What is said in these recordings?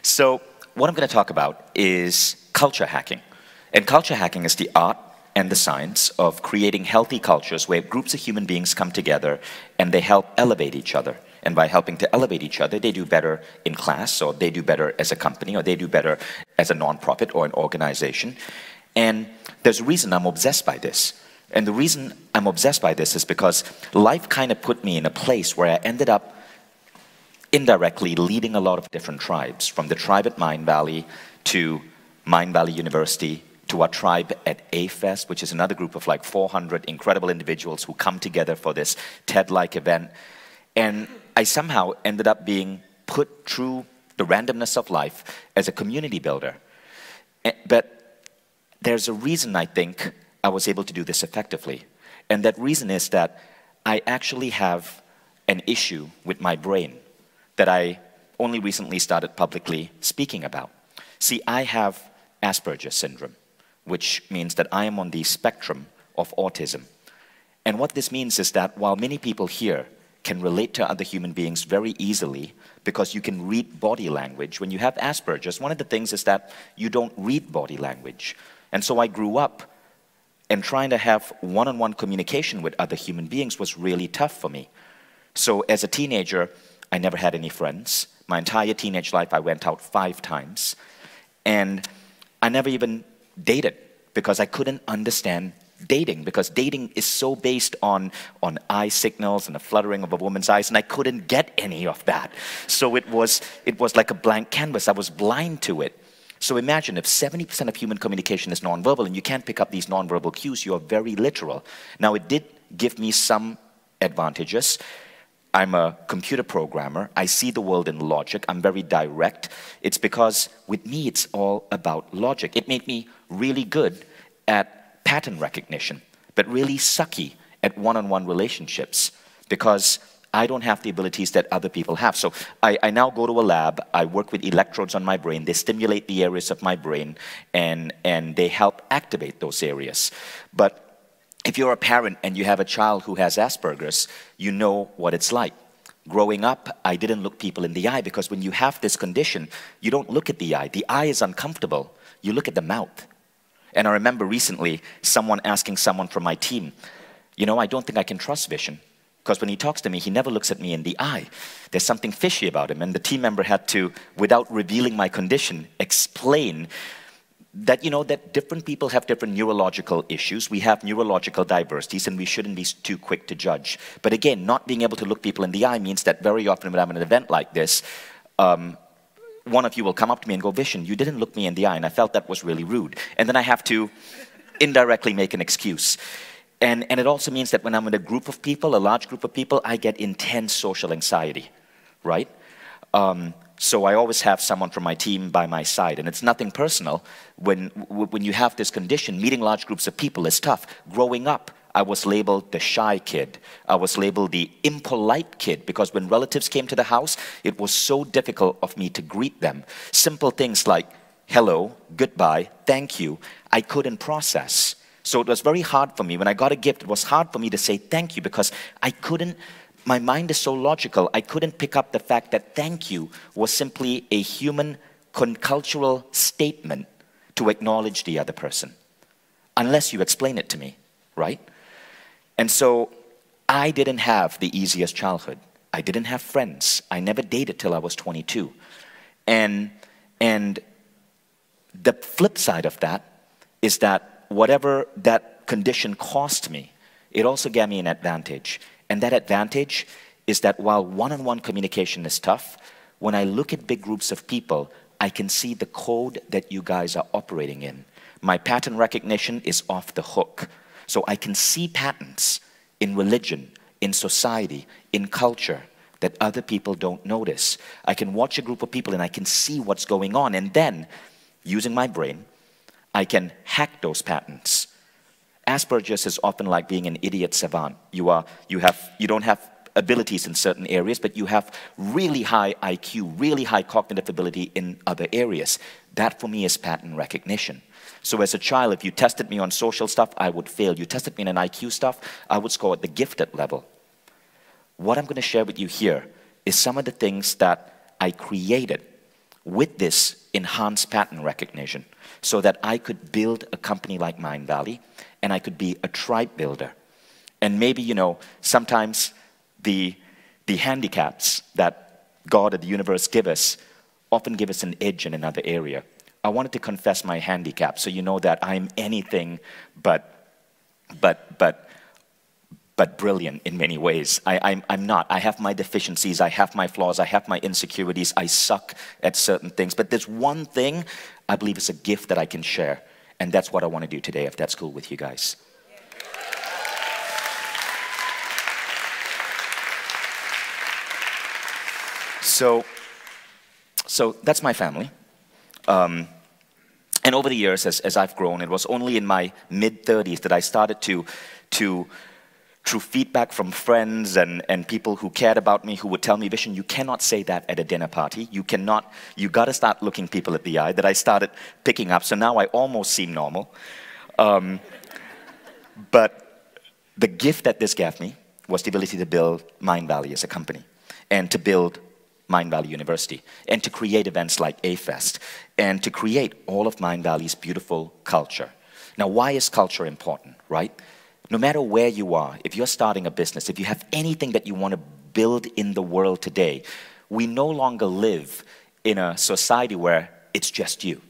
So what I'm going to talk about is culture hacking. And culture hacking is the art and the science of creating healthy cultures where groups of human beings come together and they help elevate each other. And by helping to elevate each other, they do better in class, or they do better as a company, or they do better as a nonprofit or an organization. And there's a reason I'm obsessed by this. And the reason I'm obsessed by this is because life kind of put me in a place where I ended up indirectly leading a lot of different tribes, from the tribe at Mindvalley to Mindvalley University to our tribe at A-Fest, which is another group of like 400 incredible individuals who come together for this TED-like event. And I somehow ended up being put through the randomness of life as a community builder. But there's a reason I think I was able to do this effectively. And that reason is that I actually have an issue with my brain that I only recently started publicly speaking about. See, I have Asperger syndrome, which means that I am on the spectrum of autism. And what this means is that while many people here can relate to other human beings very easily because you can read body language, when you have Asperger's, one of the things is that you don't read body language. And so I grew up, and trying to have one-on-one communication with other human beings was really tough for me. So as a teenager, I never had any friends. My entire teenage life, I went out 5 times. And I never even dated because I couldn't understand dating, because dating is so based on eye signals and the fluttering of a woman's eyes, and I couldn't get any of that. So it was like a blank canvas. I was blind to it. So imagine if 70% of human communication is nonverbal and you can't pick up these nonverbal cues, you are very literal. Now, it did give me some advantages. I'm a computer programmer. I see the world in logic. I'm very direct. It's because with me, it's all about logic. It made me really good at pattern recognition, but really sucky at one-on-one relationships because I don't have the abilities that other people have. So I now go to a lab, I work with electrodes on my brain, they stimulate the areas of my brain, and they help activate those areas. But if you're a parent and you have a child who has Asperger's, you know what it's like. Growing up, I didn't look people in the eye because when you have this condition, you don't look at the eye. The eye is uncomfortable. You look at the mouth. And I remember recently someone asking someone from my team, you know, I don't think I can trust Vishen. Because when he talks to me, he never looks at me in the eye. There's something fishy about him. And the team member had to, without revealing my condition, explain that, you know, that different people have different neurological issues. We have neurological diversities, and we shouldn't be too quick to judge. But again, not being able to look people in the eye means that very often when I'm at an event like this, one of you will come up to me and go, Vishen, you didn't look me in the eye. And I felt that was really rude. And then I have to indirectly make an excuse. And it also means that when I'm in a group of people, a large group of people, I get intense social anxiety, right? So I always have someone from my team by my side. And it's nothing personal. When you have this condition, meeting large groups of people is tough. Growing up, I was labeled the shy kid. I was labeled the impolite kid because when relatives came to the house, it was so difficult of me to greet them. Simple things like hello, goodbye, thank you, I couldn't process. So it was very hard for me. When I got a gift, it was hard for me to say thank you because I couldn't, my mind is so logical, I couldn't pick up the fact that thank you was simply a human cultural statement to acknowledge the other person, unless you explain it to me, right? And so I didn't have the easiest childhood. I didn't have friends. I never dated till I was 22. And the flip side of that is that whatever that condition cost me, it also gave me an advantage. And that advantage is that while one-on-one communication is tough, when I look at big groups of people, I can see the code that you guys are operating in. My pattern recognition is off the hook. So I can see patterns in religion, in society, in culture that other people don't notice. I can watch a group of people and I can see what's going on. And then, using my brain, I can hack those patterns. Asperger's is often like being an idiot savant. You don't have abilities in certain areas, but you have really high IQ, really high cognitive ability in other areas. That for me is pattern recognition. So as a child, if you tested me on social stuff, I would fail. You tested me in IQ stuff, I would score at the gifted level. What I'm going to share with you here is some of the things that I created with this enhanced pattern recognition so that I could build a company like Mindvalley and I could be a tribe builder. And maybe, you know, sometimes the handicaps that God or the universe give us often give us an edge in another area. I wanted to confess my handicap so you know that I'm anything but brilliant in many ways. I'm not. I have my deficiencies, I have my flaws, I have my insecurities, I suck at certain things. But there's one thing I believe is a gift that I can share, and that's what I want to do today, if that's cool with you guys. So that's my family. And over the years, as I've grown, it was only in my mid-30s that I started to through feedback from friends and people who cared about me, who would tell me, Vishen, you cannot say that at a dinner party. You got to start looking people at the eye, that I started picking up. So now I almost seem normal. But the gift that this gave me was the ability to build Mindvalley as a company and to build Mindvalley University and to create events like A-Fest and to create all of Mindvalley's beautiful culture. Now, why is culture important, right? No matter where you are, if you're starting a business, if you have anything that you want to build in the world today, we no longer live in a society where it's just you.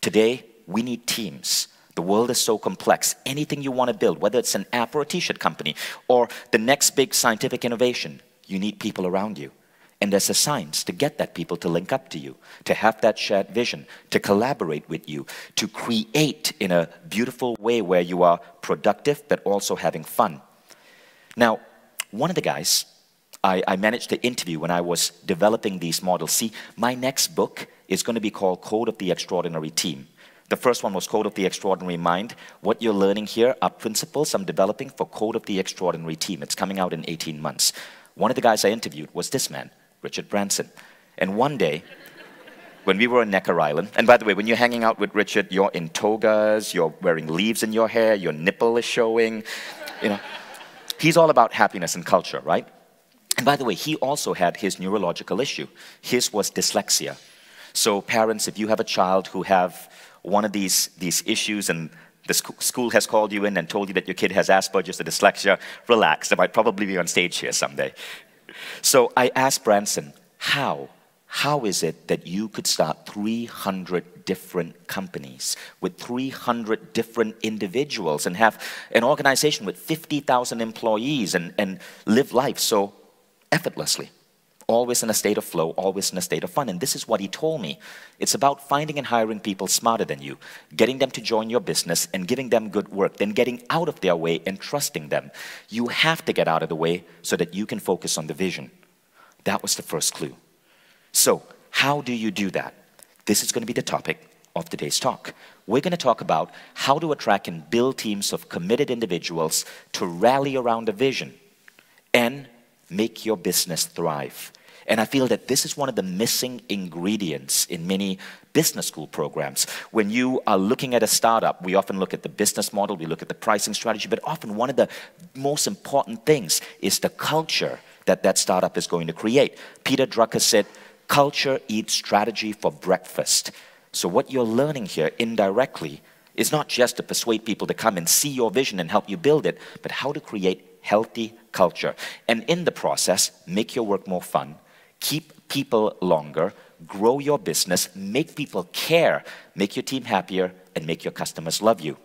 Today, we need teams. The world is so complex. Anything you want to build, whether it's an app or a t-shirt company or the next big scientific innovation, you need people around you. And there's a science to get that people to link up to you, to have that shared vision, to collaborate with you, to create in a beautiful way where you are productive but also having fun. Now, one of the guys I managed to interview when I was developing these models. See, my next book is going to be called Code of the Extraordinary Team. The first one was Code of the Extraordinary Mind. What you're learning here are principles I'm developing for Code of the Extraordinary Team. It's coming out in 18 months. One of the guys I interviewed was this man, Richard Branson. And one day, when we were on Necker Island, and by the way, when you're hanging out with Richard, you're in togas, you're wearing leaves in your hair, your nipple is showing, you know. He's all about happiness and culture, right? And by the way, he also had his neurological issue. His was dyslexia. So parents, if you have a child who have one of these issues and the school has called you in and told you that your kid has Asperger's or dyslexia, relax. They might probably be on stage here someday. So I asked Branson, how is it that you could start 300 different companies with 300 different individuals and have an organization with 50,000 employees and live life so effortlessly? Always in a state of flow, always in a state of fun. And this is what he told me. It's about finding and hiring people smarter than you, getting them to join your business and giving them good work, then getting out of their way and trusting them. You have to get out of the way so that you can focus on the vision. That was the first clue. So, how do you do that? This is going to be the topic of today's talk. We're going to talk about how to attract and build teams of committed individuals to rally around a vision and make your business thrive. And I feel that this is one of the missing ingredients in many business school programs. When you are looking at a startup, we often look at the business model, we look at the pricing strategy, but often one of the most important things is the culture that that startup is going to create. Peter Drucker said, culture eats strategy for breakfast. So what you're learning here indirectly is not just to persuade people to come and see your vision and help you build it, but how to create healthy culture. And in the process, make your work more fun, keep people longer, grow your business, make people care, make your team happier, and make your customers love you.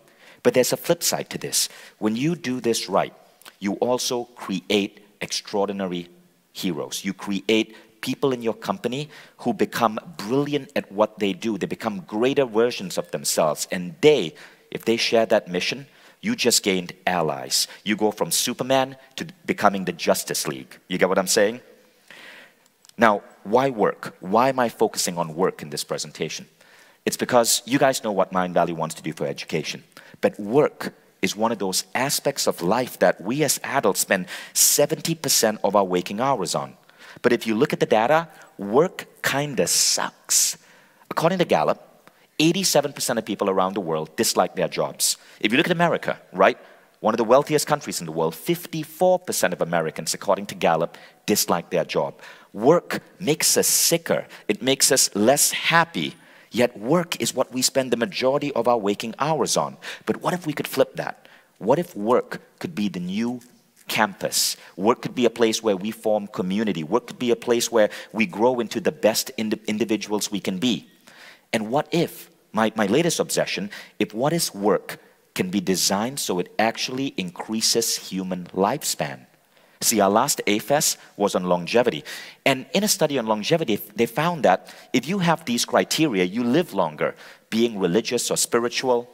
But there's a flip side to this. When you do this right, you also create extraordinary heroes. You create people in your company who become brilliant at what they do. They become greater versions of themselves. And they, if they share that mission, you just gained allies. You go from Superman to becoming the Justice League. You get what I'm saying? Now, why work? Why am I focusing on work in this presentation? It's because you guys know what Mindvalley wants to do for education. But work is one of those aspects of life that we as adults spend 70% of our waking hours on. But if you look at the data, work kinda sucks. According to Gallup, 87% of people around the world dislike their jobs. If you look at America, right, one of the wealthiest countries in the world, 54% of Americans, according to Gallup, dislike their job. Work makes us sicker. It makes us less happy. Yet work is what we spend the majority of our waking hours on. But what if we could flip that? What if work could be the new campus? Work could be a place where we form community. Work could be a place where we grow into the best individuals we can be. And what if, my latest obsession, if what is work can be designed so it actually increases human lifespan? See, our last AFES was on longevity. And in a study on longevity, they found that if you have these criteria, you live longer. Being religious or spiritual,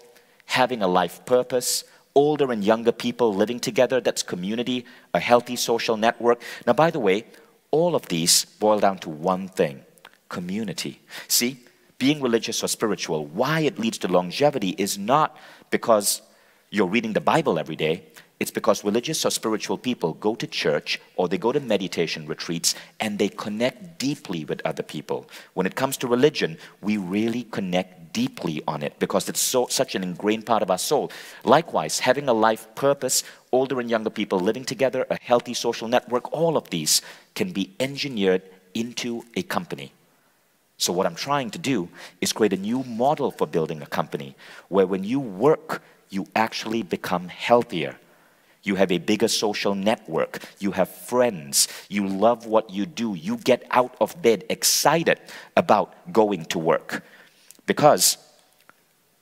having a life purpose, older and younger people living together, that's community, a healthy social network. Now, by the way, all of these boil down to one thing: community. See, being religious or spiritual, why it leads to longevity is not because you're reading the Bible every day. It's because religious or spiritual people go to church or they go to meditation retreats and they connect deeply with other people. When it comes to religion, we really connect deeply on it because it's such an ingrained part of our soul. Likewise, having a life purpose, older and younger people living together, a healthy social network, all of these can be engineered into a company. So what I'm trying to do is create a new model for building a company where when you work, you actually become healthier. You have a bigger social network. You have friends. You love what you do. You get out of bed excited about going to work. Because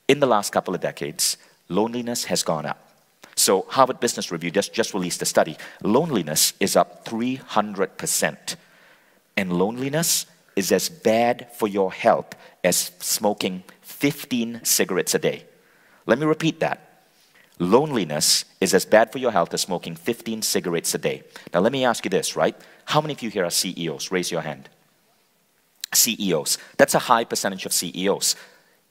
in the last couple of decades, loneliness has gone up. So Harvard Business Review just released a study. Loneliness is up 300%. And loneliness is as bad for your health as smoking 15 cigarettes a day. Let me repeat that. Loneliness is as bad for your health as smoking 15 cigarettes a day. Now let me ask you this, right? How many of you here are CEOs? Raise your hand. CEOs. That's a high percentage of CEOs.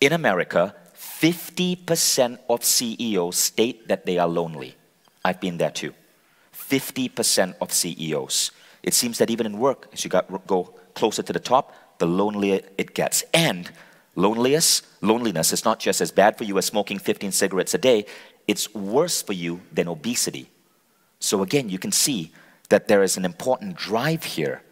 In America, 50% of CEOs state that they are lonely. I've been there too. 50% of CEOs. It seems that even in work, as you go closer to the top, the lonelier it gets. And loneliness is not just as bad for you as smoking 15 cigarettes a day, it's worse for you than obesity. So again, you can see that there is an important drive here.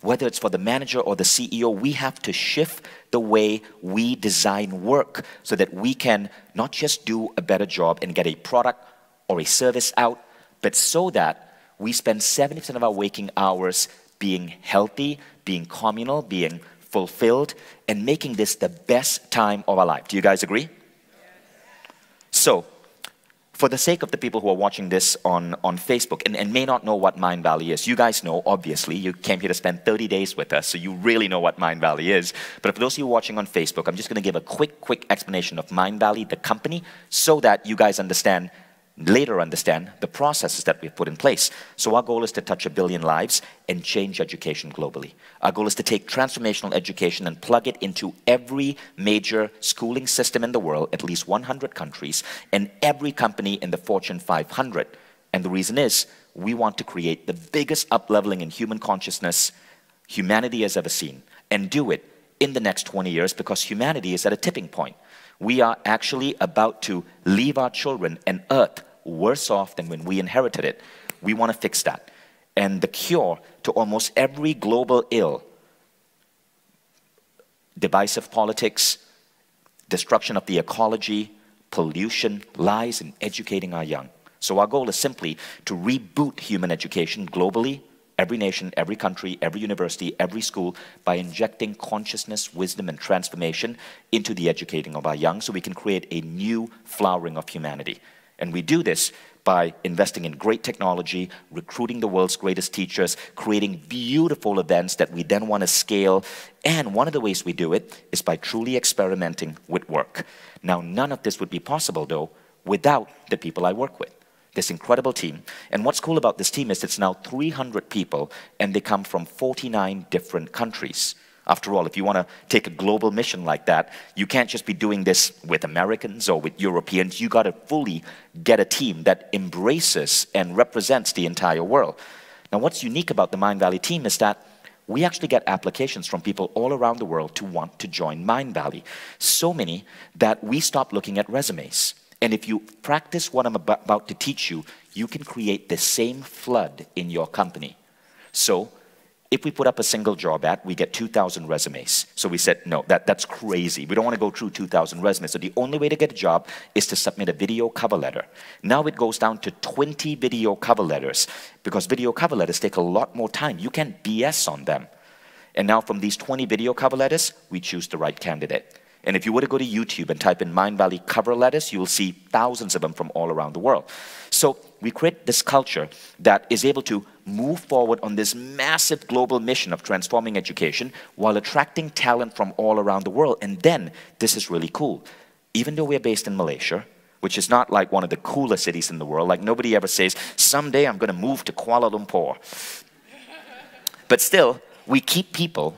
Whether it's for the manager or the CEO, we have to shift the way we design work so that we can not just do a better job and get a product or a service out, but so that we spend 70% of our waking hours being healthy, being communal, being fulfilled, and making this the best time of our life. Do you guys agree? So, for the sake of the people who are watching this on Facebook and may not know what Mindvalley is, you guys know, obviously, you came here to spend 30 days with us, so you really know what Mindvalley is. But for those of you watching on Facebook, I'm just going to give a quick explanation of Mindvalley, the company, so that you guys later understand the processes that we've put in place. So our goal is to touch 1 billion lives and change education globally. Our goal is to take transformational education and plug it into every major schooling system in the world, at least 100 countries, and every company in the Fortune 500. And the reason is, we want to create the biggest up-leveling in human consciousness humanity has ever seen, and do it in the next 20 years because humanity is at a tipping point. We are actually about to leave our children and Earth worse off than when we inherited it. We want to fix that. And the cure to almost every global ill, divisive politics, destruction of the ecology, pollution, lies in educating our young. So our goal is simply to reboot human education globally, every nation, every country, every university, every school, by injecting consciousness, wisdom, and transformation into the educating of our young so we can create a new flowering of humanity. And we do this by investing in great technology, recruiting the world's greatest teachers, creating beautiful events that we then want to scale. And one of the ways we do it is by truly experimenting with work. Now, none of this would be possible, though, without the people I work with. This incredible team. And what's cool about this team is it's now 300 people and they come from 49 different countries. After all, if you want to take a global mission like that, you can't just be doing this with Americans or with Europeans. You got to fully get a team that embraces and represents the entire world. Now, what's unique about the Mindvalley team is that we actually get applications from people all around the world to want to join Mindvalley. So many that we stop looking at resumes. And if you practice what I'm about to teach you, you can create the same flood in your company. So If we put up a single job ad, we get 2,000 resumes. So we said, no, that's crazy. We don't want to go through 2,000 resumes. So the only way to get a job is to submit a video cover letter. Now it goes down to 20 video cover letters because video cover letters take a lot more time. You can't BS on them. And now from these 20 video cover letters, we choose the right candidate. And if you were to go to YouTube and type in Mindvalley cover letters, you will see thousands of them from all around the world. So we create this culture that is able to move forward on this massive global mission of transforming education while attracting talent from all around the world. And then, this is really cool. Even though we're based in Malaysia, which is not like one of the coolest cities in the world, like nobody ever says, someday I'm going to move to Kuala Lumpur. But still, we keep people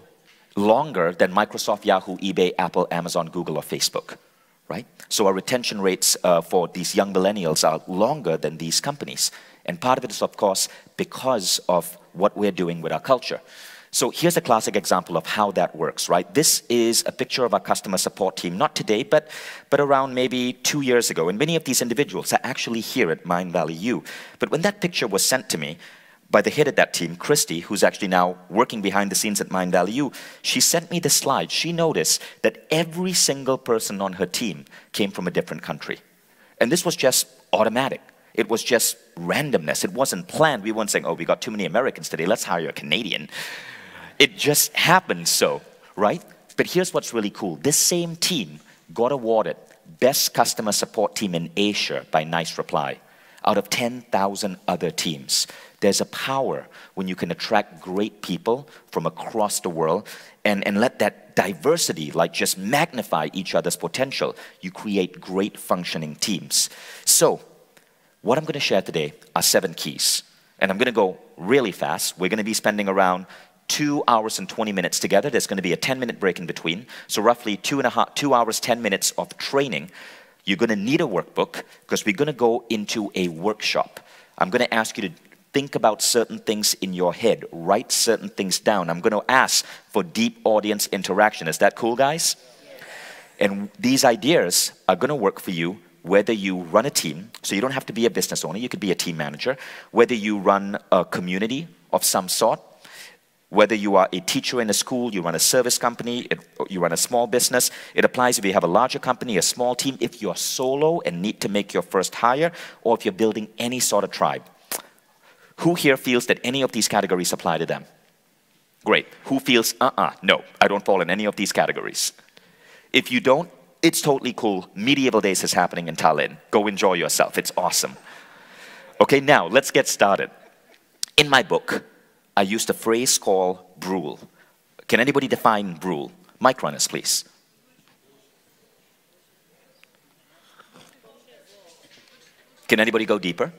longer than Microsoft, Yahoo, eBay, Apple, Amazon, Google, or Facebook, right? So our retention rates for these young millennials are longer than these companies. And part of it is, of course, because of what we're doing with our culture. So here's a classic example of how that works, right? This is a picture of our customer support team, not today, but around maybe 2 years ago. And many of these individuals are actually here at Mindvalley U. But when that picture was sent to me, by the head of that team, Christy, who's actually now working behind the scenes at Mindvalley U, she sent me the slide. She noticed that every single person on her team came from a different country. And this was just automatic. It was just randomness. It wasn't planned. We weren't saying, oh, we got too many Americans today, let's hire a Canadian. It just happened so, right? But here's what's really cool. This same team got awarded Best Customer Support Team in Asia by Nice Reply out of 10,000 other teams. There's a power when you can attract great people from across the world and let that diversity like just magnify each other's potential. You create great functioning teams. So what I'm going to share today are 7 keys. And I'm going to go really fast. We're going to be spending around 2 hours and 20 minutes together. There's going to be a 10-minute break in between. So roughly 2 hours, 10 minutes of training. You're going to need a workbook because we're going to go into a workshop. I'm going to ask you to think about certain things in your head. Write certain things down. I'm going to ask for deep audience interaction. Is that cool, guys? And these ideas are going to work for you whether you run a team, so you don't have to be a business owner, you could be a team manager, whether you run a community of some sort, whether you are a teacher in a school, you run a service company, you run a small business. It applies if you have a larger company, a small team, if you're solo and need to make your first hire, or if you're building any sort of tribe. Who here feels that any of these categories apply to them? Great. Who feels, no, I don't fall in any of these categories? If you don't, it's totally cool. Medieval Days is happening in Tallinn. Go enjoy yourself. It's awesome. Okay, now let's get started. In my book, I used a phrase called brule. Can anybody define brule? Mic runners, please. Can anybody go deeper?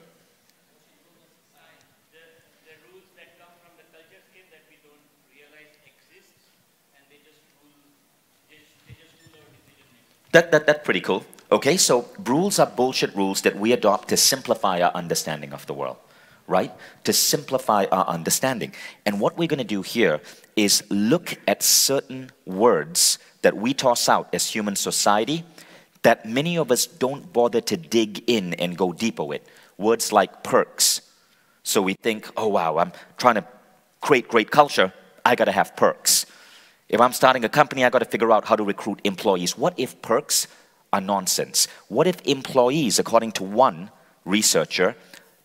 That's pretty cool. Okay, so rules are bullshit rules that we adopt to simplify our understanding of the world, right? To simplify our understanding. And what we're going to do here is look at certain words that we toss out as human society that many of us don't bother to dig in and go deeper with. Words like perks. So we think, oh wow, I'm trying to create great culture, I got to have perks. If I'm starting a company, I got to figure out how to recruit employees. What if perks are nonsense? What if employees, according to one researcher,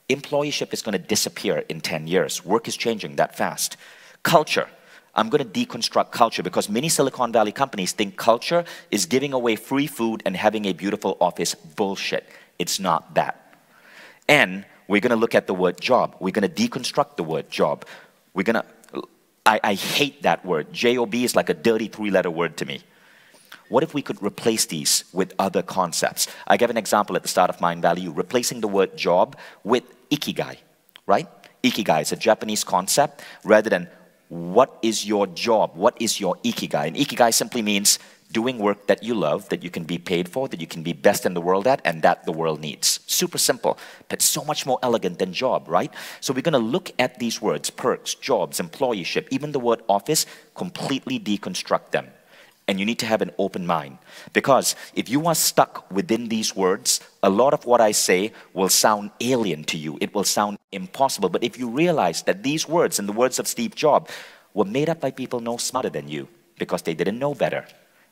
employeeship is going to disappear in 10 years? Work is changing that fast. Culture. I'm going to deconstruct culture because many Silicon Valley companies think culture is giving away free food and having a beautiful office. Bullshit. It's not that. And we're going to look at the word job. We're going to deconstruct the word job. We're going to... I hate that word. Job is like a dirty 3-letter word to me. What if we could replace these with other concepts? I gave an example at the start of Mindvalley U, replacing the word job with ikigai, right? Ikigai is a Japanese concept rather than what is your job, what is your ikigai? And ikigai simply means doing work that you love, that you can be paid for, that you can be best in the world at, and that the world needs. Super simple, but so much more elegant than job, right? So we're going to look at these words, perks, jobs, employeeship, even the word office, completely deconstruct them. And you need to have an open mind. Because if you are stuck within these words, a lot of what I say will sound alien to you. It will sound impossible. But if you realize that these words, in the words of Steve Jobs, were made up by people no smarter than you because they didn't know better.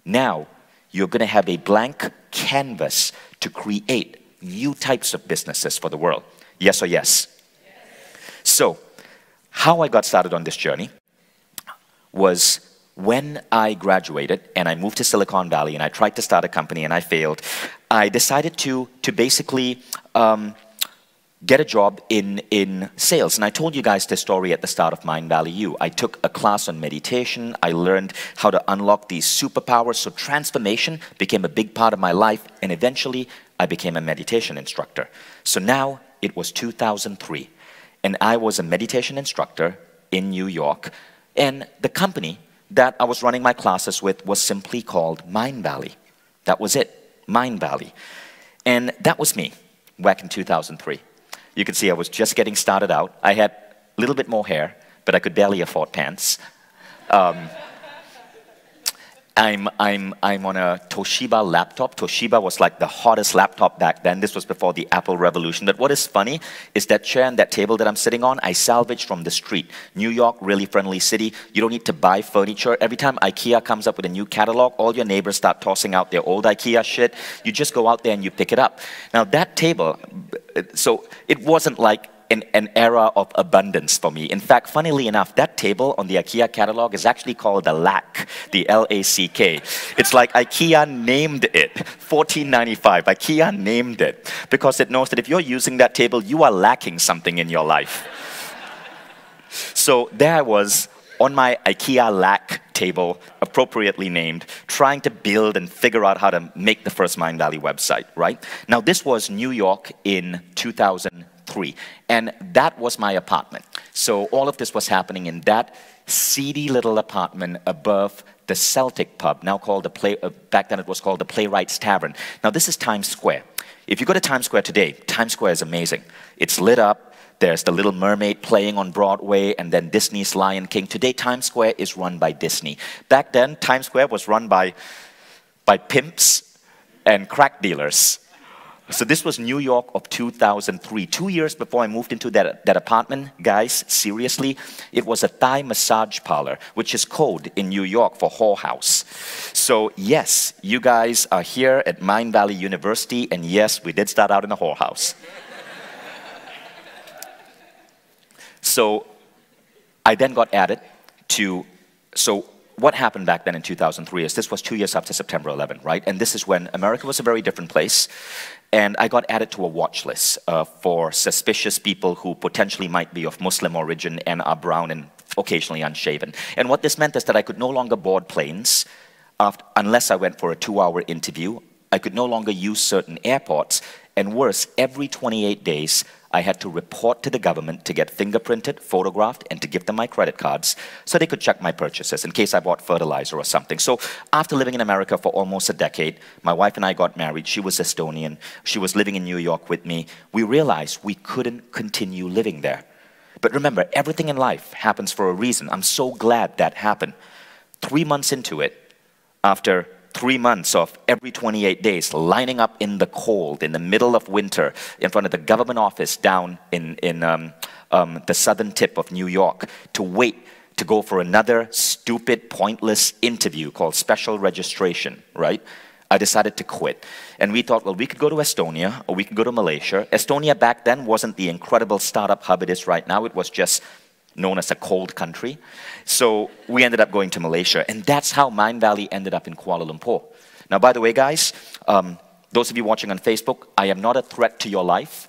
Now, you're going to have a blank canvas to create new types of businesses for the world. Yes or yes? So, how I got started on this journey was when I graduated and I moved to Silicon Valley and I tried to start a company and I failed. I decided to basically get a job in sales. And I told you guys this story at the start of Mindvalley U. I took a class on meditation. I learned how to unlock these superpowers. So transformation became a big part of my life. And eventually, I became a meditation instructor. So now, it was 2003. And I was a meditation instructor in New York. And the company that I was running my classes with was simply called Mindvalley. That was it, Mindvalley. And that was me back in 2003. You can see I was just getting started out. I had a little bit more hair, but I could barely afford pants. I'm on a Toshiba laptop. Toshiba was like the hottest laptop back then. This was before the Apple revolution. But what is funny is that chair and that table that I'm sitting on, I salvaged from the street. New York, really friendly city. You don't need to buy furniture. Every time IKEA comes up with a new catalog, all your neighbors start tossing out their old IKEA shit. You just go out there and you pick it up. Now that table, so it wasn't like an era of abundance for me. In fact, funnily enough, that table on the IKEA catalog is actually called the LACK, the L-A-C-K. It's like IKEA named it, $14.95. IKEA named it because it knows that if you're using that table, you are lacking something in your life. So there I was on my IKEA LACK table, appropriately named, trying to build and figure out how to make the first Mindvalley website, right? Now, this was New York in 2003, and that was my apartment. So all of this was happening in that seedy little apartment above the Celtic pub, now called the back then it was called the Playwrights Tavern. Now, this is Times Square. If you go to Times Square today, Times Square is amazing. It's lit up. There's The Little Mermaid playing on Broadway, and then Disney's Lion King. Today, Times Square is run by Disney. Back then, Times Square was run by pimps and crack dealers. So this was New York of 2003. 2 years before I moved into that apartment, guys, seriously, it was a Thai massage parlor, which is code in New York for whorehouse. So yes, you guys are here at Mindvalley University, and yes, we did start out in a whorehouse. So I then got added to, so what happened back then in 2003 is this was 2 years after September 11, right? And this is when America was a very different place. And I got added to a watch list for suspicious people who potentially might be of Muslim origin and are brown and occasionally unshaven. And what this meant is that I could no longer board planes unless I went for a 2-hour interview. I could no longer use certain airports. And worse, every 28 days, I had to report to the government to get fingerprinted, photographed, and to give them my credit cards so they could check my purchases in case I bought fertilizer or something. So after living in America for almost a decade, my wife and I got married. She was Estonian. She was living in New York with me. We realized we couldn't continue living there. But remember, everything in life happens for a reason. I'm so glad that happened. 3 months into it, after 3 months of every 28 days lining up in the cold in the middle of winter in front of the government office down in the southern tip of New York to wait to go for another stupid, pointless interview called special registration, right? I decided to quit. And we thought, well, we could go to Estonia or we could go to Malaysia. Estonia back then wasn't the incredible startup hub it is right now. It was just known as a cold country. So we ended up going to Malaysia, and that's how Mindvalley ended up in Kuala Lumpur. Now, by the way, guys, those of you watching on Facebook, I am not a threat to your life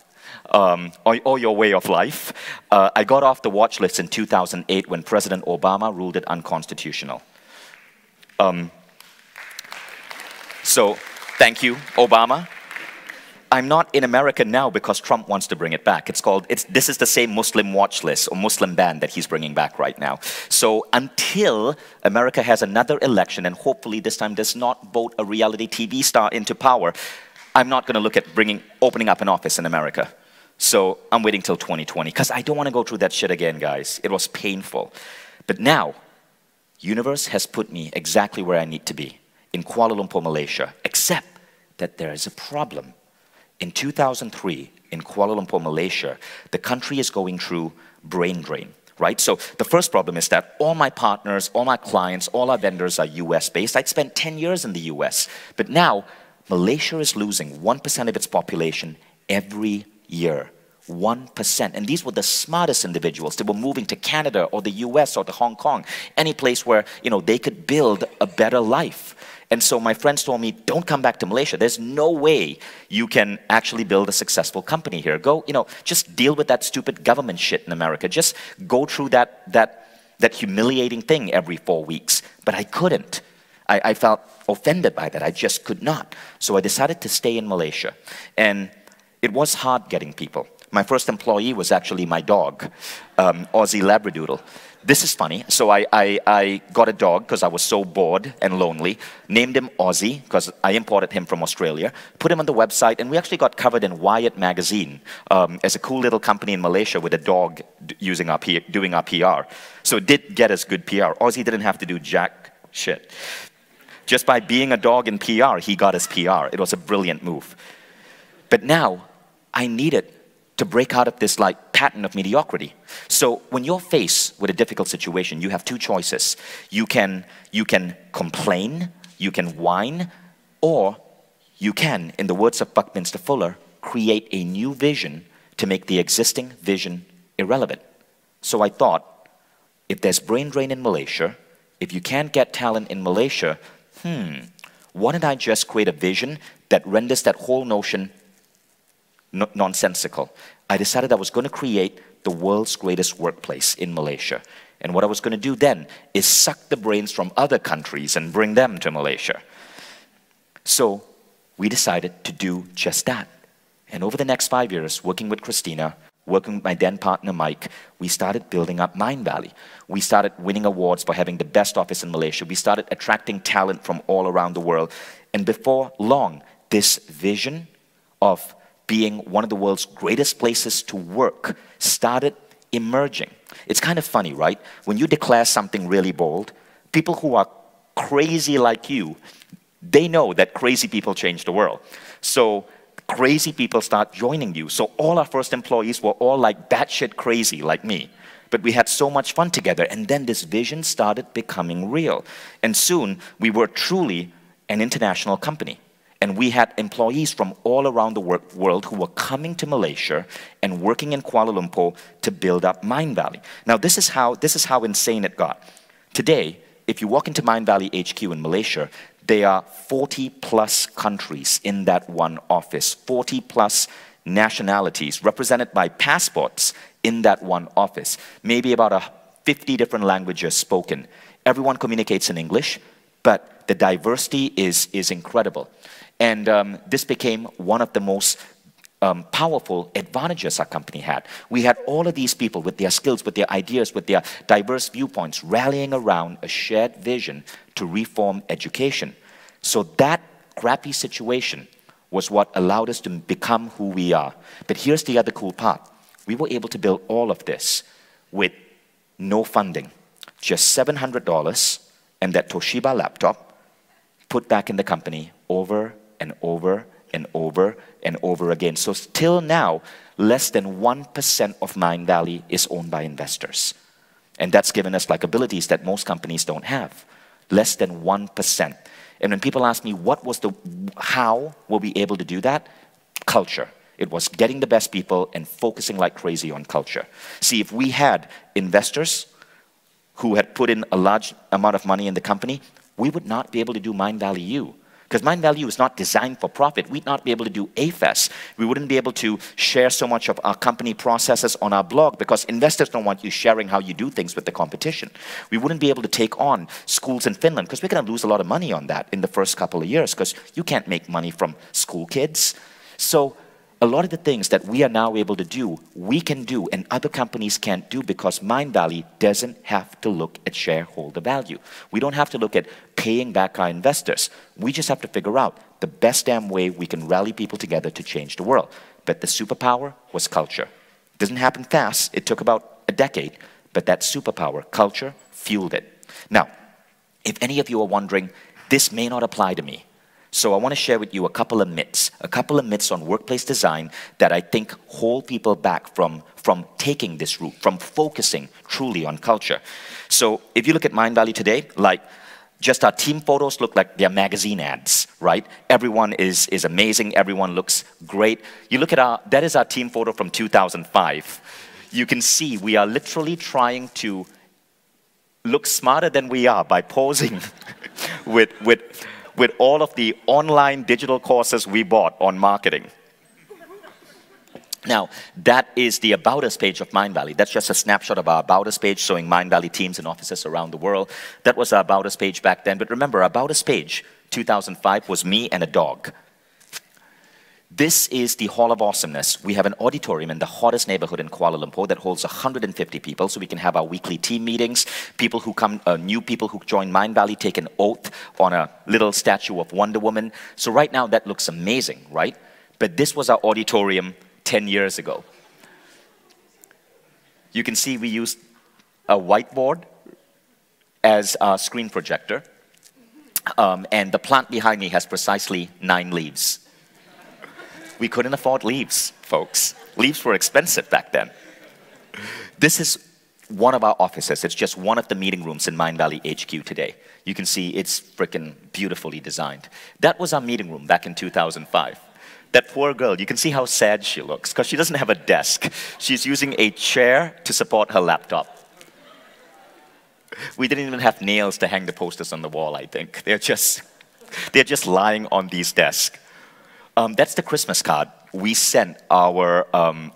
or your way of life. I got off the watch list in 2008 when President Obama ruled it unconstitutional. So, thank you, Obama. I'm not in America now because Trump wants to bring it back. This is the same Muslim watch list or Muslim ban that he's bringing back right now. So until America has another election and hopefully this time does not vote a reality TV star into power, I'm not going to look at opening up an office in America. So I'm waiting till 2020 because I don't want to go through that shit again, guys. It was painful. But now, universe has put me exactly where I need to be, in Kuala Lumpur, Malaysia, except that there is a problem. In 2003, in Kuala Lumpur, Malaysia, the country is going through brain drain. right? So the first problem is that all my partners, all my clients, all our vendors are US-based. I'd spent 10 years in the US. But now, Malaysia is losing 1% of its population every year. 1%. And these were the smartest individuals. They were moving to Canada or the US or to Hong Kong, any place where, they could build a better life. And so my friends told me, don't come back to Malaysia. There's no way you can actually build a successful company here. Go, just deal with that stupid government shit in America. Just go through that humiliating thing every 4 weeks. But I couldn't. I felt offended by that. I just could not. So I decided to stay in Malaysia. And it was hard getting people. My first employee was actually my dog, Aussie Labradoodle. This is funny. So I got a dog because I was so bored and lonely, named him Aussie because I imported him from Australia, put him on the website, and we actually got covered in Wired magazine as a cool little company in Malaysia with a dog doing our PR. So it did get us good PR. Aussie didn't have to do jack shit. Just by being a dog in PR, he got us PR. It was a brilliant move. But now, I needed to break out of this pattern of mediocrity. So when you're faced with a difficult situation, you have two choices. You can complain, you can whine, or you can, in the words of Buckminster Fuller, create a new vision to make the existing vision irrelevant. So I thought, if there's brain drain in Malaysia, if you can't get talent in Malaysia, why don't I just create a vision that renders that whole notion nonsensical? I decided I was going to create the world's greatest workplace in Malaysia. And what I was going to do then is suck the brains from other countries and bring them to Malaysia. So we decided to do just that. And over the next 5 years, working with Christina, working with my then partner Mike, we started building up Mindvalley. We started winning awards for having the best office in Malaysia. We started attracting talent from all around the world. And before long, this vision of being one of the world's greatest places to work started emerging. It's kind of funny, right? When you declare something really bold, people who are crazy like you, they know that crazy people change the world. So crazy people start joining you. So all our first employees were all like batshit crazy like me. But we had so much fun together, and then this vision started becoming real. And soon, we were truly an international company. And we had employees from all around the world who were coming to Malaysia and working in Kuala Lumpur to build up Mindvalley. Now, this is how insane it got. Today, if you walk into Mindvalley HQ in Malaysia, there are 40-plus countries in that one office, 40-plus nationalities represented by passports in that one office, maybe about 50 different languages spoken. Everyone communicates in English, but the diversity is incredible. And this became one of the most powerful advantages our company had. We had all of these people with their skills, with their ideas, with their diverse viewpoints, rallying around a shared vision to reform education. So that crappy situation was what allowed us to become who we are. But here's the other cool part. We were able to build all of this with no funding, just $700 and that Toshiba laptop put back in the company over and over and over and over again. So till now, less than 1% of Mindvalley is owned by investors. And that's given us abilities that most companies don't have. Less than 1%. And when people ask me, how were we able to do that? Culture. It was getting the best people and focusing like crazy on culture. See, if we had investors who had put in a large amount of money in the company, we would not be able to do Mindvalley U. Because Mindvalley is not designed for profit. We'd not be able to do AFES. We wouldn't be able to share so much of our company processes on our blog because investors don't want you sharing how you do things with the competition. We wouldn't be able to take on schools in Finland because we're going to lose a lot of money on that in the first couple of years because you can't make money from school kids. So a lot of the things that we are now able to do, we can do and other companies can't do because Mindvalley doesn't have to look at shareholder value. We don't have to look at paying back our investors. We just have to figure out the best damn way we can rally people together to change the world. But the superpower was culture. It doesn't happen fast. It took about a decade. But that superpower, culture, fueled it. Now, if any of you are wondering, this may not apply to me. So I want to share with you a couple of myths on workplace design that I think hold people back from taking this route, from focusing truly on culture. So if you look at Mindvalley today, like just our team photos look like they're magazine ads, right? Everyone is amazing, everyone looks great. You look at that is our team photo from 2005. You can see we are literally trying to look smarter than we are by posing with all of the online digital courses we bought on marketing. Now, that is the About Us page of Mindvalley. That's just a snapshot of our About Us page showing Mindvalley teams and offices around the world. That was our About Us page back then. But remember, our About Us page, 2005, was me and a dog. This is the Hall of Awesomeness. We have an auditorium in the hottest neighborhood in Kuala Lumpur that holds 150 people, so we can have our weekly team meetings. People who come, new people who join Mindvalley take an oath on a little statue of Wonder Woman. So right now, that looks amazing, right? But this was our auditorium 10 years ago. You can see we used a whiteboard as our screen projector, and the plant behind me has precisely 9 leaves. We couldn't afford leaves, folks. Leaves were expensive back then. This is one of our offices. It's just one of the meeting rooms in Mindvalley HQ today. You can see it's freaking beautifully designed. That was our meeting room back in 2005. That poor girl, you can see how sad she looks because she doesn't have a desk. She's using a chair to support her laptop. We didn't even have nails to hang the posters on the wall, I think. They're just lying on these desks. That's the Christmas card we sent our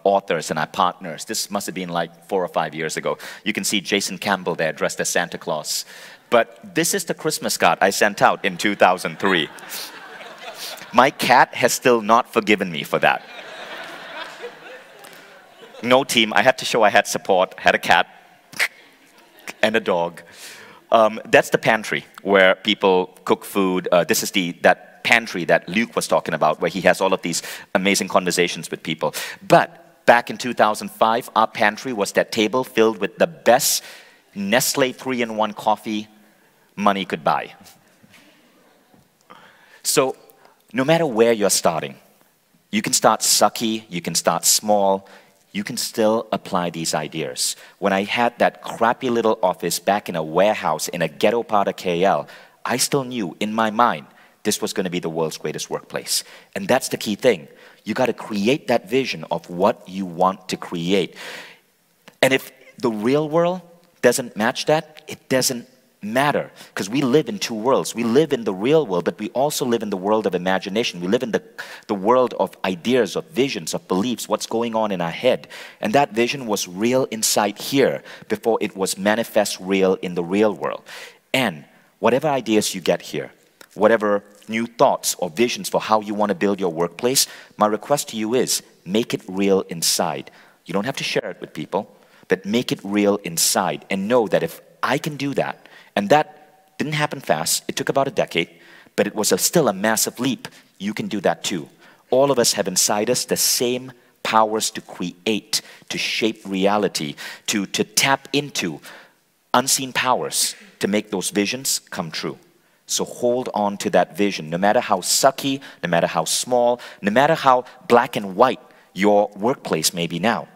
authors and our partners. This must have been like 4 or 5 years ago. You can see Jason Campbell there dressed as Santa Claus. But this is the Christmas card I sent out in 2003. My cat has still not forgiven me for that. No team, I had to show I had support, had a cat and a dog. That's the pantry where people cook food. This is that pantry that Luke was talking about, where he has all of these amazing conversations with people. But back in 2005, our pantry was that table filled with the best Nestle 3-in-1 coffee money could buy. So no matter where you're starting, you can start sucky, you can start small, you can still apply these ideas. When I had that crappy little office back in a warehouse in a ghetto part of KL, I still knew in my mind this was going to be the world's greatest workplace. And that's the key thing. You got to create that vision of what you want to create. And if the real world doesn't match that, it doesn't matter. Because we live in 2 worlds. We live in the real world, but we also live in the world of imagination. We live in the world of ideas, of visions, of beliefs, what's going on in our head. And that vision was real inside here before it was manifest real in the real world. And whatever ideas you get here, whatever new thoughts or visions for how you want to build your workplace, my request to you is make it real inside. You don't have to share it with people, but make it real inside and know that if I can do that, and that didn't happen fast, it took about a decade, but it was still a massive leap, you can do that too. All of us have inside us the same powers to create, to shape reality, to tap into unseen powers to make those visions come true. So hold on to that vision, no matter how sucky, no matter how small, no matter how black and white your workplace may be now.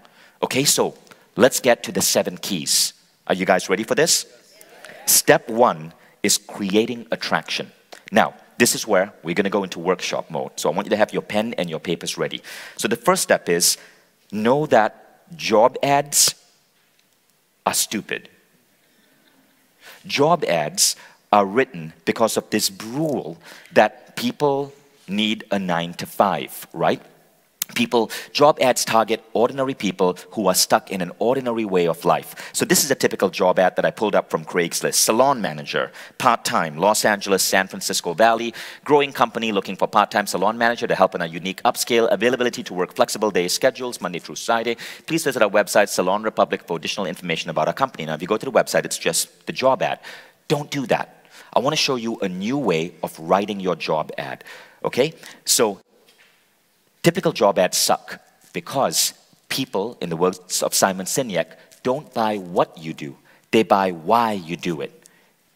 Okay, so let's get to the 7 keys. Are you guys ready for this? Step 1 is creating attraction. Now, this is where we're going to go into workshop mode. So I want you to have your pen and your papers ready. So the first step is know that job ads are stupid. Job ads are written because of this rule that people need a 9 to 5, right? Job ads target ordinary people who are stuck in an ordinary way of life. So this is a typical job ad that I pulled up from Craigslist. Salon manager, part-time, Los Angeles, San Francisco Valley, growing company looking for part-time salon manager to help in a unique upscale, availability to work flexible day schedules, Monday through Friday. Please visit our website, Salon Republic, for additional information about our company. Now, if you go to the website, it's just the job ad. Don't do that. I want to show you a new way of writing your job ad, okay? So, typical job ads suck because people, in the words of Simon Sinek, don't buy what you do, they buy why you do it.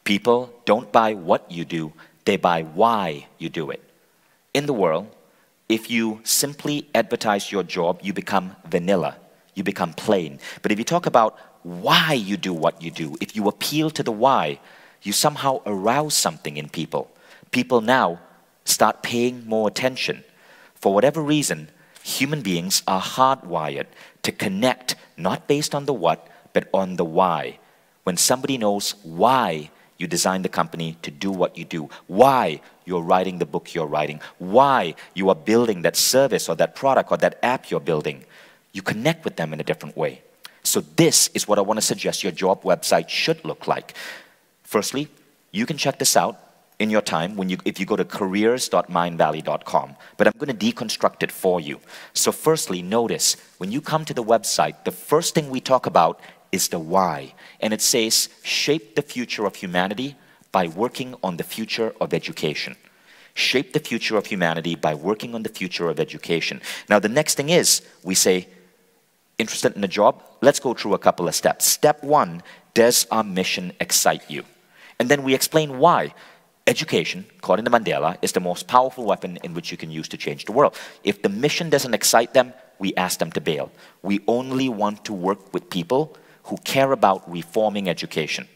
People don't buy what you do, they buy why you do it. In the world, if you simply advertise your job, you become vanilla. You become plain. But if you talk about why you do what you do, if you appeal to the why, you somehow arouse something in people. People now start paying more attention. For whatever reason, human beings are hardwired to connect not based on the what, but on the why. When somebody knows why you designed the company to do what you do, why you're writing the book you're writing, why you are building that service or that product or that app you're building, you connect with them in a different way. So this is what I want to suggest your job website should look like. Firstly, you can check this out in your time if you go to careers.mindvalley.com, but I'm going to deconstruct it for you. So firstly, notice when you come to the website, the first thing we talk about is the why. And it says, shape the future of humanity by working on the future of education. Shape the future of humanity by working on the future of education. Now the next thing is, we say, interested in a job? Let's go through a couple of steps. Step one, does our mission excite you? And then we explain why. Education, according to Mandela, is the most powerful weapon in which you can use to change the world. If the mission doesn't excite them, we ask them to bail. We only want to work with people who care about reforming education.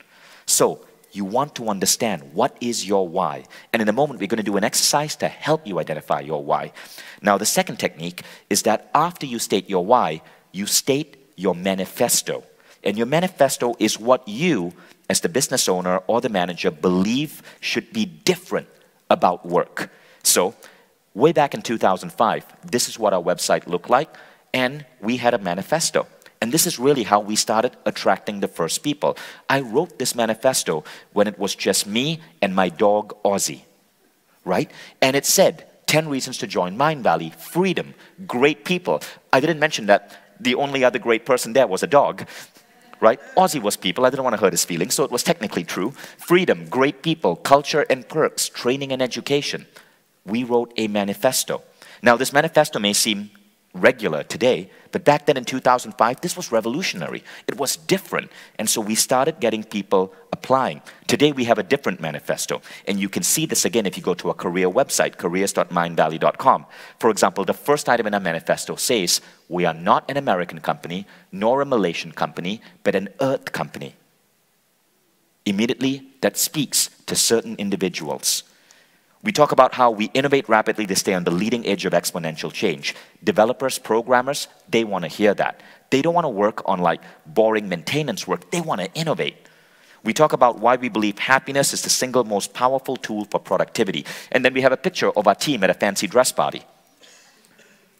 So, you want to understand what is your why. And in a moment, we're going to do an exercise to help you identify your why. Now, the second technique is that after you state your why, you state your manifesto. And your manifesto is what you, as the business owner or the manager, believe should be different about work. So, way back in 2005, this is what our website looked like, and we had a manifesto. And this is really how we started attracting the first people. I wrote this manifesto when it was just me and my dog, Ozzy, right? And it said, 10 reasons to join Mindvalley, freedom, great people. I didn't mention that the only other great person there was a dog, right? Ozzy was people. I didn't want to hurt his feelings, so it was technically true. Freedom, great people, culture and perks, training and education. We wrote a manifesto. Now, this manifesto may seem regular today, but back then in 2005, this was revolutionary. It was different, and so we started getting people applying. Today, we have a different manifesto, and you can see this again if you go to our career website, careers.mindvalley.com. For example, the first item in our manifesto says, we are not an American company, nor a Malaysian company, but an Earth company. Immediately, that speaks to certain individuals. We talk about how we innovate rapidly to stay on the leading edge of exponential change. Developers, programmers, they want to hear that. They don't want to work on like boring maintenance work. They want to innovate. We talk about why we believe happiness is the single most powerful tool for productivity. And then we have a picture of our team at a fancy dress party.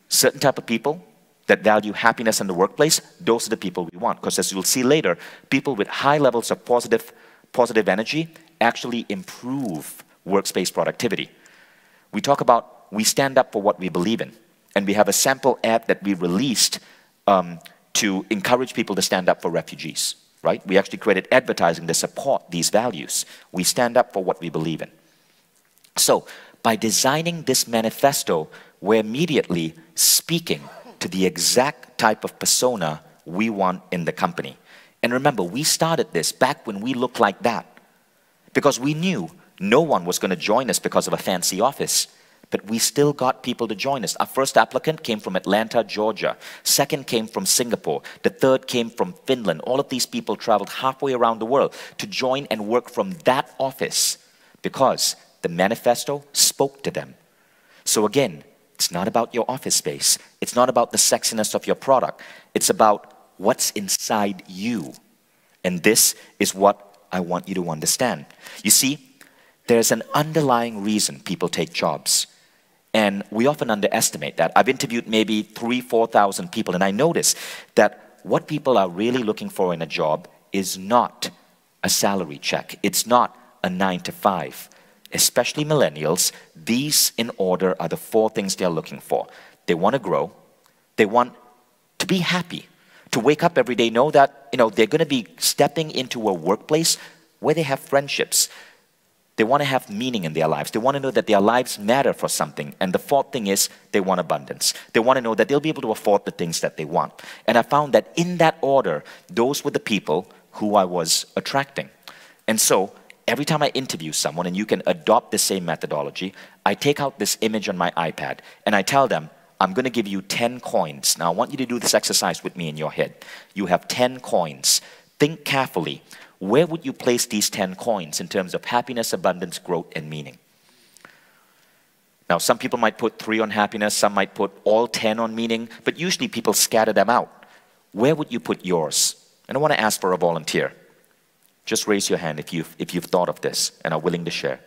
Certain type of people that value happiness in the workplace, those are the people we want. Because as you'll see later, people with high levels of positive energy actually improve workspace productivity. We talk about we stand up for what we believe in. And we have a sample ad that we released to encourage people to stand up for refugees, right? We actually created advertising to support these values. We stand up for what we believe in. So, by designing this manifesto, we're immediately speaking to the exact type of persona we want in the company. And remember, we started this back when we looked like that. Because we knew no one was going to join us because of a fancy office, but we still got people to join us. Our first applicant came from Atlanta, Georgia. Second came from Singapore. The third came from Finland. All of these people traveled halfway around the world to join and work from that office because the manifesto spoke to them. So again, it's not about your office space. It's not about the sexiness of your product. It's about what's inside you. And this is what I want you to understand. You see, there's an underlying reason people take jobs. And we often underestimate that. I've interviewed maybe 3,000, 4,000 people, and I notice that what people are really looking for in a job is not a salary check. It's not a 9 to 5. Especially millennials, these in order are the 4 things they're looking for. They want to grow. They want to be happy. To wake up every day, know that they're going to be stepping into a workplace where they have friendships. They want to have meaning in their lives. They want to know that their lives matter for something. And the 4th thing is they want abundance. They want to know that they'll be able to afford the things that they want. And I found that in that order, those were the people who I was attracting. And so every time I interview someone, and you can adopt the same methodology, I take out this image on my iPad and I tell them, I'm going to give you 10 coins. Now I want you to do this exercise with me in your head. You have 10 coins. Think carefully. Where would you place these 10 coins in terms of happiness, abundance, growth, and meaning? Now some people might put 3 on happiness, some might put all 10 on meaning, but usually people scatter them out. Where would you put yours? And I want to ask for a volunteer. Just raise your hand if you've thought of this and are willing to share.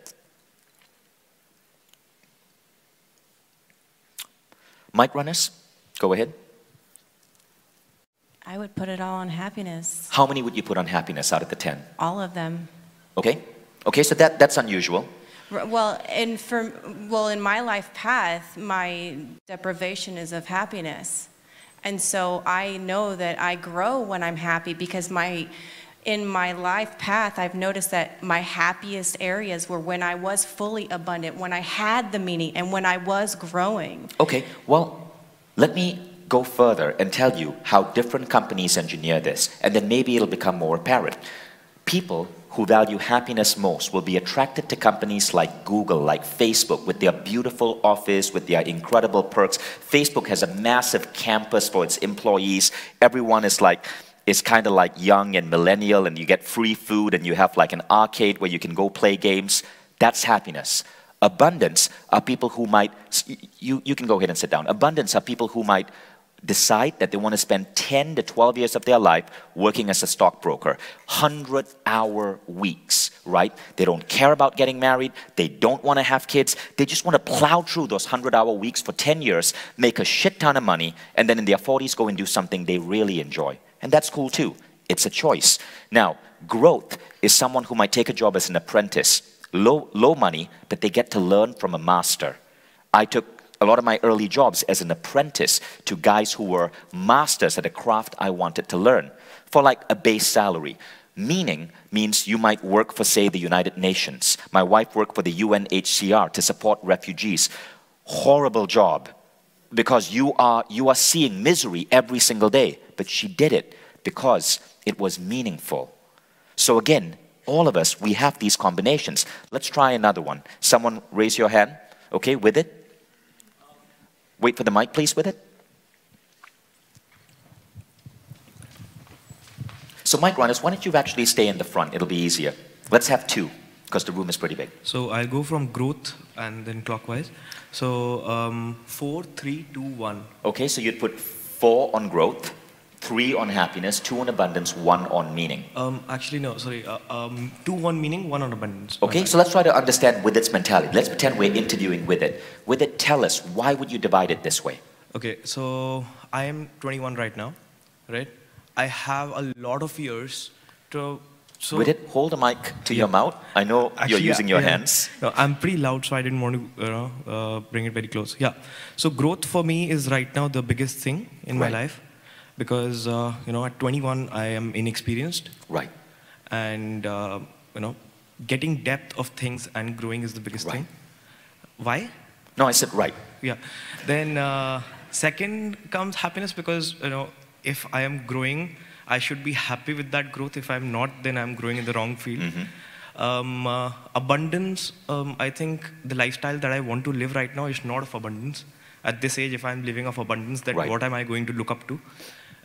Mic runners, go ahead. I would put it all on happiness. How many would you put on happiness out of the 10? All of them. Okay. Okay, so that's unusual. Well, in my life path, my deprivation is of happiness. And so I know that I grow when I'm happy because in my life path, I've noticed that my happiest areas were when I was fully abundant, when I had the meaning, and when I was growing. Okay, well, let me go further and tell you how different companies engineer this, and then maybe it'll become more apparent. People who value happiness most will be attracted to companies like Google, like Facebook, with their beautiful office, with their incredible perks. Facebook has a massive campus for its employees. Everyone is kind of like young and millennial, and you get free food, and you have like an arcade where you can go play games. That's happiness. Abundance are people who might, you can go ahead and sit down. Abundance are people who might decide that they want to spend 10 to 12 years of their life working as a stockbroker. 100-hour weeks, right? They don't care about getting married. They don't want to have kids. They just want to plow through those 100-hour weeks for 10 years, make a shit ton of money, and then in their 40s go and do something they really enjoy. And that's cool too. It's a choice. Now, growth is someone who might take a job as an apprentice. Low money, but they get to learn from a master. I took a lot of my early jobs as an apprentice to guys who were masters at a craft I wanted to learn for like a base salary. Meaning means you might work for, say, the United Nations. My wife worked for the UNHCR to support refugees. Horrible job because you are seeing misery every single day. But she did it because it was meaningful. So again, all of us, we have these combinations. Let's try another one. Someone raise your hand, okay, with it. Wait for the mic, please, with it. So mic runners, why don't you actually stay in the front? It'll be easier. Let's have 2, because the room is pretty big. So I'll go from growth and then clockwise. So 4, 3, 2, 1. Okay, so you'd put 4 on growth, 3 on happiness, 2 on abundance, 1 on meaning. Actually, no, sorry. 2 on meaning, 1 on abundance. Okay, so let's try to understand with its mentality. Let's pretend we're interviewing with it. With it, tell us, why would you divide it this way? Okay, so I am 21 right now, right? I have a lot of years to... So with it, hold the mic to your mouth. I know you're using your hands. No, I'm pretty loud, so I didn't want to bring it very close. Yeah, so growth for me is right now the biggest thing in my life. Because, at 21, I am inexperienced. Right. And, getting depth of things and growing is the biggest thing. Why? No, I said right. Yeah. Then, second comes happiness because, if I am growing, I should be happy with that growth. If I'm not, then I'm growing in the wrong field. Abundance, I think the lifestyle that I want to live right now is not of abundance. At this age, if I'm living of abundance, then what am I going to look up to?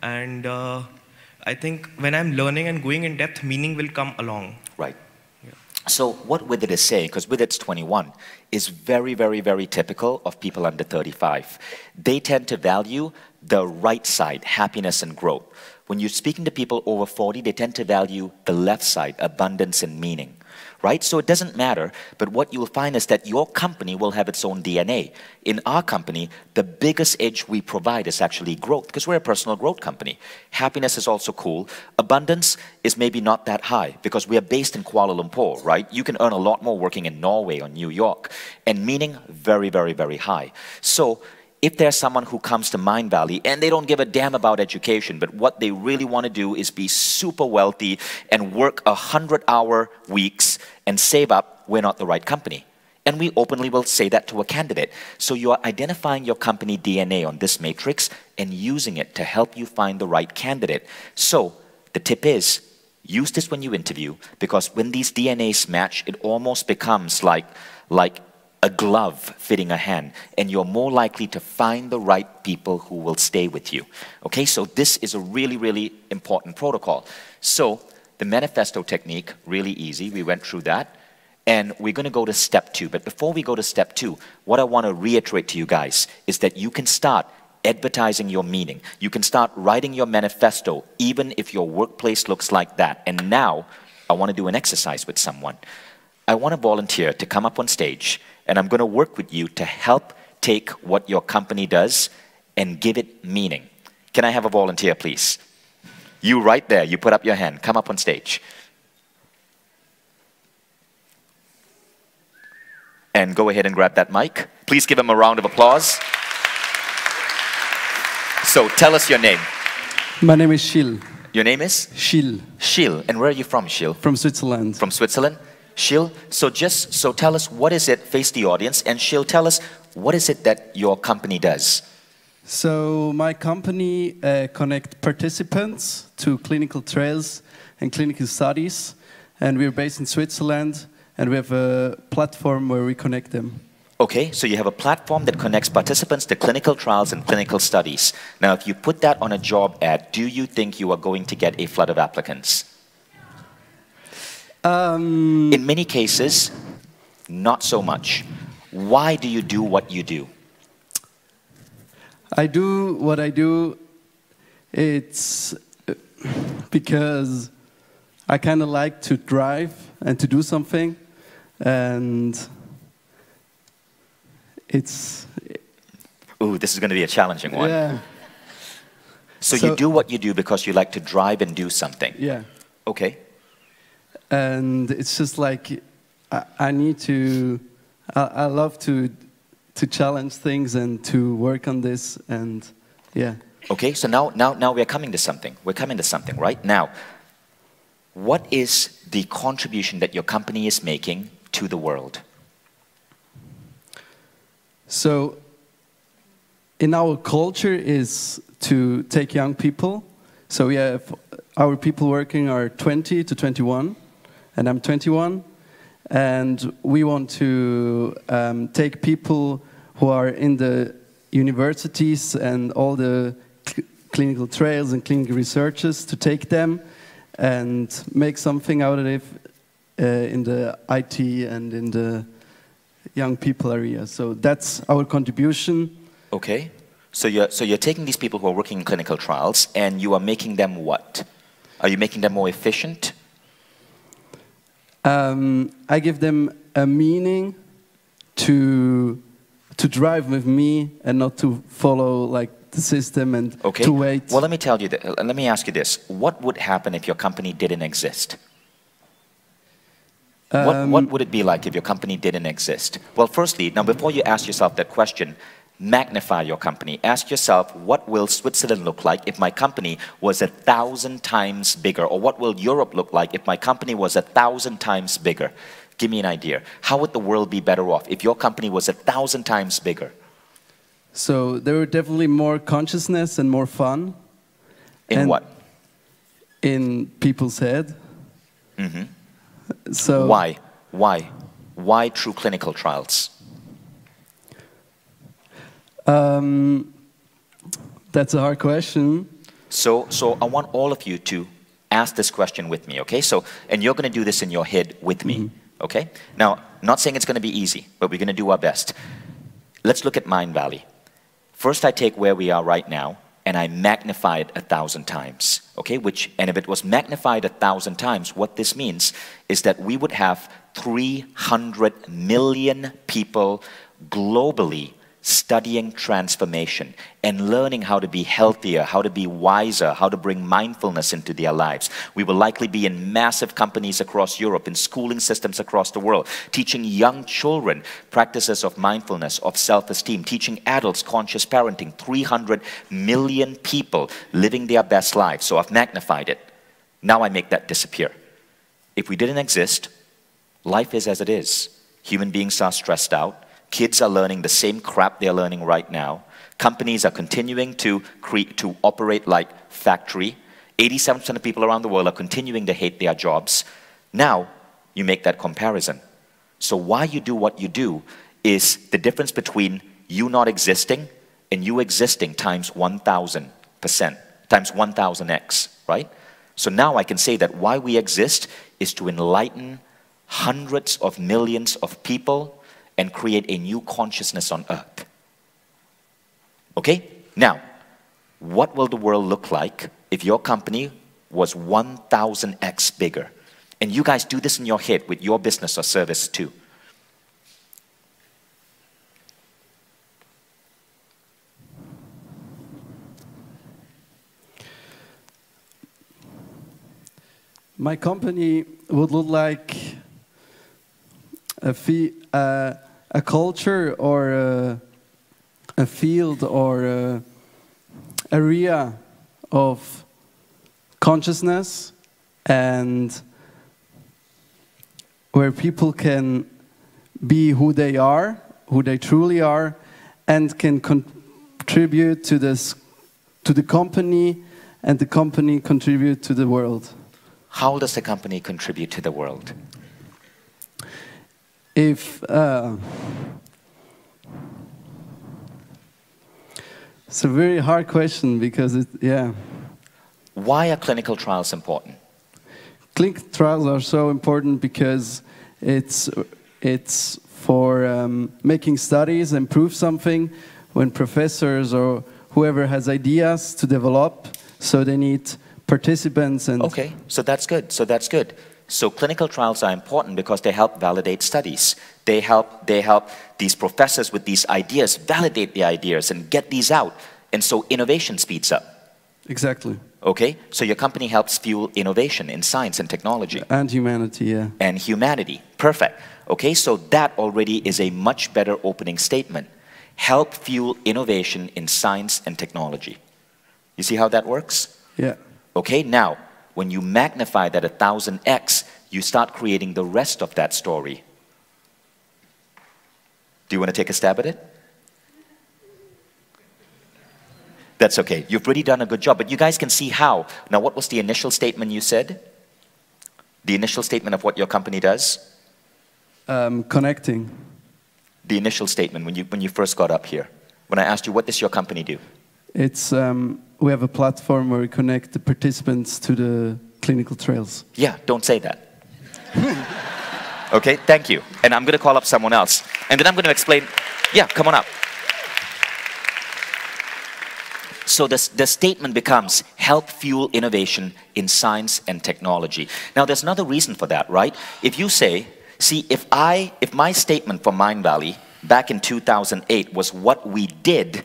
And I think when I'm learning and going in depth, meaning will come along. Right. Yeah. So what With It is saying, because With It's 21, is very, very, very typical of people under 35. They tend to value the right side, happiness and growth. When you're speaking to people over 40, they tend to value the left side, abundance and meaning. Right? So it doesn't matter, but what you'll find is that your company will have its own DNA. In our company, the biggest edge we provide is actually growth, because we're a personal growth company. Happiness is also cool. Abundance is maybe not that high, because we are based in Kuala Lumpur, right? You can earn a lot more working in Norway or New York. And meaning, very, very, very high. So if there's someone who comes to Mindvalley and they don't give a damn about education, but what they really want to do is be super wealthy and work 100-hour weeks and save up, we're not the right company. And we openly will say that to a candidate. So you are identifying your company DNA on this matrix and using it to help you find the right candidate. So the tip is, Use this when you interview, because when these DNAs match, it almost becomes like a glove fitting a hand, and you're more likely to find the right people who will stay with you. Okay, so this is a really, really important protocol. So the manifesto technique, really easy. We went through that. And we're going to go to step 2. But before we go to step 2, what I want to reiterate to you guys is that you can start advertising your meaning. You can start writing your manifesto, even if your workplace looks like that. And now, I want to do an exercise with someone. I want a volunteer to come up on stage, and I'm going to work with you to help take what your company does and give it meaning. Can I have a volunteer, please? You right there, you put up your hand. Come up on stage. And go ahead and grab that mic. Please give him a round of applause. So tell us your name. My name is Shil. Your name is? Shil. Shil. And where are you from, Shil? From Switzerland. From Switzerland? Shil, so tell us, what is it, face the audience, and Shil, tell us, what is it that your company does? So my company connects participants to clinical trials and clinical studies, and we're based in Switzerland, and we have a platform where we connect them. Okay, so you have a platform that connects participants to clinical trials and clinical studies. Now, if you put that on a job ad, do you think you are going to get a flood of applicants? In many cases, not so much. Why do you do what you do? I do what I do, it's because I kind of like to drive and to do something, and it's... Ooh, this is going to be a challenging one. Yeah. So you do what you do because you like to drive and do something? Yeah. Okay. And it's just like, I need to, I love to challenge things and to work on this, and yeah. Okay, so now we're coming to something. We're coming to something, right? Now, what is the contribution that your company is making to the world? So, in our culture is to take young people. So we have, our people working are 20 to 21, and I'm 21. And we want to take people who are in the universities and all the clinical trials and clinical researches, to take them and make something out of it in the IT and in the young people area. So that's our contribution. Okay. So you're taking these people who are working in clinical trials, and you are making them what? Are you making them more efficient? I give them a meaning to drive with me and not to follow like the system and to wait. Well, let me tell you let me ask you this. What would happen if your company didn't exist? What would it be like if your company didn't exist? Well, firstly, now before you ask yourself that question, magnify your company. Ask yourself, what will Switzerland look like if my company was 1,000 times bigger? Or what will Europe look like if my company was 1,000 times bigger? Give me an idea. How would the world be better off if your company was 1,000 times bigger? So there were definitely more consciousness and more fun. In what? In people's head. Mm-hmm. So why? Why through clinical trials? That's a hard question. So I want all of you to ask this question with me, okay? And you're going to do this in your head with me, okay? Now, not saying it's going to be easy, but we're going to do our best. Let's look at Mindvalley. First, I take where we are right now, and I magnify it 1,000 times, okay? And if it was magnified 1,000 times, what this means is that we would have 300 million people globally studying transformation and learning how to be healthier, how to be wiser, how to bring mindfulness into their lives. We will likely be in massive companies across Europe, in schooling systems across the world, teaching young children practices of mindfulness, of self-esteem, teaching adults conscious parenting, 300 million people living their best lives. So I've magnified it. Now I make that disappear. If we didn't exist, life is as it is. Human beings are stressed out. Kids are learning the same crap they're learning right now. Companies are continuing to operate like factory. 87% of people around the world are continuing to hate their jobs. Now, you make that comparison. So why you do what you do is the difference between you not existing and you existing times 1,000%, times 1,000x, right? So now I can say that why we exist is to enlighten hundreds of millions of people and create a new consciousness on earth. Okay? Now, what will the world look like if your company was 1,000x bigger? And you guys do this in your head with your business or service too. My company would look like a culture or a field or an area of consciousness, and where people can be who they are, who they truly are, and can contribute to the company, and the company contribute to the world. How does the company contribute to the world? If it's a very hard question because Why are clinical trials important? Clinical trials are so important because it's for making studies and prove something when professors or whoever has ideas to develop, so they need participants and... Okay, so that's good, So clinical trials are important because they help validate studies. They help these professors with these ideas validate the ideas and get these out. And so innovation speeds up. Exactly. Okay, so your company helps fuel innovation in science and technology. And humanity, yeah. And humanity, perfect. Okay, so that already is a much better opening statement. Help fuel innovation in science and technology. You see how that works? Yeah. Okay, now, when you magnify that 1,000x, you start creating the rest of that story. Do you want to take a stab at it? That's okay. You've really done a good job, but you guys can see how. Now, what was the initial statement you said? The initial statement of what your company does? Connecting. The initial statement when you first got up here. When I asked you, what does your company do? It's, we have a platform where we connect the participants to the clinical trials. Yeah, don't say that. Okay, thank you. And I'm going to call up someone else. And then I'm going to explain. Yeah, come on up. So the statement becomes, help fuel innovation in science and technology. Now, there's another reason for that, right? If you say, see, if my statement for Mindvalley back in 2008 was what we did,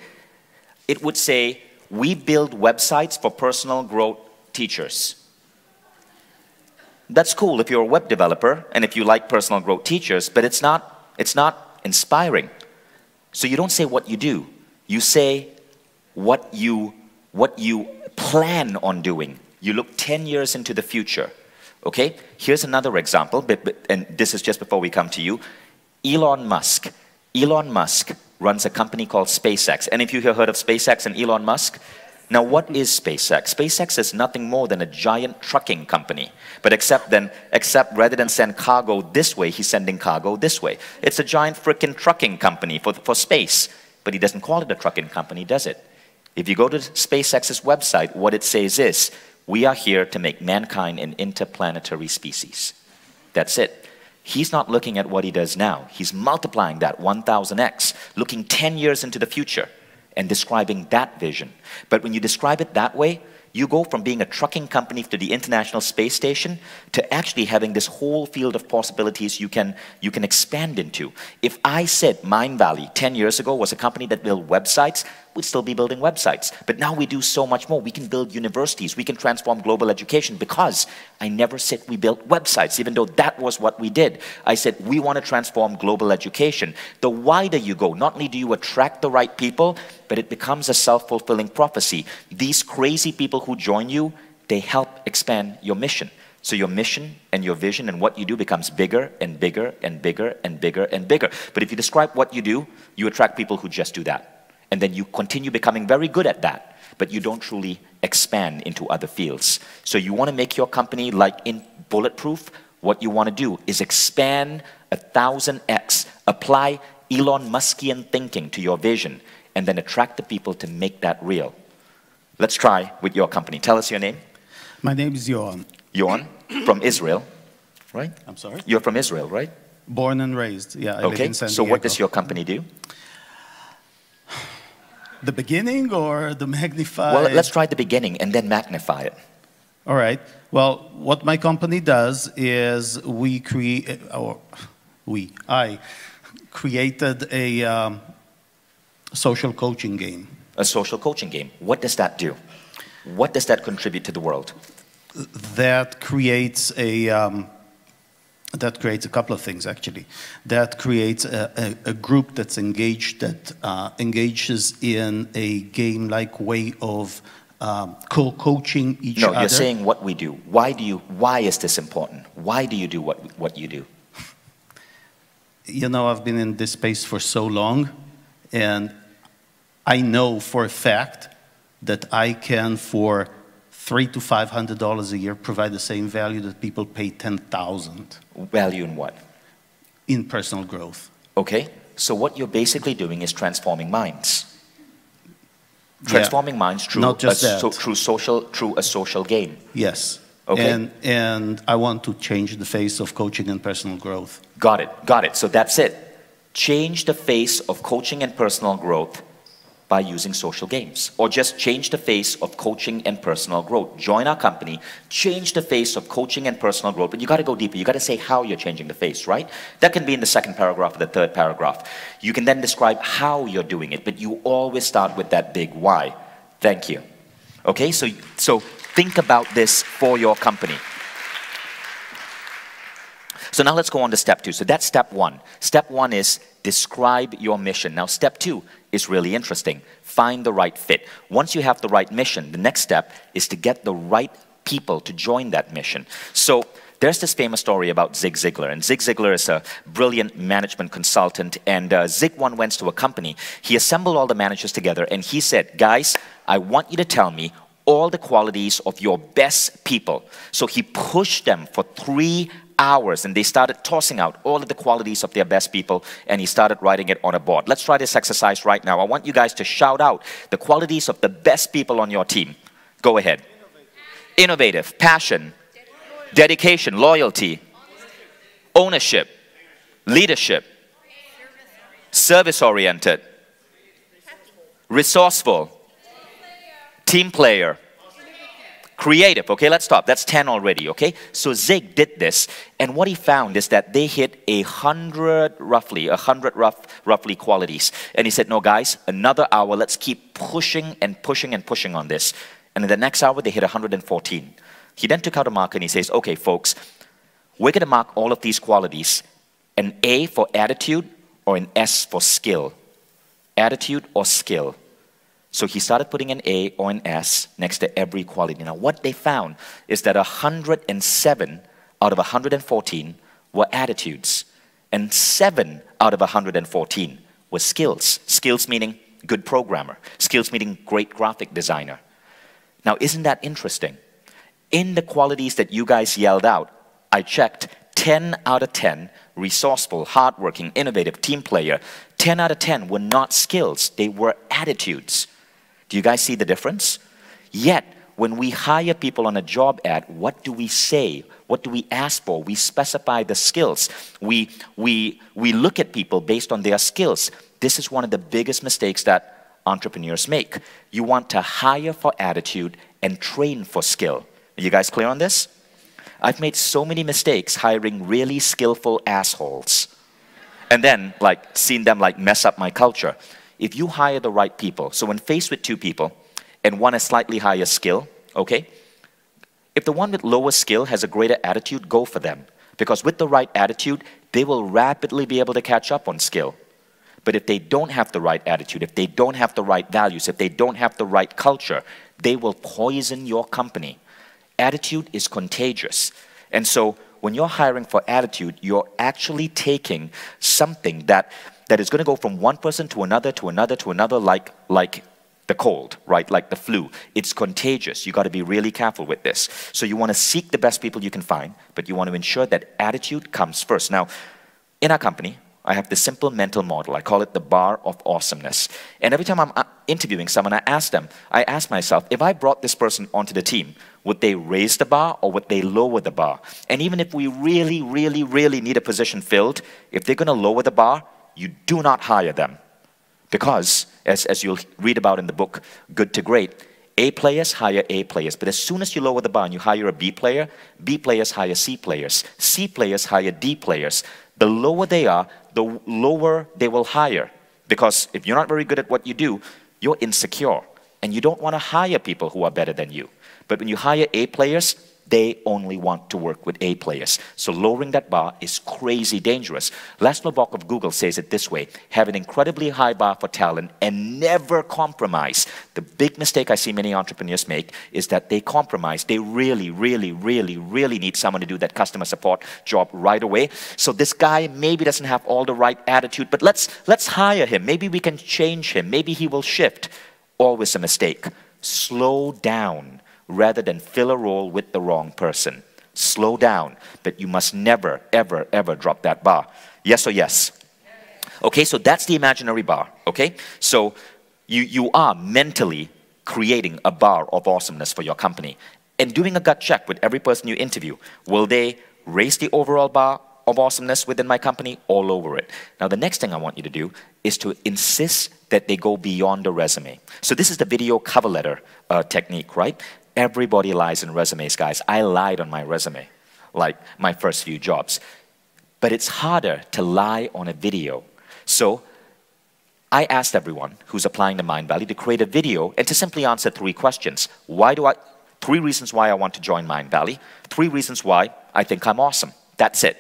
it would say, we build websites for personal growth teachers. That's cool if you're a web developer and if you like personal growth teachers, but it's not inspiring. So you don't say what you do. You say what you plan on doing. You look 10 years into the future. Okay? Here's another example, and this is just before we come to you. Elon Musk. Elon Musk runs a company called SpaceX. And if you have heard of SpaceX and Elon Musk, now what is SpaceX? SpaceX is nothing more than a giant trucking company. But except rather than send cargo this way, he's sending cargo this way. It's a giant frickin' trucking company for space. But he doesn't call it a trucking company, does it? If you go to SpaceX's website, what it says is, we are here to make mankind an interplanetary species. That's it. He's not looking at what he does now. He's multiplying that 1,000x, looking 10 years into the future and describing that vision. But when you describe it that way, you go from being a trucking company to the International Space Station to actually having this whole field of possibilities you can expand into. If I said Mindvalley 10 years ago was a company that built websites, we'd still be building websites. But now we do so much more. We can build universities. We can transform global education because I never said we built websites, even though that was what we did. I said we want to transform global education. The wider you go, not only do you attract the right people, but it becomes a self-fulfilling prophecy. These crazy people who join you, they help expand your mission. So your mission and your vision and what you do becomes bigger and bigger and bigger and bigger and bigger. But if you describe what you do, you attract people who just do that. And then you continue becoming very good at that, but you don't truly expand into other fields. So you want to make your company like in bulletproof. What you want to do is expand 1,000x, apply Elon Muskian thinking to your vision, and then attract the people to make that real. Let's try with your company. Tell us your name. My name is Yohan. Yohan, from Israel, right? I'm sorry? You're from Israel, right? Born and raised, yeah. I live in San So Diego. what does your company do? The beginning or the magnified? Well, let's try the beginning and then magnify it. All right. Well, what my company does is I created a social coaching game. A social coaching game. What does that do? What does that contribute to the world? That creates a couple of things, actually. That creates a group that's engaged, that engages in a game-like way of co-coaching each other. No, you're saying what we do. Why is this important? Why do you do what you do? You know, I've been in this space for so long, and I know for a fact that I can, for $300 to $500 a year, provide the same value that people pay $10,000. Value in what? In personal growth. Okay, so what you're basically doing is transforming minds. Transforming minds through Not just that. Through a social game. Yes. Okay. And I want to change the face of coaching and personal growth. Got it. So that's it. Change the face of coaching and personal growth by using social games. Or just change the face of coaching and personal growth. Join our company, change the face of coaching and personal growth, but you gotta go deeper. You gotta say how you're changing the face, right? That can be in the second paragraph or the third paragraph. You can then describe how you're doing it, but you always start with that big why. Thank you. Okay, so think about this for your company. So now let's go on to step 2. So that's step 1. Step 1 is describe your mission. Now step 2 is really interesting. Find the right fit. Once you have the right mission, the next step is to get the right people to join that mission. So there's this famous story about Zig Ziglar, and Zig Ziglar is a brilliant management consultant, and Zig once went to a company. He assembled all the managers together, and he said, guys, I want you to tell me all the qualities of your best people. So he pushed them for 3 hours, and they started tossing out all of the qualities of their best people, and he started writing it on a board. Let's try this exercise right now. I want you guys to shout out the qualities of the best people on your team. Go ahead. Innovative, passion, dedication, loyalty, ownership, leadership, service-oriented, resourceful, team player, creative. Okay, let's stop. That's 10 already, okay? So Zig did this, and what he found is that they hit 100 roughly qualities. And he said, no guys, another hour, let's keep pushing and pushing and pushing on this. And in the next hour, they hit 114. He then took out a marker and he says, okay folks, we're gonna mark all of these qualities, an A for attitude or an S for skill. Attitude or skill. So he started putting an A or an S next to every quality. Now what they found is that 107 out of 114 were attitudes, and 7 out of 114 were skills. Skills meaning good programmer. Skills meaning great graphic designer. Now isn't that interesting? In the qualities that you guys yelled out, I checked 10 out of 10, resourceful, hardworking, innovative, team player. 10 out of 10 were not skills, they were attitudes. Do you guys see the difference? Yet, when we hire people on a job ad, what do we say? What do we ask for? We specify the skills. We look at people based on their skills. This is one of the biggest mistakes that entrepreneurs make. You want to hire for attitude and train for skill. Are you guys clear on this? I've made so many mistakes hiring really skillful assholes. And then, seen them mess up my culture. If you hire the right people, so when faced with 2 people, and one has slightly higher skill, okay? If the one with lower skill has a greater attitude, go for them. Because with the right attitude, they will rapidly be able to catch up on skill. But if they don't have the right attitude, if they don't have the right values, if they don't have the right culture, they will poison your company. Attitude is contagious. And so when you're hiring for attitude, you're actually taking something that is going to go from one person to another, like the cold, right? Like the flu. It's contagious. You got to be really careful with this. So you want to seek the best people you can find, but you want to ensure that attitude comes first. Now, in our company, I have this simple mental model. I call it the Bar of Awesomeness. And every time I'm interviewing someone, I ask myself, if I brought this person onto the team, would they raise the bar or would they lower the bar? And even if we really, really, really need a position filled, if they're going to lower the bar, you do not hire them. Because, as you'll read about in the book, Good to Great, A players hire A players. But as soon as you lower the bar and you hire a B player, B players hire C players. C players hire D players. The lower they are, the lower they will hire. Because if you're not very good at what you do, you're insecure. And you don't want to hire people who are better than you. But when you hire A players, they only want to work with A players. So lowering that bar is crazy dangerous. Laszlo Bock of Google says it this way: have an incredibly high bar for talent and never compromise. The big mistake I see many entrepreneurs make is that they compromise. They really, really, really, really need someone to do that customer support job right away. So this guy maybe doesn't have all the right attitude, but let's hire him. Maybe we can change him. Maybe he will shift. Always a mistake. Slow down rather than fill a role with the wrong person. Slow down, but you must never, ever, ever drop that bar. Yes or yes? Okay, so that's the imaginary bar, okay? So you are mentally creating a bar of awesomeness for your company and doing a gut check with every person you interview. Will they raise the overall bar of awesomeness within my company or lower it? Now, the next thing I want you to do is to insist that they go beyond the resume. So this is the video cover letter technique, right? Everybody lies in resumes, guys. I lied on my resume, like my first few jobs. But it's harder to lie on a video. So I asked everyone who's applying to Mindvalley to create a video and to simply answer 3 questions. 3 reasons why I want to join Mindvalley. 3 reasons why I think I'm awesome. That's it.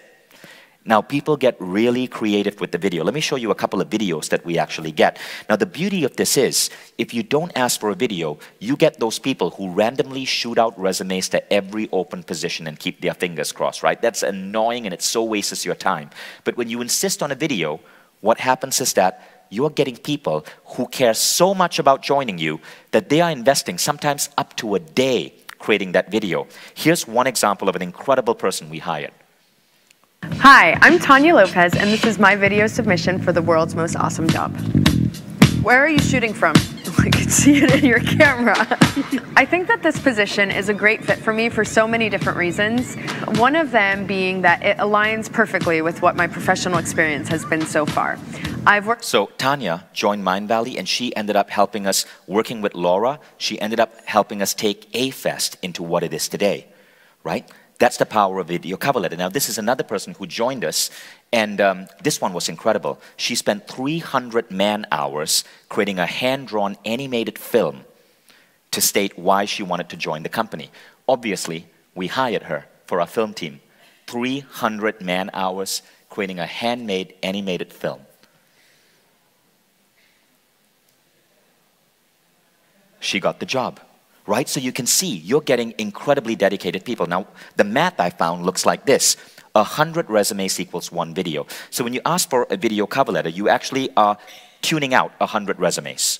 Now, people get really creative with the video. Let me show you a couple of videos that we actually get. Now, the beauty of this is, if you don't ask for a video, you get those people who randomly shoot out resumes to every open position and keep their fingers crossed, right? That's annoying and it so wastes your time. But when you insist on a video, what happens is that you're getting people who care so much about joining you that they are investing sometimes up to a day creating that video. Here's one example of an incredible person we hired. Hi, I'm Tanya Lopez, and this is my video submission for the world's most awesome job. Where are you shooting from? I can see it in your camera. I think that this position is a great fit for me for so many different reasons. One of them being that it aligns perfectly with what my professional experience has been so far. So Tanya joined Mindvalley and she ended up helping us, working with Laura, she ended up helping us take A-Fest into what it is today, right? That's the power of video cover letter. Now, this is another person who joined us, and this one was incredible. She spent 300 man-hours creating a hand-drawn animated film to state why she wanted to join the company. Obviously, we hired her for our film team. 300 man-hours creating a handmade animated film. She got the job. Right? So you can see you're getting incredibly dedicated people. Now, the math I found looks like this. 100 resumes equals 1 video. So when you ask for a video cover letter, you actually are tuning out 100 resumes.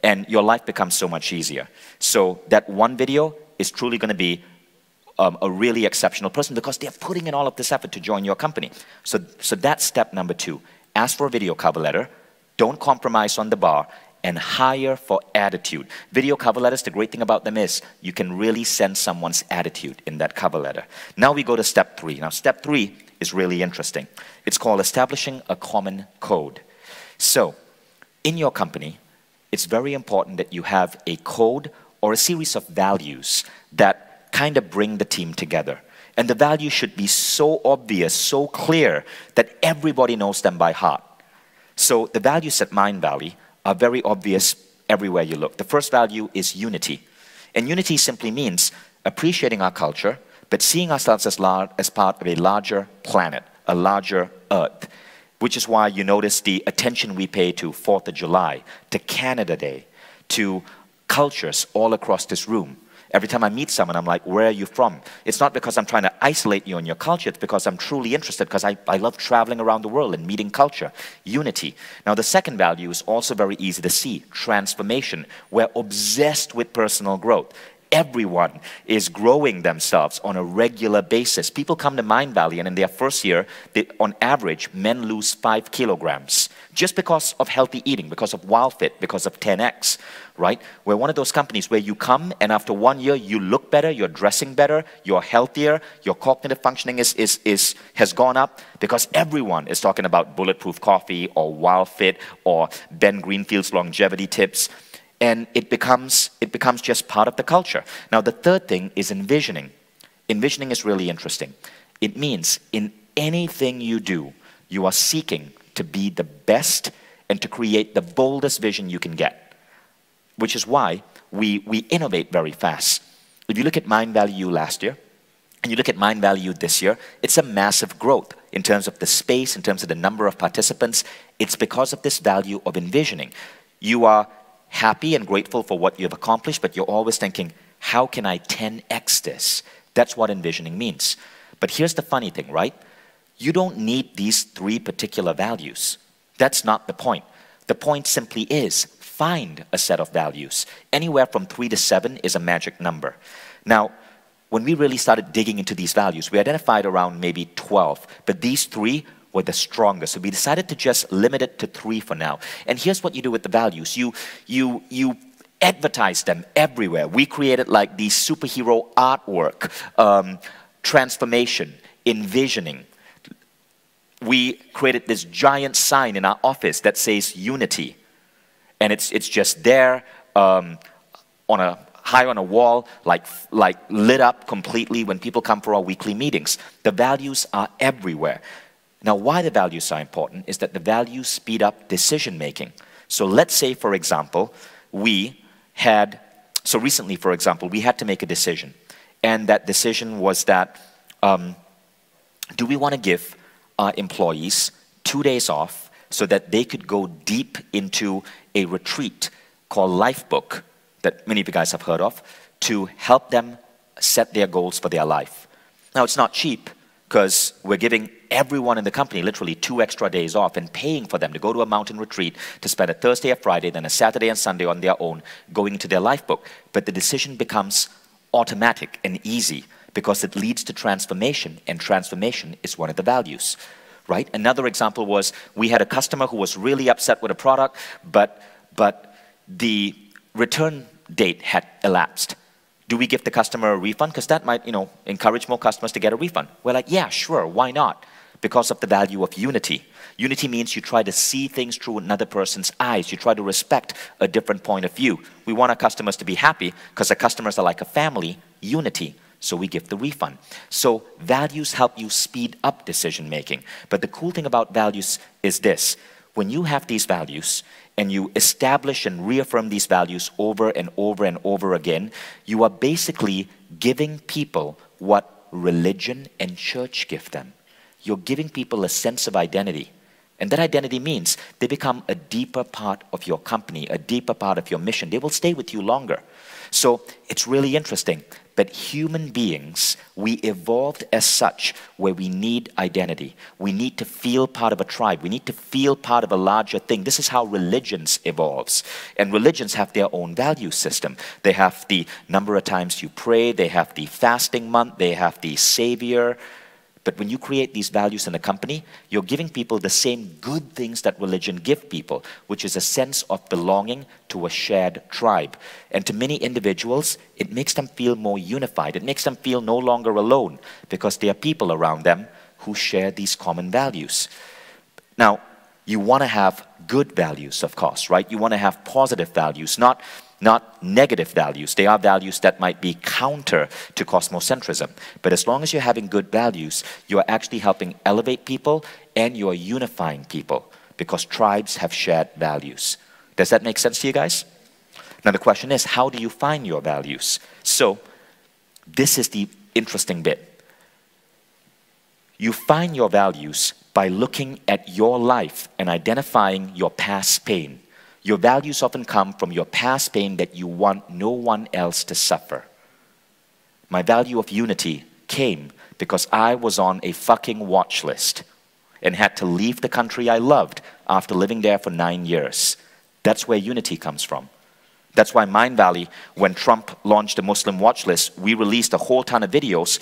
And your life becomes so much easier. So that 1 video is truly going to be a really exceptional person because they're putting in all of this effort to join your company. So that's step number 2. Ask for a video cover letter. Don't compromise on the bar. And hire for attitude. Video cover letters, the great thing about them is you can really sense someone's attitude in that cover letter. Now we go to step 3. Now step 3 is really interesting. It's called establishing a common code. So in your company, it's very important that you have a code or a series of values that kind of bring the team together. And the values should be so obvious, so clear that everybody knows them by heart. So the values at Mindvalley are very obvious everywhere you look. The first value is unity. And unity simply means appreciating our culture, but seeing ourselves as part of a larger planet, a larger earth, which is why you notice the attention we pay to 4th of July, to Canada Day, to cultures all across this room. Every time I meet someone, I'm like, where are you from? It's not because I'm trying to isolate you in your culture. It's because I'm truly interested, because I love traveling around the world and meeting culture. Unity. Now, the second value is also very easy to see. Transformation. We're obsessed with personal growth. Everyone is growing themselves on a regular basis. People come to Mindvalley, and in their first year, on average, men lose 5 kilograms just because of healthy eating, because of WildFit, because of 10X, right? We're one of those companies where you come, and after 1 year, you look better, you're dressing better, you're healthier, your cognitive functioning has gone up, because everyone is talking about bulletproof coffee or WildFit or Ben Greenfield's longevity tips. And it becomes just part of the culture. Now, the third thing is envisioning. Envisioning is really interesting. It means in anything you do, you are seeking to be the best and to create the boldest vision you can get, which is why we innovate very fast. If you look at Mindvalley U last year, and you look at Mindvalley U this year, it's a massive growth in terms of the space, in terms of the number of participants. It's because of this value of envisioning. You are happy and grateful for what you've accomplished, but you're always thinking, how can I 10x this? That's what envisioning means. But here's the funny thing, right? You don't need these 3 particular values. That's not the point. The point simply is, find a set of values. Anywhere from 3 to 7 is a magic number. Now, when we really started digging into these values, we identified around maybe 12, but these 3 were the strongest. So we decided to just limit it to 3 for now. And here's what you do with the values. You advertise them everywhere. We created like the superhero artwork, transformation, envisioning. We created this giant sign in our office that says unity. And it's just there high on a wall, like lit up completely when people come for our weekly meetings. The values are everywhere. Now, why the values are important is that the values speed up decision making. So let's say, for example, recently, for example, we had to make a decision. And that decision was that, do we want to give our employees 2 days off so that they could go deep into a retreat called Lifebook, that many of you guys have heard of, to help them set their goals for their life. Now, it's not cheap, because we're giving everyone in the company literally 2 extra days off and paying for them to go to a mountain retreat, to spend a Thursday, a Friday, then a Saturday and Sunday on their own, going into their Lifebook. But the decision becomes automatic and easy because it leads to transformation, and transformation is one of the values, right? Another example was we had a customer who was really upset with a product, but the return date had elapsed. Do we give the customer a refund? Because that might, encourage more customers to get a refund. We're like, yeah, sure, why not? Because of the value of unity. Unity means you try to see things through another person's eyes. You try to respect a different point of view. We want our customers to be happy because our customers are like a family. Unity. So we give the refund. So values help you speed up decision making. But the cool thing about values is this. When you have these values, and you establish and reaffirm these values over and over and over again, you are basically giving people what religion and church give them. You're giving people a sense of identity. And that identity means they become a deeper part of your company, a deeper part of your mission. They will stay with you longer. So it's really interesting. But human beings, we evolved as such where we need identity. We need to feel part of a tribe. We need to feel part of a larger thing. This is how religions evolves. And religions have their own value system. They have the number of times you pray. They have the fasting month. They have the savior. But when you create these values in a company, you're giving people the same good things that religion give people, which is a sense of belonging to a shared tribe. And to many individuals, it makes them feel more unified. It makes them feel no longer alone because there are people around them who share these common values. Now, you want to have good values, of course, right? You want to have positive values, not negative values. They are values that might be counter to cosmocentrism. But as long as you're having good values, you are actually helping elevate people and you are unifying people because tribes have shared values. Does that make sense to you guys? Now the question is, how do you find your values? So this is the interesting bit. You find your values by looking at your life and identifying your past pain. Your values often come from your past pain that you want no one else to suffer. My value of unity came because I was on a fucking watch list and had to leave the country I loved after living there for 9 years. That's where unity comes from. That's why Mindvalley, when Trump launched the Muslim watch list, we released a whole ton of videos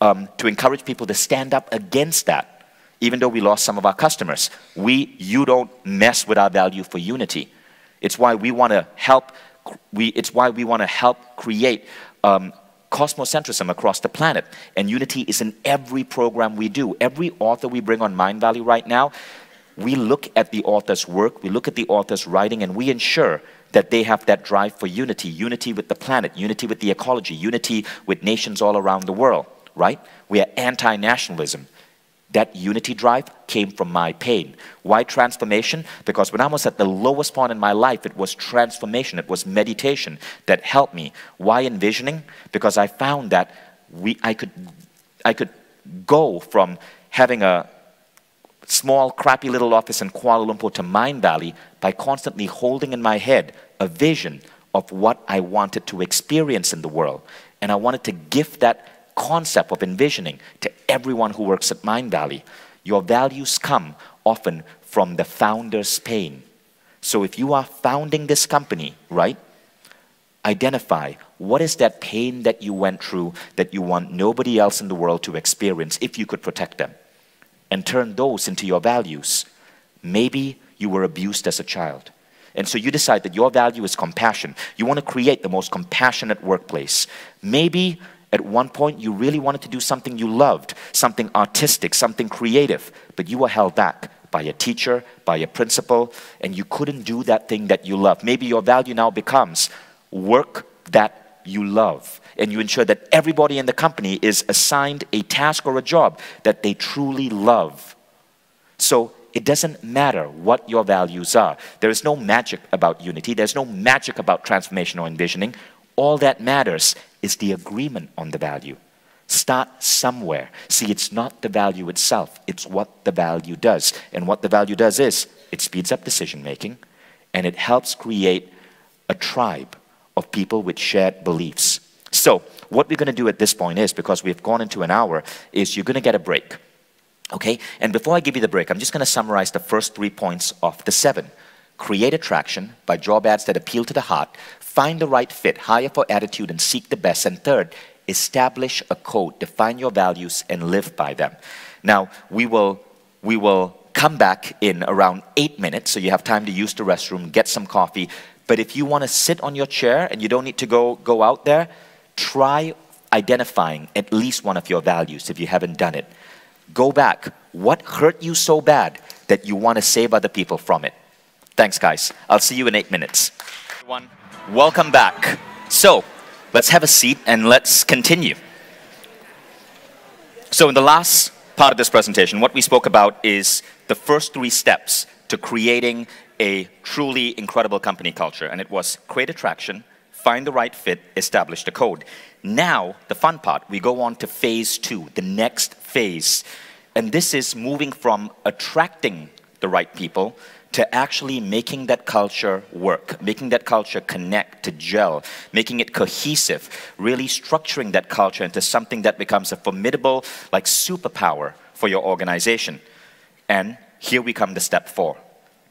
to encourage people to stand up against that, even though we lost some of our customers. You don't mess with our value for unity. It's why we want to help. It's why we want to help create cosmocentrism across the planet. And unity is in every program we do. Every author we bring on Mindvalley right now, we look at the author's work, we look at the author's writing, and we ensure that they have that drive for unity, unity with the planet, unity with the ecology, unity with nations all around the world, right? We are anti-nationalism. That unity drive came from my pain. Why transformation? Because when I was at the lowest point in my life, it was transformation, it was meditation that helped me. Why envisioning? Because I found that I could go from having a small, crappy little office in Kuala Lumpur to Mindvalley by constantly holding in my head a vision of what I wanted to experience in the world. And I wanted to gift that concept of envisioning to everyone who works at Mindvalley. Your values come often from the founder's pain. So if you are founding this company, right, identify what is that pain that you went through that you want nobody else in the world to experience if you could protect them, and turn those into your values. Maybe you were abused as a child, and so you decide that your value is compassion. You want to create the most compassionate workplace. Maybe at one point, you really wanted to do something you loved, something artistic, something creative, but you were held back by a teacher, by a principal, and you couldn't do that thing that you love. Maybe your value now becomes work that you love, and you ensure that everybody in the company is assigned a task or a job that they truly love. So it doesn't matter what your values are. There is no magic about unity. There's no magic about transformational envisioning. All that matters is the agreement on the value. Start somewhere. See, it's not the value itself, it's what the value does. And what the value does is, it speeds up decision making, and it helps create a tribe of people with shared beliefs. So, what we're going to do at this point is, because we've gone into an hour, is you're going to get a break. Okay? And before I give you the break, I'm just going to summarize the first 3 points of the 7. Create attraction by job ads that appeal to the heart. Find the right fit, hire for attitude, and seek the best. And third, establish a code, define your values, and live by them. Now, we will come back in around 8 minutes, so you have time to use the restroom, get some coffee. But if you want to sit on your chair and you don't need to go out there, try identifying at least one of your values if you haven't done it. Go back. What hurt you so bad that you want to save other people from it? Thanks, guys. I'll see you in 8 minutes. Everyone, welcome back. So, let's have a seat and let's continue. So in the last part of this presentation, what we spoke about is the first 3 steps to creating a truly incredible company culture. And it was create attraction, find the right fit, establish the code. Now, the fun part, we go on to phase 2, the next phase. And this is moving from attracting the right people to actually making that culture work, making that culture connect, to gel, making it cohesive, really structuring that culture into something that becomes a formidable, like, superpower for your organization. And here we come to step 4.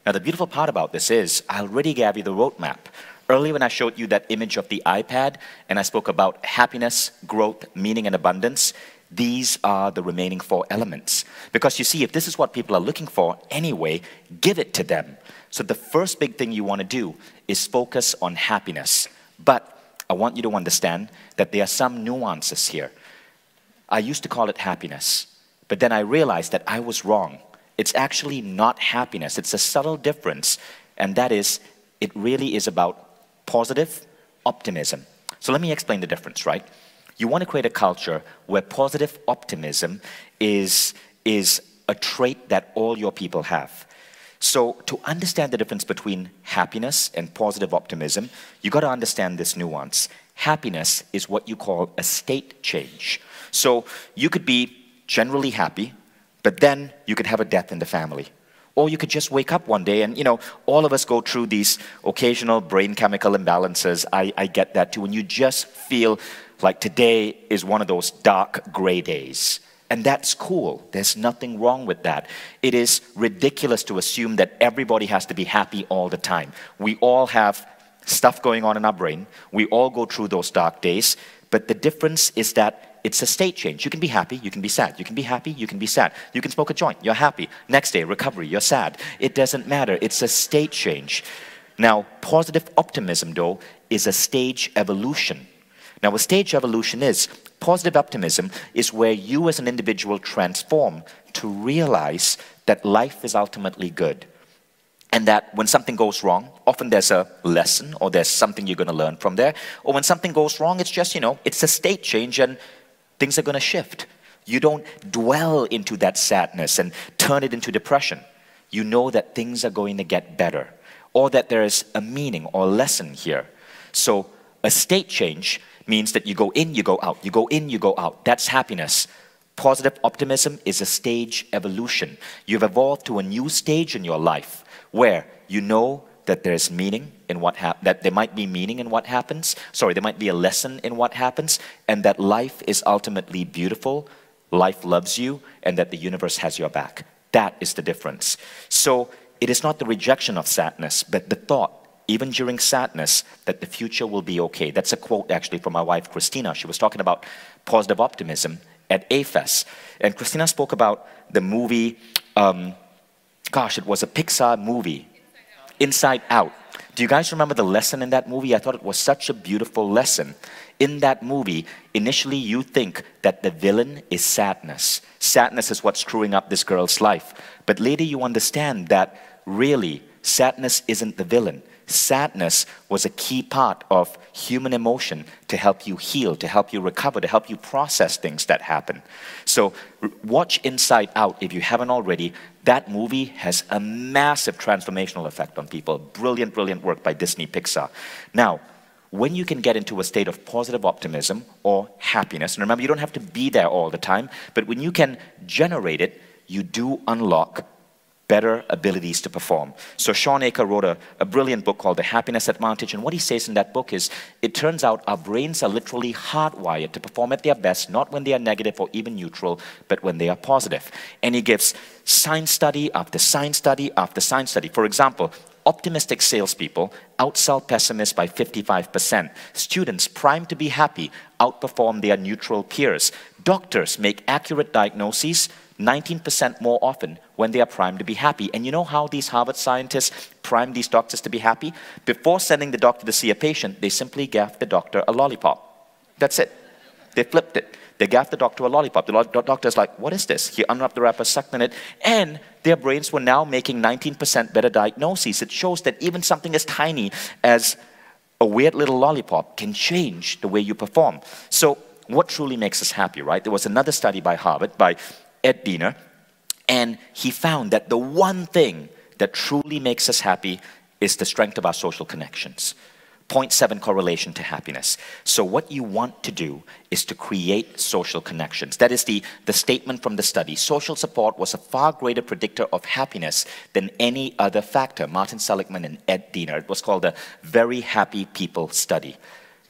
Now, the beautiful part about this is I already gave you the roadmap. Earlier when I showed you that image of the iPad and I spoke about happiness, growth, meaning, and abundance, these are the remaining 4 elements. Because you see, if this is what people are looking for anyway, give it to them. So the first big thing you want to do is focus on happiness. But I want you to understand that there are some nuances here. I used to call it happiness, but then I realized that I was wrong. It's actually not happiness. It's a subtle difference, and that is, it really is about positive optimism. So let me explain the difference, right? You want to create a culture where positive optimism is a trait that all your people have. So to understand the difference between happiness and positive optimism, you got to understand this nuance. Happiness is what you call a state change. So you could be generally happy, but then you could have a death in the family. Or you could just wake up one day and, you know, all of us go through these occasional brain chemical imbalances. I get that too. And you just feel like today is one of those dark gray days. And that's cool. There's nothing wrong with that. It is ridiculous to assume that everybody has to be happy all the time. We all have stuff going on in our brain. We all go through those dark days. But the difference is that it's a state change. You can be happy, you can be sad. You can be happy, you can be sad. You can smoke a joint, you're happy. Next day, recovery, you're sad. It doesn't matter. It's a state change. Now, positive optimism, though, is a stage evolution. Now, what stage evolution is, positive optimism is where you as an individual transform to realize that life is ultimately good. And that when something goes wrong, often there's a lesson or there's something you're going to learn from there. Or when something goes wrong, it's just, you know, it's a state change and things are going to shift. You don't dwell into that sadness and turn it into depression. You know that things are going to get better or that there is a meaning or lesson here. So a state change means that you go in, you go out. You go in, you go out. That's happiness. Positive optimism is a stage evolution. You've evolved to a new stage in your life where you know that there's meaning in what happens, that there might be meaning in what happens. Sorry, there might be a lesson in what happens, and that life is ultimately beautiful, life loves you, and that the universe has your back. That is the difference. So it is not the rejection of sadness, but the thought, even during sadness, that the future will be okay. That's a quote actually from my wife, Christina. She was talking about positive optimism at AFES. And Christina spoke about the movie, it was a Pixar movie, Inside Out. Do you guys remember the lesson in that movie? I thought it was such a beautiful lesson. In that movie, initially you think that the villain is sadness. Sadness is what's screwing up this girl's life. But later you understand that really, sadness isn't the villain. Sadness was a key part of human emotion to help you heal, to help you recover, to help you process things that happen. So watch Inside Out if you haven't already. That movie has a massive transformational effect on people. Brilliant, brilliant work by Disney Pixar. Now, when you can get into a state of positive optimism or happiness, and remember, you don't have to be there all the time, but when you can generate it, you do unlock better abilities to perform. So Sean Aker wrote a brilliant book called The Happiness Advantage, and what he says in that book is, it turns out our brains are literally hardwired to perform at their best, not when they are negative or even neutral, but when they are positive. And he gives science study after science study after science study. For example, optimistic salespeople outsell pessimists by 55%. Students primed to be happy outperform their neutral peers. Doctors make accurate diagnoses 19% more often when they are primed to be happy. And you know how these Harvard scientists prime these doctors to be happy? Before sending the doctor to see a patient, they simply gave the doctor a lollipop. That's it. They flipped it. They gave the doctor a lollipop. The doctor's like, what is this? He unwrapped the wrapper, sucked on it, and their brains were now making 19% better diagnoses. It shows that even something as tiny as a weird little lollipop can change the way you perform. So what truly makes us happy, right? There was another study by Harvard, by Ed Diener, and he found that the one thing that truly makes us happy is the strength of our social connections. 0.7 correlation to happiness. So what you want to do is to create social connections. That is the statement from the study. Social support was a far greater predictor of happiness than any other factor. Martin Seligman and Ed Diener. It was called the Very Happy People Study.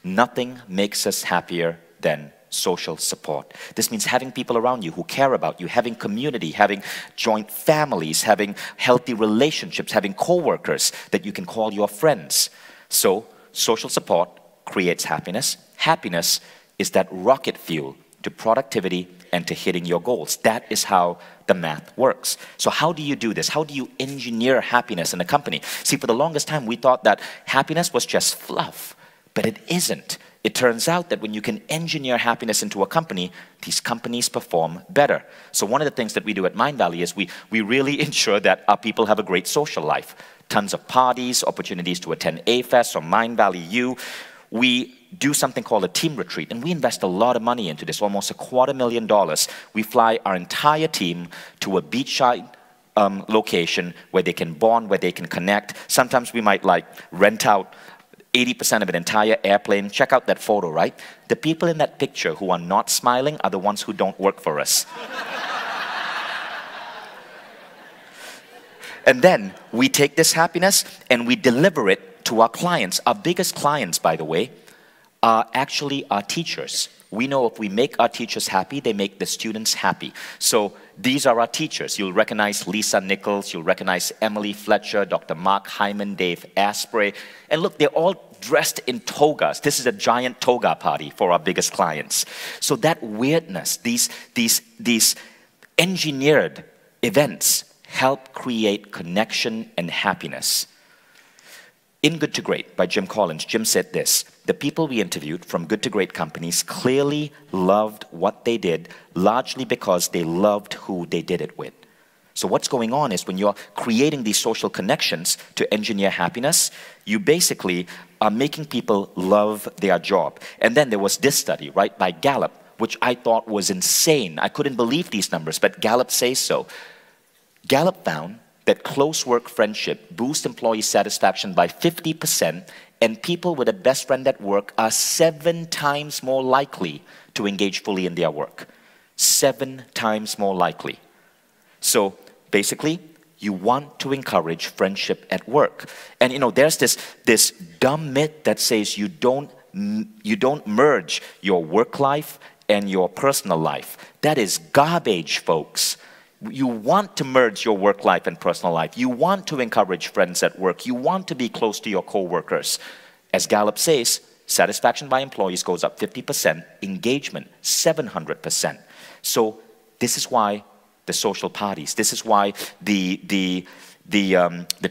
Nothing makes us happier than social support. This means having people around you who care about you, having community, having joint families, having healthy relationships, having co-workers that you can call your friends. So social support creates happiness. Happiness is that rocket fuel to productivity and to hitting your goals. That is how the math works. So how do you do this? How do you engineer happiness in a company? See, for the longest time, we thought that happiness was just fluff, but it isn't. It turns out that when you can engineer happiness into a company, these companies perform better. So one of the things that we do at Mindvalley is we really ensure that our people have a great social life. Tons of parties, opportunities to attend AFES or Mindvalley U. We do something called a team retreat, and we invest a lot of money into this, almost $250,000. We fly our entire team to a beachside location where they can bond, where they can connect. Sometimes we might rent out 80% of an entire airplane. Check out that photo, right? The people in that picture who are not smiling are the ones who don't work for us. And then we take this happiness and we deliver it to our clients. Our biggest clients, by the way, are actually our teachers. We know if we make our teachers happy, they make the students happy. So these are our teachers. You'll recognize Lisa Nichols, you'll recognize Emily Fletcher, Dr. Mark Hyman, Dave Asprey. And look, they're all dressed in togas. This is a giant toga party for our biggest clients. So that weirdness, these engineered events help create connection and happiness. In Good to Great by Jim Collins, Jim said this: the people we interviewed from good to great companies clearly loved what they did, largely because they loved who they did it with. So what's going on is when you're creating these social connections to engineer happiness, you basically are making people love their job. And then there was this study, right, by Gallup, which I thought was insane. I couldn't believe these numbers, but Gallup says so. Gallup found that close work friendship boosts employee satisfaction by 50%, and people with a best friend at work are 7 times more likely to engage fully in their work. 7 times more likely. So basically, you want to encourage friendship at work. And you know, there's this dumb myth that says you don't merge your work life and your personal life. That is garbage, folks. You want to merge your work life and personal life. You want to encourage friends at work. You want to be close to your coworkers. As Gallup says, satisfaction by employees goes up 50%, engagement 700%. So this is why the social parties, this is why the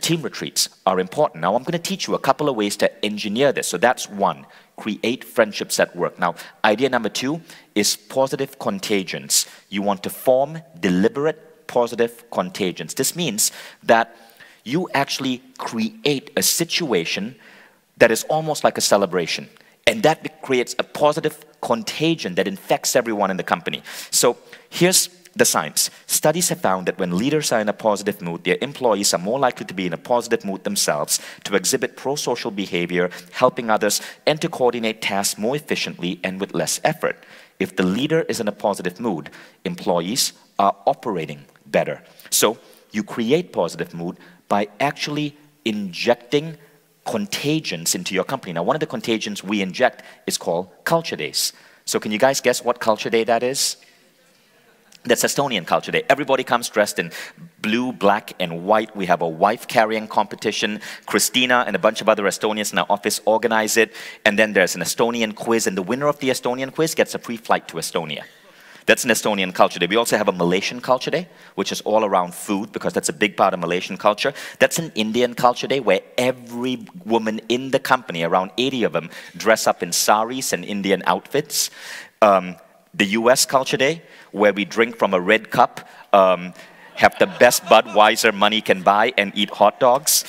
team retreats are important. Now I'm going to teach you a couple of ways to engineer this. So that's one, create friendships at work. Now idea number 2 is positive contagions. You want to form deliberate positive contagions. This means that you actually create a situation that is almost like a celebration. And that creates a positive contagion that infects everyone in the company. So here's the science. Studies have found that when leaders are in a positive mood, their employees are more likely to be in a positive mood themselves, to exhibit pro-social behavior, helping others, and to coordinate tasks more efficiently and with less effort. If the leader is in a positive mood, employees are operating better. So you create positive mood by actually injecting contagions into your company. Now, one of the contagions we inject is called Culture Days. So can you guys guess what Culture Day that is? That's Estonian Culture Day. Everybody comes dressed in blue, black, and white. We have a wife-carrying competition. Christina and a bunch of other Estonians in our office organize it. And then there's an Estonian quiz, and the winner of the Estonian quiz gets a free flight to Estonia. That's an Estonian Culture Day. We also have a Malaysian Culture Day, which is all around food, because that's a big part of Malaysian culture. That's an Indian Culture Day, where every woman in the company, around 80 of them, dress up in saris and Indian outfits. The US Culture Day, where we drink from a red cup, have the best Budweiser money can buy, and eat hot dogs.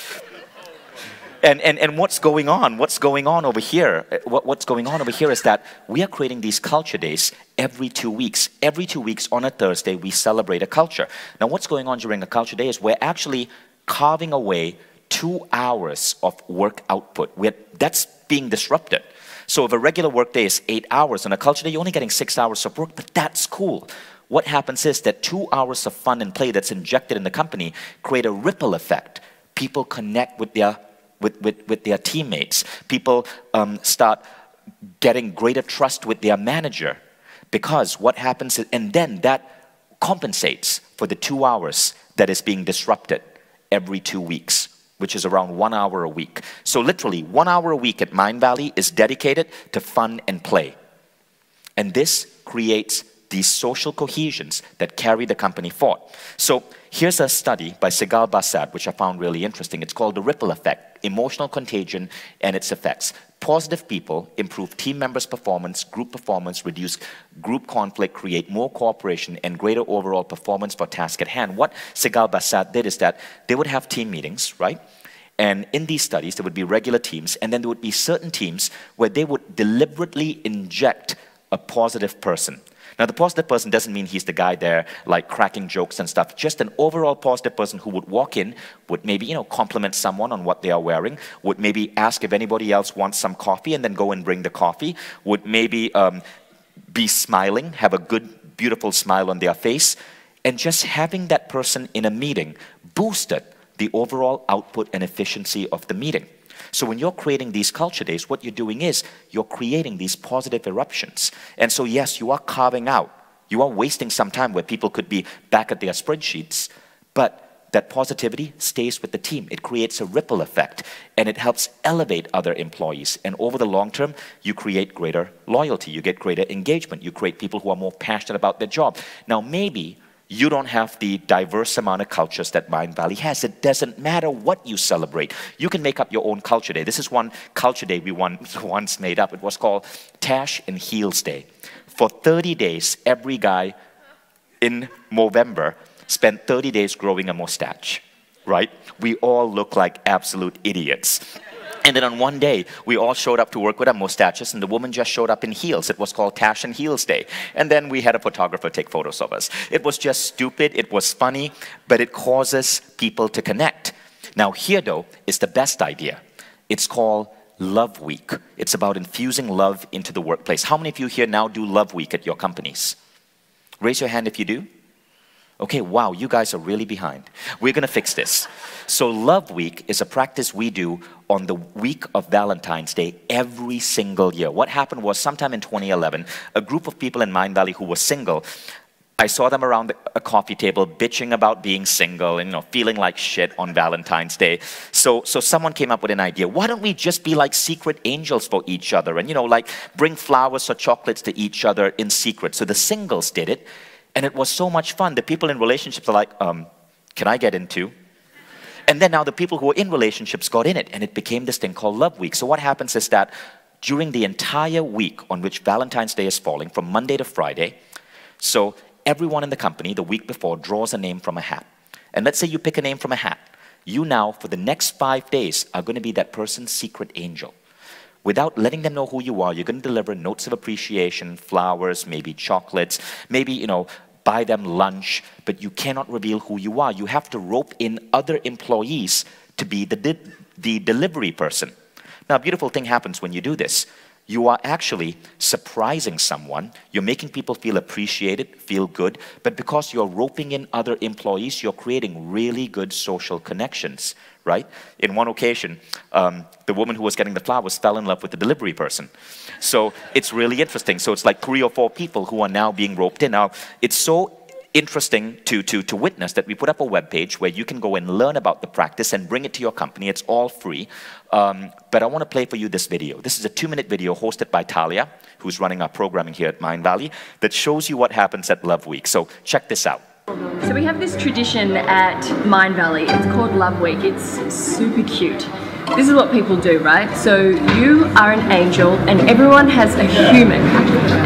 And what's going on? What's going on over here? What's going on over here is that we are creating these culture days every 2 weeks. Every 2 weeks on a Thursday, we celebrate a culture. Now, what's going on during a culture day is we're actually carving away 2 hours of work output. That's being disrupted. So if a regular work day is 8 hours, on a culture day, you're only getting 6 hours of work, but that's cool. What happens is that 2 hours of fun and play that's injected in the company create a ripple effect. People connect with their teammates. People start getting greater trust with their manager, because what happens is, and then that compensates for the 2 hours that is being disrupted every 2 weeks, which is around 1 hour a week. So literally 1 hour a week at Mindvalley is dedicated to fun and play. And this creates these social cohesions that carry the company forward. So here's a study by Sigal Basad, which I found really interesting. It's called The Ripple Effect, Emotional Contagion and Its Effects. Positive people improve team members' performance, reduce group conflict, create more cooperation, and greater overall performance for task at hand. What Sigal Basad did is that they would have team meetings, right? And in these studies, there would be regular teams, and then there would be certain teams where they would deliberately inject a positive person. Now, the positive person doesn't mean he's the guy there like cracking jokes and stuff. Just an overall positive person who would walk in, would maybe, you know, compliment someone on what they are wearing, would maybe ask if anybody else wants some coffee and then go and bring the coffee, would maybe be smiling, have a good, beautiful smile on their face. And just having that person in a meeting boosted the overall output and efficiency of the meeting. So when you're creating these culture days, what you're doing is you're creating these positive eruptions. And so yes, you are carving out, you are wasting some time where people could be back at their spreadsheets, but that positivity stays with the team. It creates a ripple effect, and it helps elevate other employees. And over the long term, you create greater loyalty, you get greater engagement, you create people who are more passionate about their job. Now maybe you don't have the diverse amount of cultures that Mindvalley has. It doesn't matter what you celebrate. You can make up your own culture day. This is one culture day we once made up. It was called Tash and Heels Day. For 30 days, every guy in November spent 30 days growing a mustache, right? We all look like absolute idiots. And then on one day, we all showed up to work with our mustaches, and the woman just showed up in heels. It was called Tash and Heels Day. And then we had a photographer take photos of us. It was just stupid, it was funny, but it causes people to connect. Now here, though, is the best idea. It's called Love Week. It's about infusing love into the workplace. How many of you here now do Love Week at your companies? Raise your hand if you do. Okay, wow, you guys are really behind. We're gonna fix this. So Love Week is a practice we do on the week of Valentine's Day every single year. What happened was sometime in 2011, a group of people in Mindvalley who were single, I saw them around a coffee table bitching about being single and feeling like shit on Valentine's Day. So someone came up with an idea. Why don't we just be like secret angels for each other and like bring flowers or chocolates to each other in secret? So the singles did it. And it was so much fun. The people in relationships are like, can I get in too? And then now the people who were in relationships got in it, and it became this thing called Love Week. So what happens is that during the entire week on which Valentine's Day is falling, from Monday to Friday, so everyone in the company the week before draws a name from a hat. And let's say you pick a name from a hat. You now, for the next 5 days, are going to be that person's secret angel. Without letting them know who you are, you're going to deliver notes of appreciation, flowers, maybe chocolates, maybe, buy them lunch, but you cannot reveal who you are. You have to rope in other employees to be the delivery person. Now, a beautiful thing happens when you do this. You are actually surprising someone. You're making people feel appreciated, feel good, but because you're roping in other employees, you're creating really good social connections, right? In one occasion, the woman who was getting the flowers fell in love with the delivery person. So it's really interesting. So it's like 3 or 4 people who are now being roped in. Now, it's so interesting to witness that we put up a webpage where you can go and learn about the practice and bring it to your company. It's all free. But I want to play for you this video. This is a 2-minute video hosted by Talia, who's running our programming here at Mindvalley, that shows you what happens at Love Week. So check this out. So we have this tradition at Mindvalley. It's called Love Week. It's super cute. This is what people do, right? So you are an angel and everyone has a human.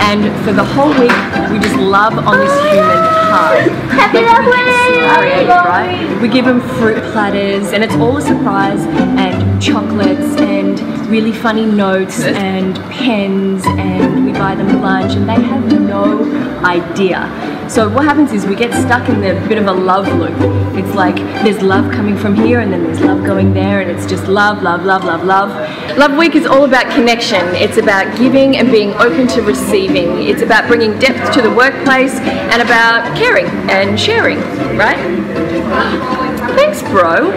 And for the whole week, we just love on this human hard. Happy Love Week! Right? We give them fruit platters and it's all a surprise, and chocolates and really funny notes and pens, and we buy them lunch and they have no idea. So what happens is we get stuck in the bit of a love loop. It's like there's love coming from here and then there's love going there, and it's just love, love, love, love, love. Love Week is all about connection. It's about giving and being open to receiving. It's about bringing depth to the workplace and about caring and sharing, right? Thanks, bro.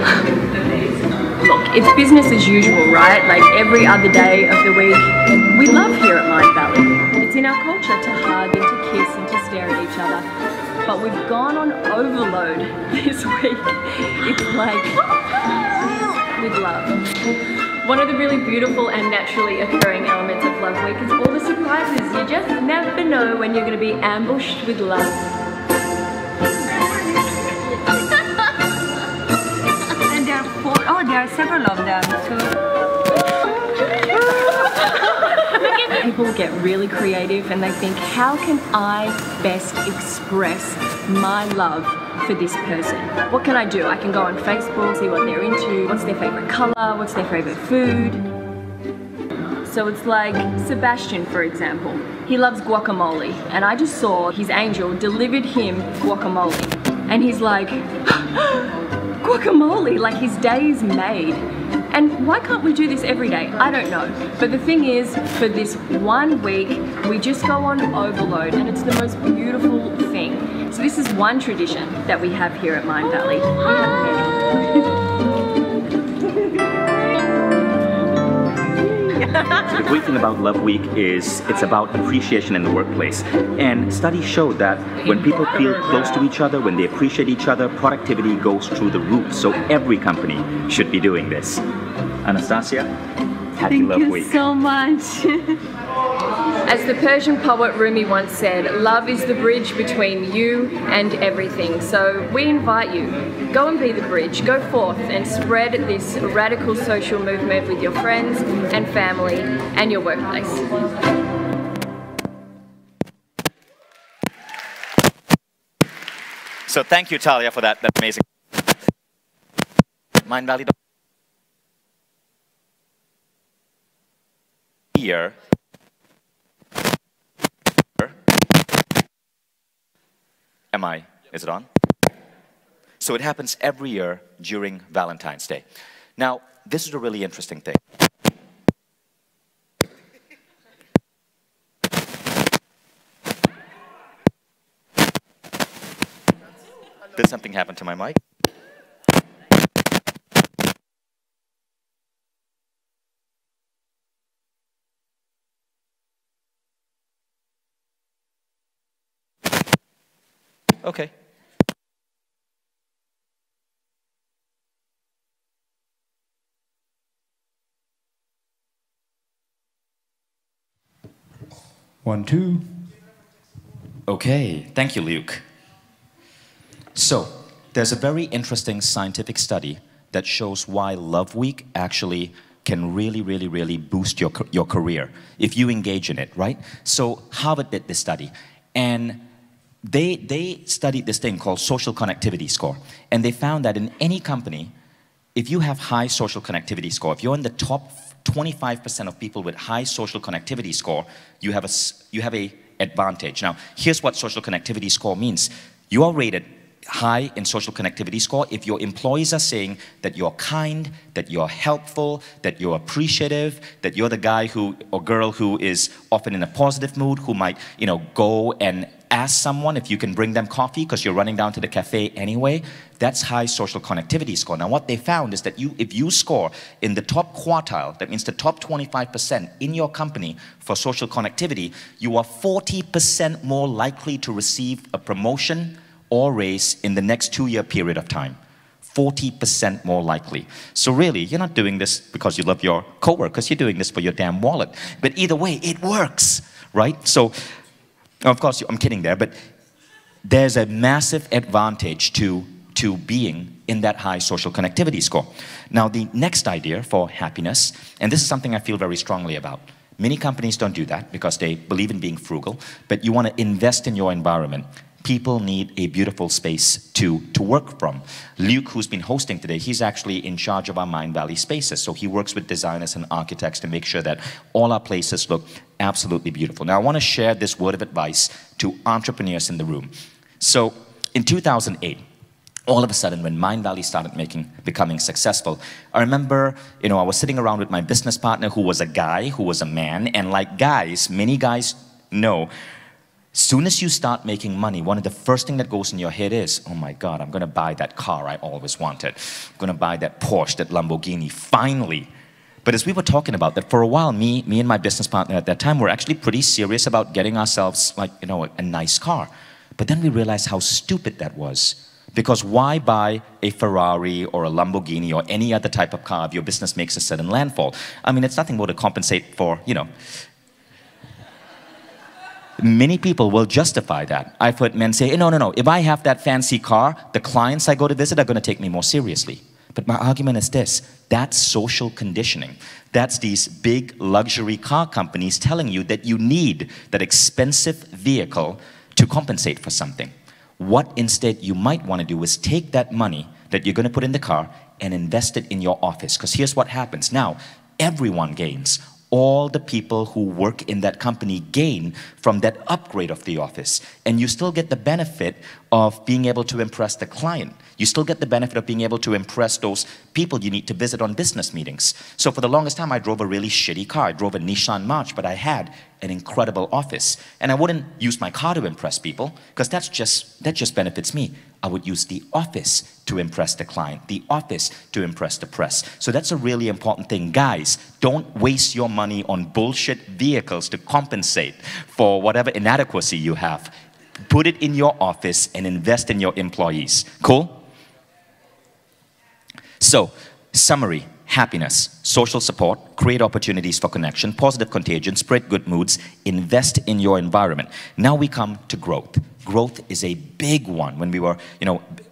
Look, it's business as usual, right? Like every other day of the week. We love here at Mindvalley. It's in our culture to hug and to kiss and to stare at each other. But we've gone on overload this week. It's like, with love. One of the really beautiful and naturally occurring elements of Love Week is all the surprises. You just never know when you're going to be ambushed with love. And there are several of them too. People get really creative and they think, how can I best express my love for this person? What can I do? I can go on Facebook, see what they're into, what's their favorite color, what's their favorite food. So it's like Sebastian, for example. He loves guacamole, and I just saw his angel delivered him guacamole. And he's like, guacamole, like his day is made. And why can't we do this every day? I don't know. But the thing is, for this 1 week, we just go on overload, and it's the most beautiful thing. So this is one tradition that we have here at Mindvalley. We have many. So the great thing about Love Week is it's about appreciation in the workplace. And studies show that when people feel close to each other, when they appreciate each other, productivity goes through the roof. So every company should be doing this. Anastasia, happy Love Week. Thank you so much. As the Persian poet Rumi once said, love is the bridge between you and everything. So we invite you, go and be the bridge, go forth and spread this radical social movement with your friends and family and your workplace. So thank you, Talia, for that amazing. Mindvalley here. Is it on? So it happens every year during Valentine's Day. Now, this is a really interesting thing. Did something happen to my mic? Okay. One, two. Okay, thank you, Luke. So, there's a very interesting scientific study that shows why Love Week actually can really boost your career if you engage in it, right? So, Harvard did this study, and they studied this thing called social connectivity score, and they found that in any company, if you have high social connectivity score, if you're in the top 25% of people with high social connectivity score, you have a advantage. Now, here's what social connectivity score means. You are rated high in social connectivity score if your employees are saying that you're kind, that you're helpful, that you're appreciative, that you're the guy who or girl who is often in a positive mood, who might, you know, go and ask someone if you can bring them coffee because you're running down to the cafe anyway. That's high social connectivity score. Now, what they found is that if you score in the top quartile, that means the top 25% in your company for social connectivity, you are 40% more likely to receive a promotion or raise in the next 2-year period of time. 40% more likely. So really, you're not doing this because you love your coworkers, you're doing this for your damn wallet. But either way, it works, right? So, of course, I'm kidding there, but there's a massive advantage to being in that high social connectivity score. Now, the next idea for happiness, and this is something I feel very strongly about. Many companies don't do that because they believe in being frugal, but you want to invest in your environment. People need a beautiful space to work from. Luke, who's been hosting today, he's actually in charge of our Mindvalley spaces. So he works with designers and architects to make sure that all our places look absolutely beautiful. Now, I want to share this word of advice to entrepreneurs in the room. So in 2008, all of a sudden, when Mindvalley started becoming successful, I remember, you know, I was sitting around with my business partner who was a guy, who was a man, and like guys, many guys know, soon as you start making money, one of the first things that goes in your head is, oh my God, I'm going to buy that car I always wanted. I'm going to buy that Porsche, that Lamborghini, finally. But as we were talking about that, for a while, me and my business partner at that time were actually pretty serious about getting ourselves, like, you know, a nice car. But then we realized how stupid that was. Because why buy a Ferrari or a Lamborghini or any other type of car if your business makes a sudden landfall? I mean, it's nothing more to compensate for, you know. Many people will justify that. I've heard men say, no, if I have that fancy car, the clients I go to visit are going to take me more seriously. But my argument is this, that's social conditioning. That's these big luxury car companies telling you that you need that expensive vehicle to compensate for something. What instead you might want to do is take that money that you're going to put in the car and invest it in your office. Because here's what happens. Now, everyone gains. All the people who work in that company gain from that upgrade of the office. And you still get the benefit of being able to impress the client. You still get the benefit of being able to impress those people you need to visit on business meetings. So for the longest time, I drove a really shitty car. I drove a Nissan March, but I had an incredible office. And I wouldn't use my car to impress people, because that just benefits me. I would use the office to impress the client, the office to impress the press. So that's a really important thing. Guys, don't waste your money on bullshit vehicles to compensate for whatever inadequacy you have. Put it in your office and invest in your employees. Cool? So, summary. Happiness, social support, create opportunities for connection, positive contagion, spread good moods, invest in your environment. Now we come to growth. Growth is a big one. When we were,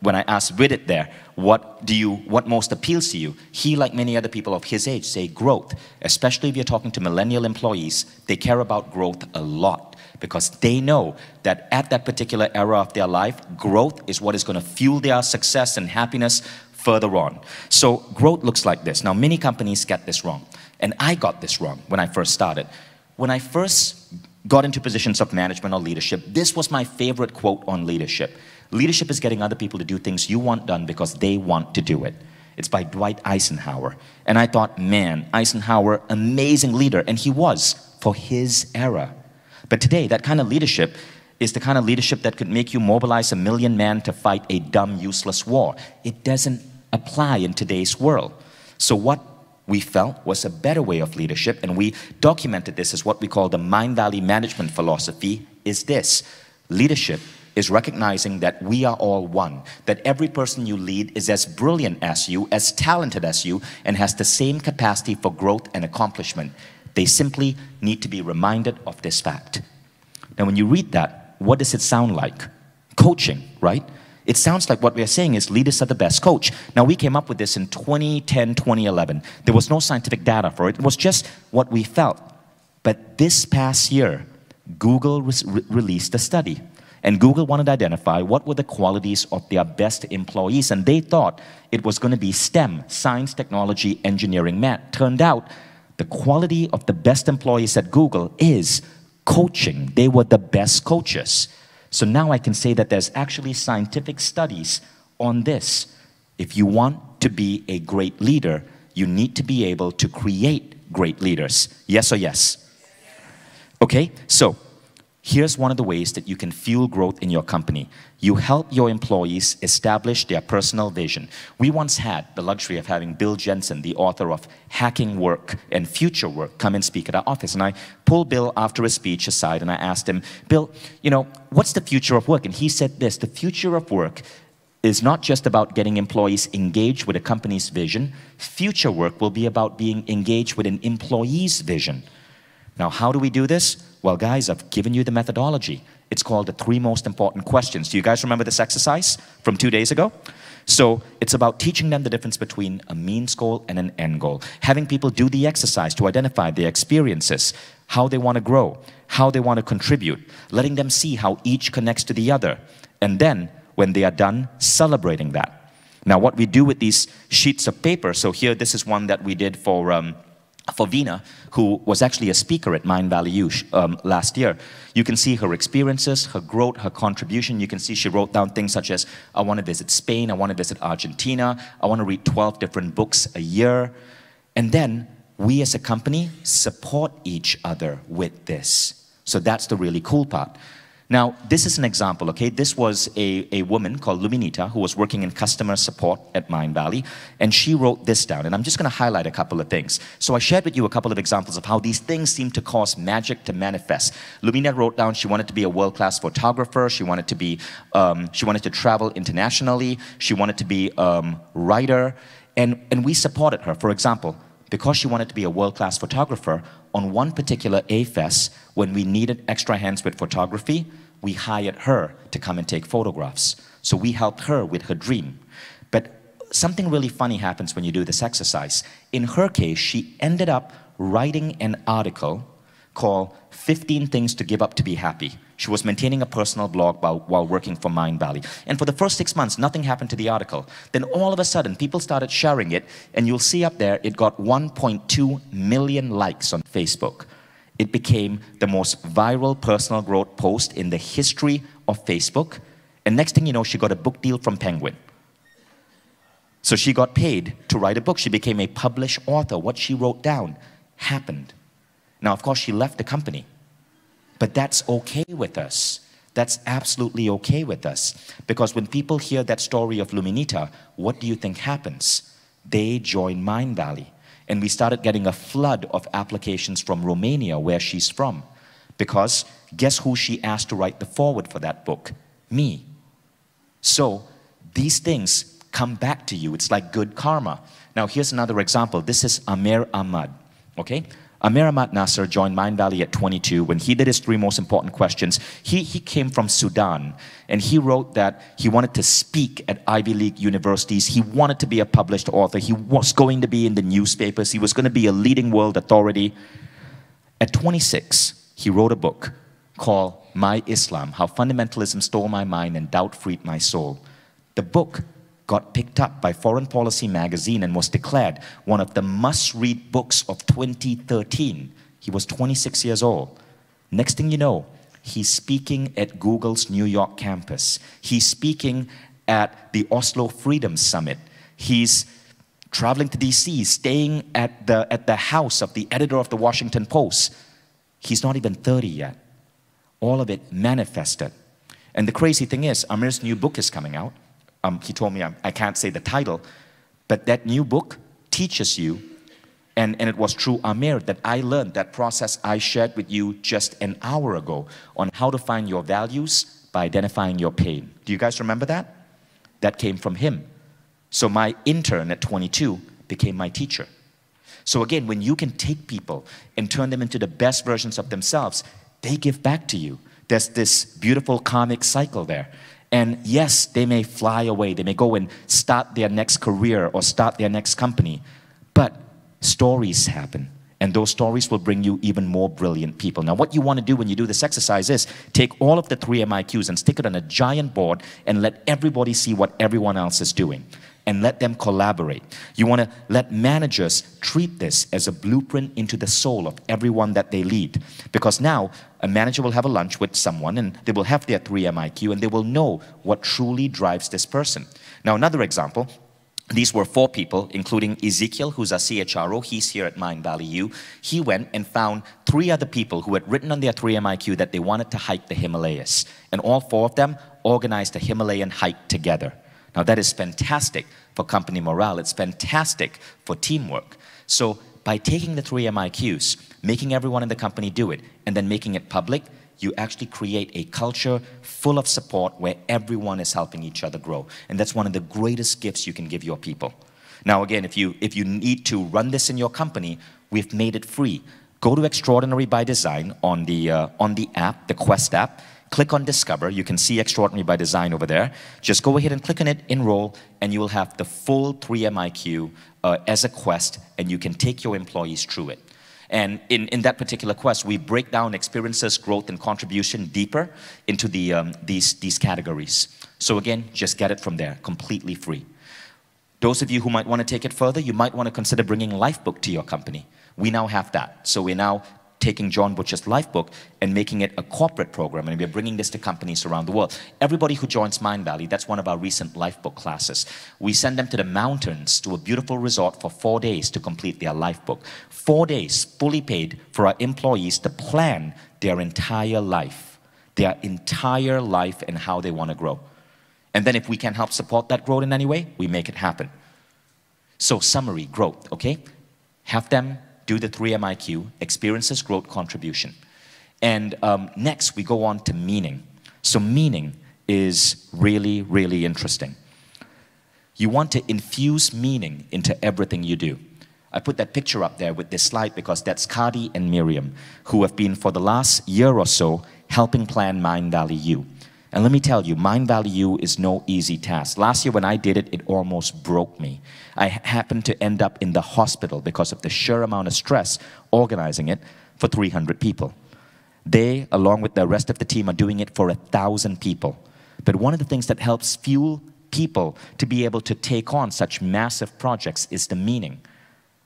when I asked Vidit there, what most appeals to you? He, like many other people of his age, say growth. Especially if you're talking to millennial employees, they care about growth a lot, because they know that at that particular era of their life, growth is what is going to fuel their success and happiness further on. So growth looks like this. Now, many companies get this wrong, and I got this wrong when I first started. When I first got into positions of management or leadership, this was my favorite quote on leadership. Leadership is getting other people to do things you want done because they want to do it. It's by Dwight Eisenhower. And I thought, man, Eisenhower, amazing leader, and he was for his era. But today, that kind of leadership is the kind of leadership that could make you mobilize 1 million men to fight a dumb, useless war. It doesn't apply in today's world. So what we felt was a better way of leadership, and we documented this as what we call the Mindvalley management philosophy, is this. Leadership is recognizing that we are all one, that every person you lead is as brilliant as you, as talented as you, and has the same capacity for growth and accomplishment. They simply need to be reminded of this fact. Now, when you read that, what does it sound like? Coaching, right? It sounds like what we are saying is leaders are the best coach. Now, we came up with this in 2010, 2011. There was no scientific data for it. It was just what we felt. But this past year, Google released a study. And Google wanted to identify what were the qualities of their best employees. And they thought it was going to be STEM, science, technology, engineering, math. Turned out the quality of the best employees at Google is coaching. They were the best coaches. So now I can say that there's actually scientific studies on this. If you want to be a great leader, you need to be able to create great leaders. Yes or yes? Okay, so here's one of the ways that you can fuel growth in your company. You help your employees establish their personal vision. We once had the luxury of having Bill Jensen, the author of Hacking Work and Future Work, come and speak at our office. And I pulled Bill after his speech aside and I asked him, Bill, what's the future of work? And he said this: the future of work is not just about getting employees engaged with a company's vision. Future work will be about being engaged with an employee's vision. Now, how do we do this? Well, guys, I've given you the methodology. It's called the 3 most important questions. Do you guys remember this exercise from 2 days ago? So it's about teaching them the difference between a means goal and an end goal. Having people do the exercise to identify their experiences, how they want to grow, how they want to contribute, letting them see how each connects to the other. And then, when they are done, celebrating that. Now, what we do with these sheets of paper, so here, this is one that we did for Veena, who was actually a speaker at Mindvalley U last year. You can see her experiences, her growth, her contribution. You can see she wrote down things such as, I want to visit Spain, I want to visit Argentina, I want to read 12 different books a year. And then we as a company support each other with this. So that's the really cool part. Now, this is an example, okay? This was a woman called Luminita who was working in customer support at Mindvalley, and she wrote this down, and I'm just going to highlight a couple of things. So I shared with you a couple of examples of how these things seem to cause magic to manifest. Luminita wrote down she wanted to be a world-class photographer, she wanted to travel internationally, she wanted to be a writer, and we supported her. For example, because she wanted to be a world-class photographer, on one particular A-Fest, when we needed extra hands with photography, we hired her to come and take photographs. So we helped her with her dream. But something really funny happens when you do this exercise. In her case, she ended up writing an article called 15 Things to Give Up to Be Happy. She was maintaining a personal blog while working for Mindvalley. And for the first 6 months, nothing happened to the article. Then all of a sudden, people started sharing it, and you'll see up there, it got 1.2 million likes on Facebook. It became the most viral personal growth post in the history of Facebook. And next thing you know, she got a book deal from Penguin. So she got paid to write a book. She became a published author. What she wrote down happened. Now, of course, she left the company. But that's okay with us. That's absolutely okay with us. Because when people hear that story of Luminita, what do you think happens? They join Mindvalley. And we started getting a flood of applications from Romania, where she's from. Because guess who she asked to write the foreword for that book? Me. So these things come back to you. It's like good karma. Now here's another example. This is Amir Ahmad, okay? Amir Ahmad Nasser joined Mindvalley at 22. When he did his 3 most important questions, he came from Sudan, and he wrote that he wanted to speak at Ivy League universities. He wanted to be a published author. He was going to be in the newspapers. He was going to be a leading world authority. At 26, he wrote a book called My Islam, How Fundamentalism Stole My Mind and Doubt Freed My Soul. The book got picked up by Foreign Policy magazine and was declared one of the must-read books of 2013. He was 26 years old. Next thing you know, he's speaking at Google's New York campus. He's speaking at the Oslo Freedom Summit. He's traveling to DC, staying at the house of the editor of the Washington Post. He's not even 30 yet. All of it manifested. And the crazy thing is, Amir's new book is coming out. He told me I can't say the title, but that new book teaches you, and it was through Amir that I learned that process I shared with you just an hour ago on how to find your values by identifying your pain. Do you guys remember that? That came from him. So my intern at 22 became my teacher. So again, when you can take people and turn them into the best versions of themselves, they give back to you. There's this beautiful karmic cycle there. And yes, they may fly away. They may go and start their next career or start their next company. But stories happen. And those stories will bring you even more brilliant people. Now, what you want to do when you do this exercise is take all of the 3 MIQs and stick it on a giant board and let everybody see what everyone else is doing. And let them collaborate. You want to let managers treat this as a blueprint into the soul of everyone that they lead. Because now, a manager will have a lunch with someone and they will have their 3 MIQ and they will know what truly drives this person. Now, another example, these were 4 people, including Ezekiel, who's a CHRO. He's here at Mindvalley U. He went and found 3 other people who had written on their 3 MIQ that they wanted to hike the Himalayas. And all 4 of them organized a Himalayan hike together. Now that is fantastic for company morale. It's fantastic for teamwork. So by taking the 3 MIQs, making everyone in the company do it, and then making it public, you actually create a culture full of support where everyone is helping each other grow. And that's one of the greatest gifts you can give your people. Now again, if you need to run this in your company, we've made it free. Go to Extraordinary by Design on the app, the Quest app. Click on Discover. You can see Extraordinary by Design over there. Just go ahead and click on it, enroll, and you will have the full 3 MIQ as a quest, and you can take your employees through it. And in that particular quest, we break down experiences, growth, and contribution deeper into these categories. So again, just get it from there, completely free. Those of you who might want to take it further, you might want to consider bringing Lifebook to your company. We now have that. So we're now taking John Butcher's Lifebook and making it a corporate program, and we're bringing this to companies around the world. Everybody who joins Mindvalley, that's one of our recent Lifebook classes. We send them to the mountains, to a beautiful resort for 4 days to complete their Lifebook. 4 days, fully paid, for our employees to plan their entire life and how they want to grow. And then if we can help support that growth in any way, we make it happen. So summary, growth, okay? Have them do the 3 MIQ, experiences, growth, contribution. And next, we go on to meaning. So meaning is really, really interesting. You want to infuse meaning into everything you do. I put that picture up there with this slide because that's Kadi and Miriam, who have been for the last year or so helping plan Mindvalley U. And let me tell you, Mindvalley U is no easy task. Last year when I did it, it almost broke me. I happened to end up in the hospital because of the sheer amount of stress organizing it for 300 people. They, along with the rest of the team, are doing it for 1,000 people. But one of the things that helps fuel people to be able to take on such massive projects is the meaning.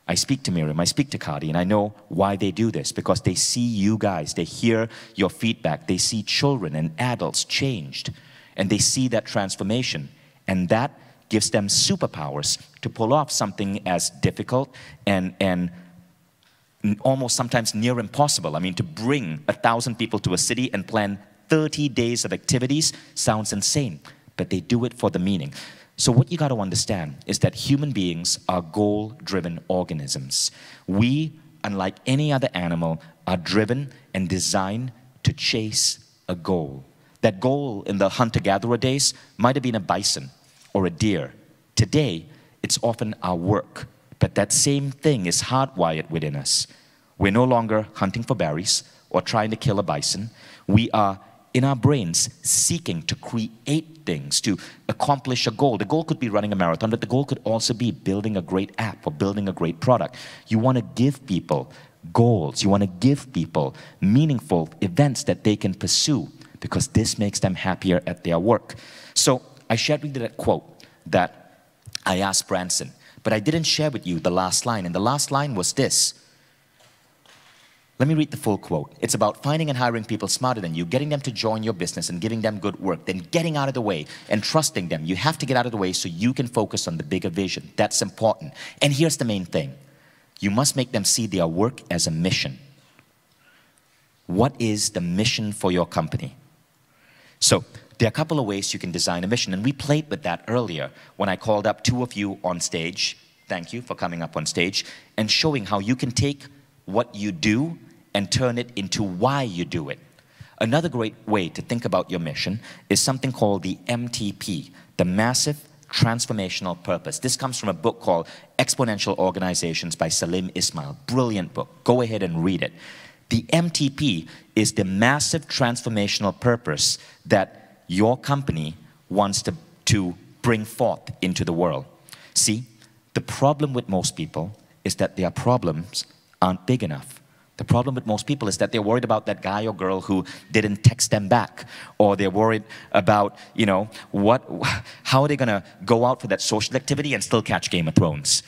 I speak to Miriam, I speak to Kadi, and I know why they do this, because they see you guys, they hear your feedback, they see children and adults changed, and they see that transformation, and that gives them superpowers to pull off something as difficult and almost sometimes near impossible. I mean, to bring 1,000 people to a city and plan 30 days of activities sounds insane, but they do it for the meaning. So what you got to understand is that human beings are goal-driven organisms. We, unlike any other animal, are driven and designed to chase a goal. That goal in the hunter-gatherer days might have been a bison or a deer. Today, it's often our work, but that same thing is hardwired within us. We're no longer hunting for berries or trying to kill a bison. We are, in our brains, seeking to create things, to accomplish a goal. The goal could be running a marathon, but the goal could also be building a great app or building a great product. You want to give people goals. You want to give people meaningful events that they can pursue because this makes them happier at their work. So I shared with you that quote that I asked Branson, but I didn't share with you the last line, and the last line was this. Let me read the full quote. It's about finding and hiring people smarter than you, getting them to join your business and giving them good work, then getting out of the way and trusting them. You have to get out of the way so you can focus on the bigger vision. That's important. And here's the main thing. You must make them see their work as a mission. What is the mission for your company? So there are a couple of ways you can design a mission, and we played with that earlier when I called up 2 of you on stage. Thank you for coming up on stage and showing how you can take what you do and turn it into why you do it. Another great way to think about your mission is something called the MTP, the Massive Transformational Purpose. This comes from a book called Exponential Organizations by Salim Ismail. Brilliant book. Go ahead and read it. The MTP is the massive transformational purpose that your company wants to bring forth into the world. See, the problem with most people is that their problems aren't big enough. The problem with most people is that they're worried about that guy or girl who didn't text them back, or they're worried about, you know, how are they going to go out for that social activity and still catch Game of Thrones?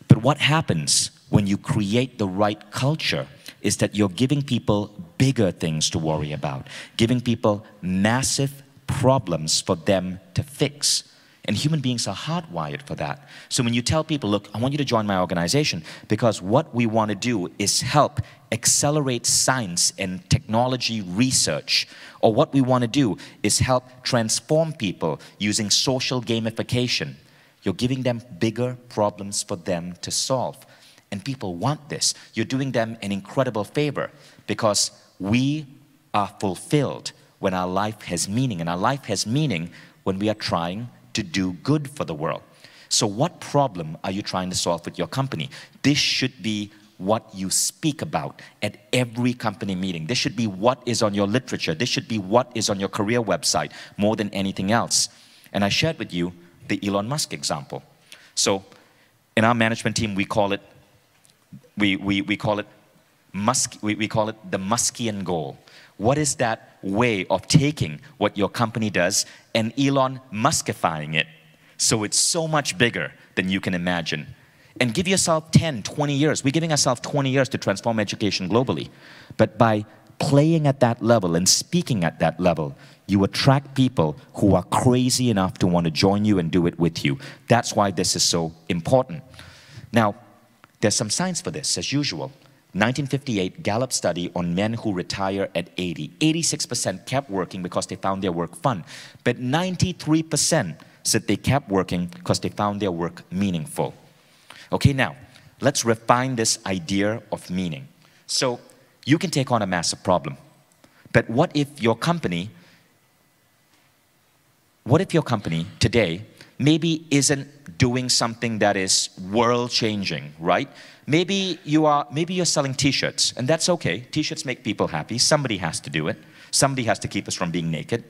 But what happens when you create the right culture is that you're giving people bigger things to worry about, giving people massive problems for them to fix. And human beings are hardwired for that. So when you tell people, look, I want you to join my organization because what we want to do is help accelerate science and technology research. Or what we want to do is help transform people using social gamification. You're giving them bigger problems for them to solve. And people want this. You're doing them an incredible favor because we are fulfilled when our life has meaning. And our life has meaning when we are trying to do good for the world. So what problem are you trying to solve with your company? This should be what you speak about at every company meeting. This should be what is on your literature. This should be what is on your career website more than anything else. And I shared with you the Elon Musk example. So in our management team, we call it the Muskian goal. What is that way of taking what your company does and Elon Muskifying it so it's so much bigger than you can imagine? And give yourself 10, 20 years. We're giving ourselves 20 years to transform education globally. But by playing at that level and speaking at that level, you attract people who are crazy enough to want to join you and do it with you. That's why this is so important. Now, there's some science for this, as usual. 1958 Gallup study on men who retire at 80. 86% kept working because they found their work fun. But 93% said they kept working because they found their work meaningful. Okay, now, let's refine this idea of meaning. So, you can take on a massive problem. But what if your company today maybe isn't doing something that is world-changing, right? Maybe you're selling t-shirts, and that's okay. T-shirts make people happy. Somebody has to do it. Somebody has to keep us from being naked.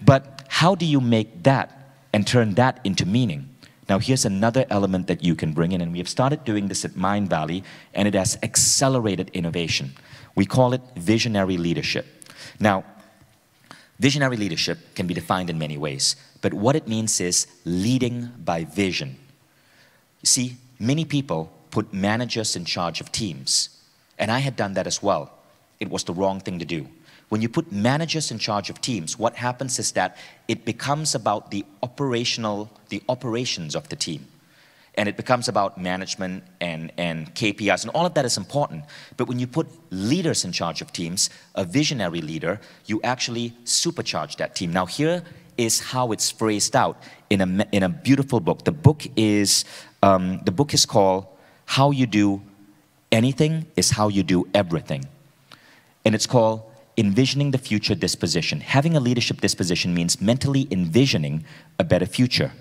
But how do you make that and turn that into meaning? Now here's another element that you can bring in, and we have started doing this at Mindvalley, and it has accelerated innovation. We call it visionary leadership. Now, visionary leadership can be defined in many ways, but what it means is leading by vision. See, many people put managers in charge of teams, and I had done that as well. It was the wrong thing to do. When you put managers in charge of teams, what happens is that it becomes about the operations of the team. And it becomes about management and KPIs, and all of that is important. But when you put leaders in charge of teams, a visionary leader, you actually supercharge that team. Now here is how it's phrased out in a beautiful book. The book is called How You Do Anything is How You Do Everything. And it's called Envisioning the Future Disposition. Having a leadership disposition means mentally envisioning a better future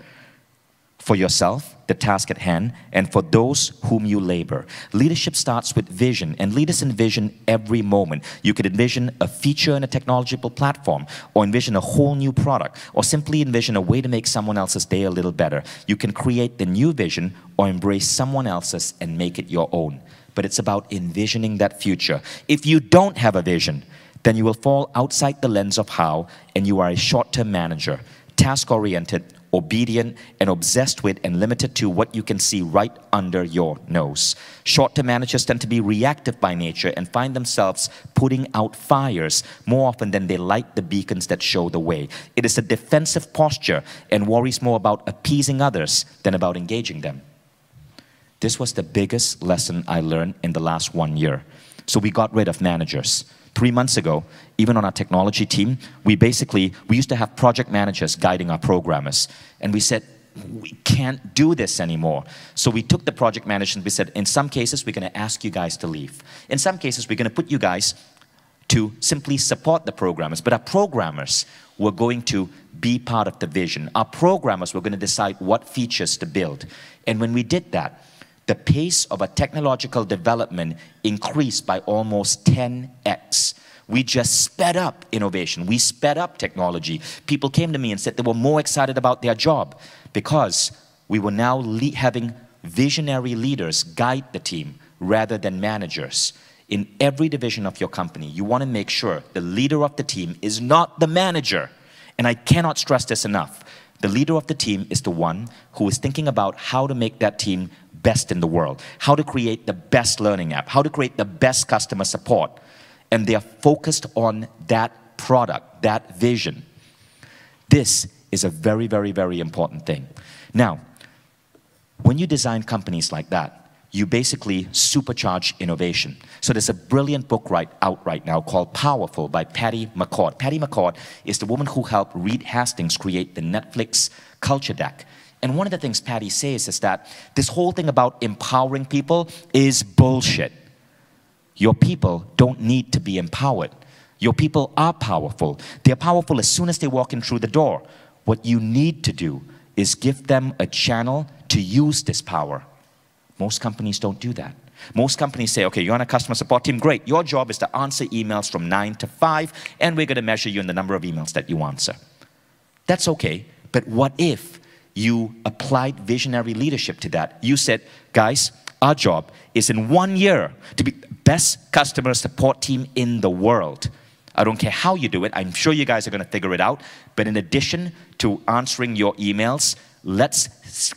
for yourself, the task at hand, and for those whom you labor. Leadership starts with vision, and leaders envision every moment. You could envision a feature in a technological platform, or envision a whole new product, or simply envision a way to make someone else's day a little better. You can create the new vision or embrace someone else's and make it your own. But it's about envisioning that future. If you don't have a vision, then you will fall outside the lens of how, and you are a short-term manager, task-oriented, obedient, and obsessed with and limited to what you can see right under your nose. Short-term managers tend to be reactive by nature and find themselves putting out fires more often than they light the beacons that show the way. It is a defensive posture and worries more about appeasing others than about engaging them. This was the biggest lesson I learned in the last 1 year. So we got rid of managers. 3 months ago, even on our technology team, we used to have project managers guiding our programmers. And we said, we can't do this anymore. So we took the project managers and we said, in some cases, we're going to ask you guys to leave. In some cases, we're going to put you guys to simply support the programmers. But our programmers were going to be part of the vision. Our programmers were going to decide what features to build. And when we did that, the pace of a technological development increased by almost 10x. We just sped up innovation. We sped up technology. People came to me and said they were more excited about their job because we were now having visionary leaders guide the team rather than managers. In every division of your company, you want to make sure the leader of the team is not the manager. And I cannot stress this enough. The leader of the team is the one who is thinking about how to make that team best in the world, how to create the best learning app, how to create the best customer support. And they are focused on that product, that vision. This is a very, very, very important thing. Now, when you design companies like that, you basically supercharge innovation. So there's a brilliant book out right now called Powerful by Patty McCord. Patty McCord is the woman who helped Reed Hastings create the Netflix culture deck. And one of the things Patty says is that this whole thing about empowering people is bullshit. Your people don't need to be empowered. Your people are powerful. They're powerful as soon as they walk in through the door. What you need to do is give them a channel to use this power. Most companies don't do that. Most companies say, okay, you're on a customer support team, great. Your job is to answer emails from 9 to 5, and we're going to measure you in the number of emails that you answer. That's okay, but what if you applied visionary leadership to that? You said, guys, our job is in 1 year to be the best customer support team in the world. I don't care how you do it. I'm sure you guys are going to figure it out. But in addition to answering your emails, let's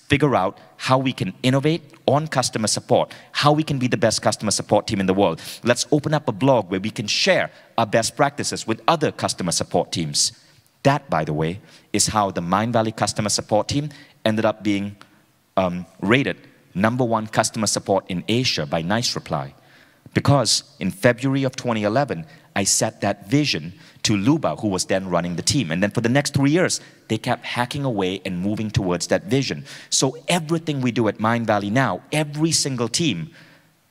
figure out how we can innovate on customer support, how we can be the best customer support team in the world. Let's open up a blog where we can share our best practices with other customer support teams. That, by the way, is how the Mindvalley customer support team ended up being rated #1 customer support in Asia by Nice Reply. Because in February of 2011, I set that vision to Luba, who was then running the team. And then for the next 3 years, they kept hacking away and moving towards that vision. So everything we do at Mindvalley now, every single team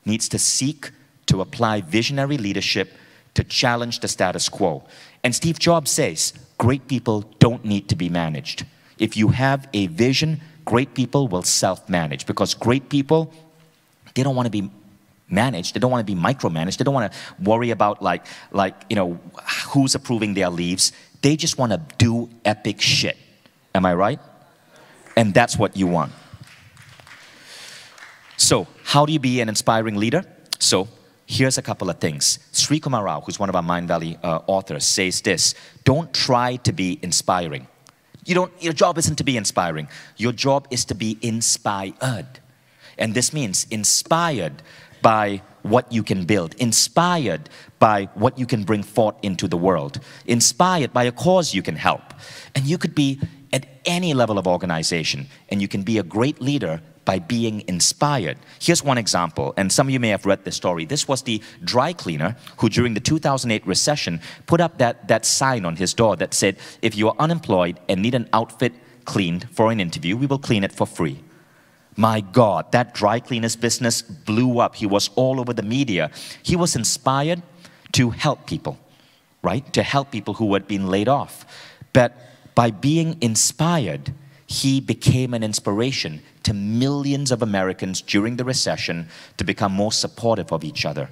needs to seek to apply visionary leadership to challenge the status quo. And Steve Jobs says, great people don't need to be managed. If you have a vision, great people will self-manage, because great people, they don't want to be managed. They don't want to be micromanaged. They don't want to worry about who's approving their leaves. They just want to do epic shit. Am I right? And that's what you want. So how do you be an inspiring leader? So here's a couple of things. Sri Kumar Rao, who's one of our Mindvalley authors, says this: don't try to be inspiring. Your job isn't to be inspiring. Your job is to be inspired. And this means inspired by what you can build, inspired by what you can bring forth into the world, inspired by a cause you can help. And you could be at any level of organization, and you can be a great leader by being inspired. Here's one example, and some of you may have read this story. This was the dry cleaner who, during the 2008 recession, put up that sign on his door that said, if you are unemployed and need an outfit cleaned for an interview, we will clean it for free. My God, that dry cleaner's business blew up. He was all over the media. He was inspired to help people, right? To help people who had been laid off. But by being inspired, he became an inspiration to millions of Americans during the recession to become more supportive of each other.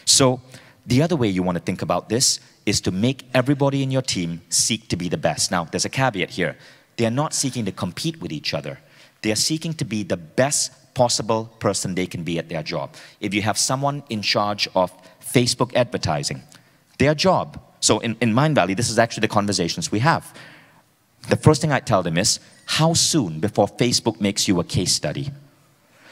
So the other way you want to think about this is to make everybody in your team seek to be the best. Now, there's a caveat here. They are not seeking to compete with each other. They are seeking to be the best possible person they can be at their job. If you have someone in charge of Facebook advertising, their job. So in Mindvalley, this is actually the conversations we have. The first thing I tell them is, how soon before Facebook makes you a case study?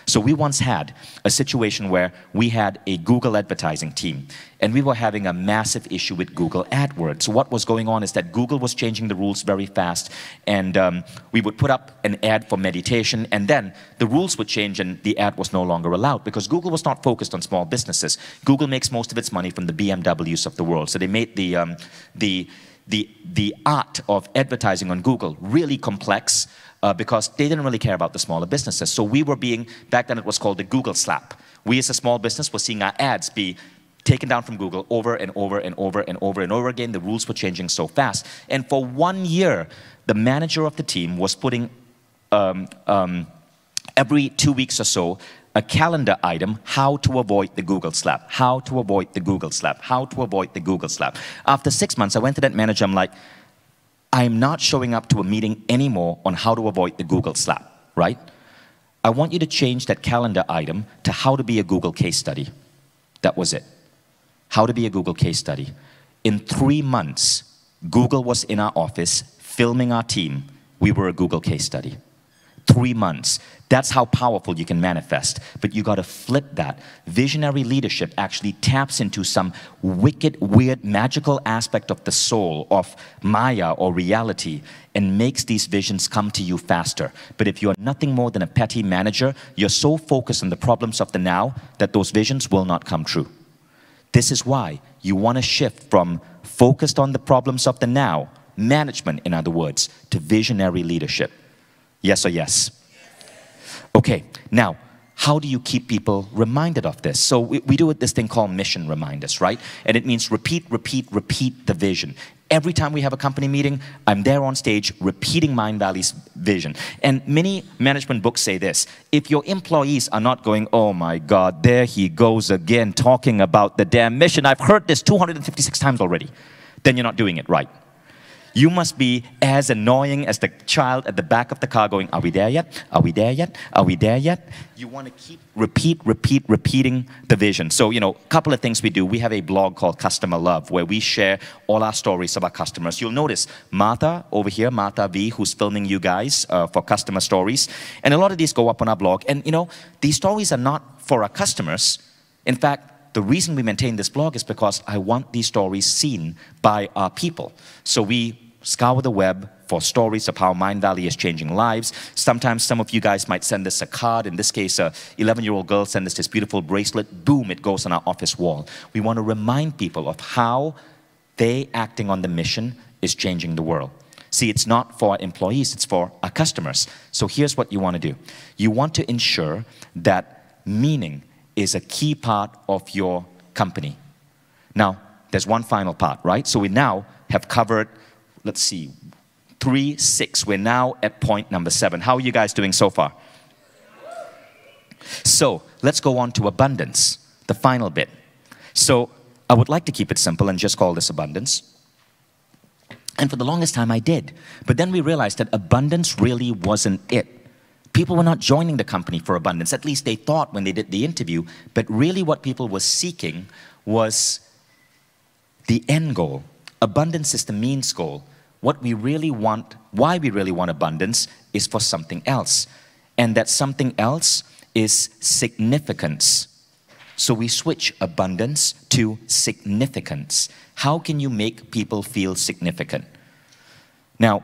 So we once had a situation where we had a Google advertising team, and we were having a massive issue with Google AdWords. So what was going on is that Google was changing the rules very fast, and we would put up an ad for meditation, and then the rules would change and the ad was no longer allowed because Google was not focused on small businesses. Google makes most of its money from the BMWs of the world. So they made the art of advertising on Google really complex because they didn't really care about the smaller businesses. So we were being, back then it was called the Google slap. We as a small business were seeing our ads be taken down from Google over and over and over and over and over again. The rules were changing so fast. And for 1 year, the manager of the team was putting every 2 weeks or so a calendar item, how to avoid the Google slap, how to avoid the Google slap, how to avoid the Google slap. After 6 months, I went to that manager, I'm like, I'm not showing up to a meeting anymore on how to avoid the Google slap, right? I want you to change that calendar item to how to be a Google case study. That was it. How to be a Google case study. In 3 months, Google was in our office filming our team. We were a Google case study. 3 months. That's how powerful you can manifest. But you got to flip that. Visionary leadership actually taps into some wicked, weird, magical aspect of the soul, of Maya or reality, and makes these visions come to you faster. But if you're nothing more than a petty manager, you're so focused on the problems of the now that those visions will not come true. This is why you want to shift from focused on the problems of the now, management in other words, to visionary leadership. Yes or yes? Okay, now, how do you keep people reminded of this? So we do this thing called mission reminders, right? And it means repeat, repeat, repeat the vision. Every time we have a company meeting, I'm there on stage repeating Mindvalley's vision. And many management books say this: if your employees are not going, oh my God, there he goes again talking about the damn mission, I've heard this 256 times already, then you're not doing it right. You must be as annoying as the child at the back of the car going, are we there yet? Are we there yet? Are we there yet? You want to keep repeating the vision. So, you know, a couple of things we do. We have a blog called Customer Love where we share all our stories of our customers. You'll notice Martha over here, Martha V, who's filming you guys for customer stories. And a lot of these go up on our blog. And, you know, these stories are not for our customers. In fact, the reason we maintain this blog is because I want these stories seen by our people. So we scour the web for stories of how Mindvalley is changing lives. Sometimes some of you guys might send us a card. In this case, a 11-year-old girl sent us this beautiful bracelet. Boom, it goes on our office wall. We want to remind people of how they acting on the mission is changing the world. See, it's not for our employees, it's for our customers. So here's what you want to do. You want to ensure that meaning is a key part of your company. Now, there's one final part, right? So we now have covered, let's see, 3, 6. We're now at point number 7. How are you guys doing so far? So let's go on to abundance, the final bit. So I would like to keep it simple and just call this abundance. And for the longest time I did. But then we realized that abundance really wasn't it. People were not joining the company for abundance. At least they thought when they did the interview. But really what people were seeking was the end goal. Abundance is the means goal. What we really want, why we really want abundance, is for something else. And that something else is significance. So we switch abundance to significance. How can you make people feel significant? Now,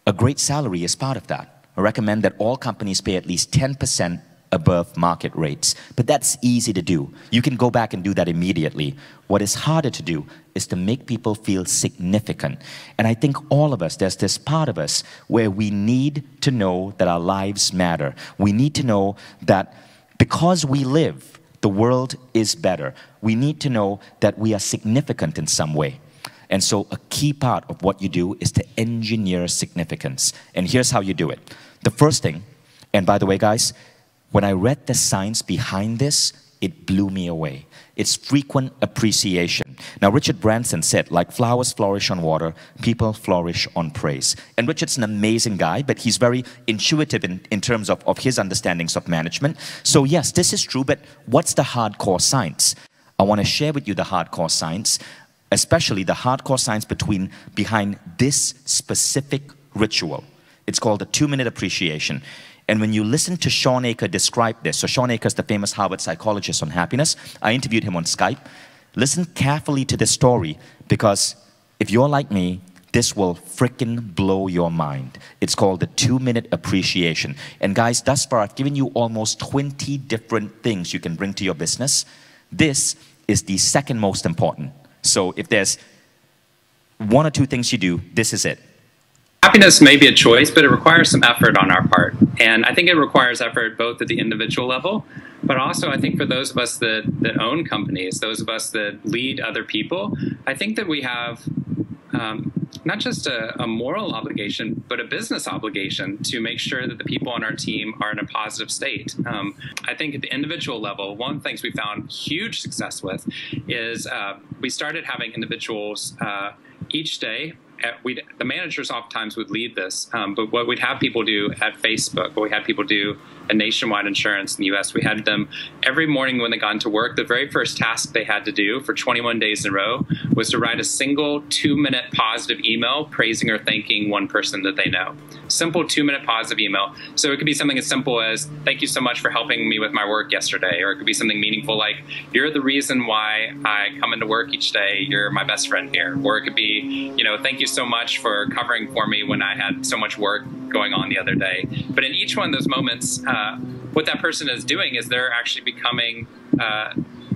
a great salary is part of that, recommend that all companies pay at least 10% above market rates. But that's easy to do. You can go back and do that immediately. What is harder to do is to make people feel significant. And I think all of us, there's this part of us where we need to know that our lives matter. We need to know that because we live, the world is better. We need to know that we are significant in some way. And so a key part of what you do is to engineer significance. And here's how you do it. The first thing, and by the way, guys, when I read the science behind this, it blew me away. It's frequent appreciation. Now, Richard Branson said, like flowers flourish on water, people flourish on praise. And Richard's an amazing guy, but he's very intuitive in terms of his understandings of management. So yes, this is true, but what's the hardcore science? I want to share with you the hardcore science, especially the hardcore science behind this specific ritual. It's called the 2-minute appreciation. And when you listen to Sean Aker describe this, so Sean Aker is the famous Harvard psychologist on happiness. I interviewed him on Skype. Listen carefully to this story, because if you're like me, this will frickin' blow your mind. It's called the 2-minute appreciation. And guys, thus far I've given you almost 20 different things you can bring to your business. This is the second most important. So if there's 1 or 2 things you do, this is it. Happiness may be a choice, but it requires some effort on our part. And I think it requires effort both at the individual level, but also I think for those of us that own companies, those of us that lead other people, I think that we have not just a moral obligation, but a business obligation to make sure that the people on our team are in a positive state. I think at the individual level, one of the things we found huge success with is we started having individuals each day. The managers oftentimes would lead this, but what we'd have people do at Facebook, what we had people do at Nationwide Insurance in the US, we had them every morning when they got into work, the very first task they had to do for 21 days in a row was to write a single 2-minute positive email praising or thanking one person that they know. Simple 2-minute positive email. So it could be something as simple as, thank you so much for helping me with my work yesterday. Or it could be something meaningful like, you're the reason why I come into work each day. You're my best friend here. Or it could be, you know, thank you so much for covering for me when I had so much work going on the other day. But in each one of those moments, what that person is doing is they're actually becoming,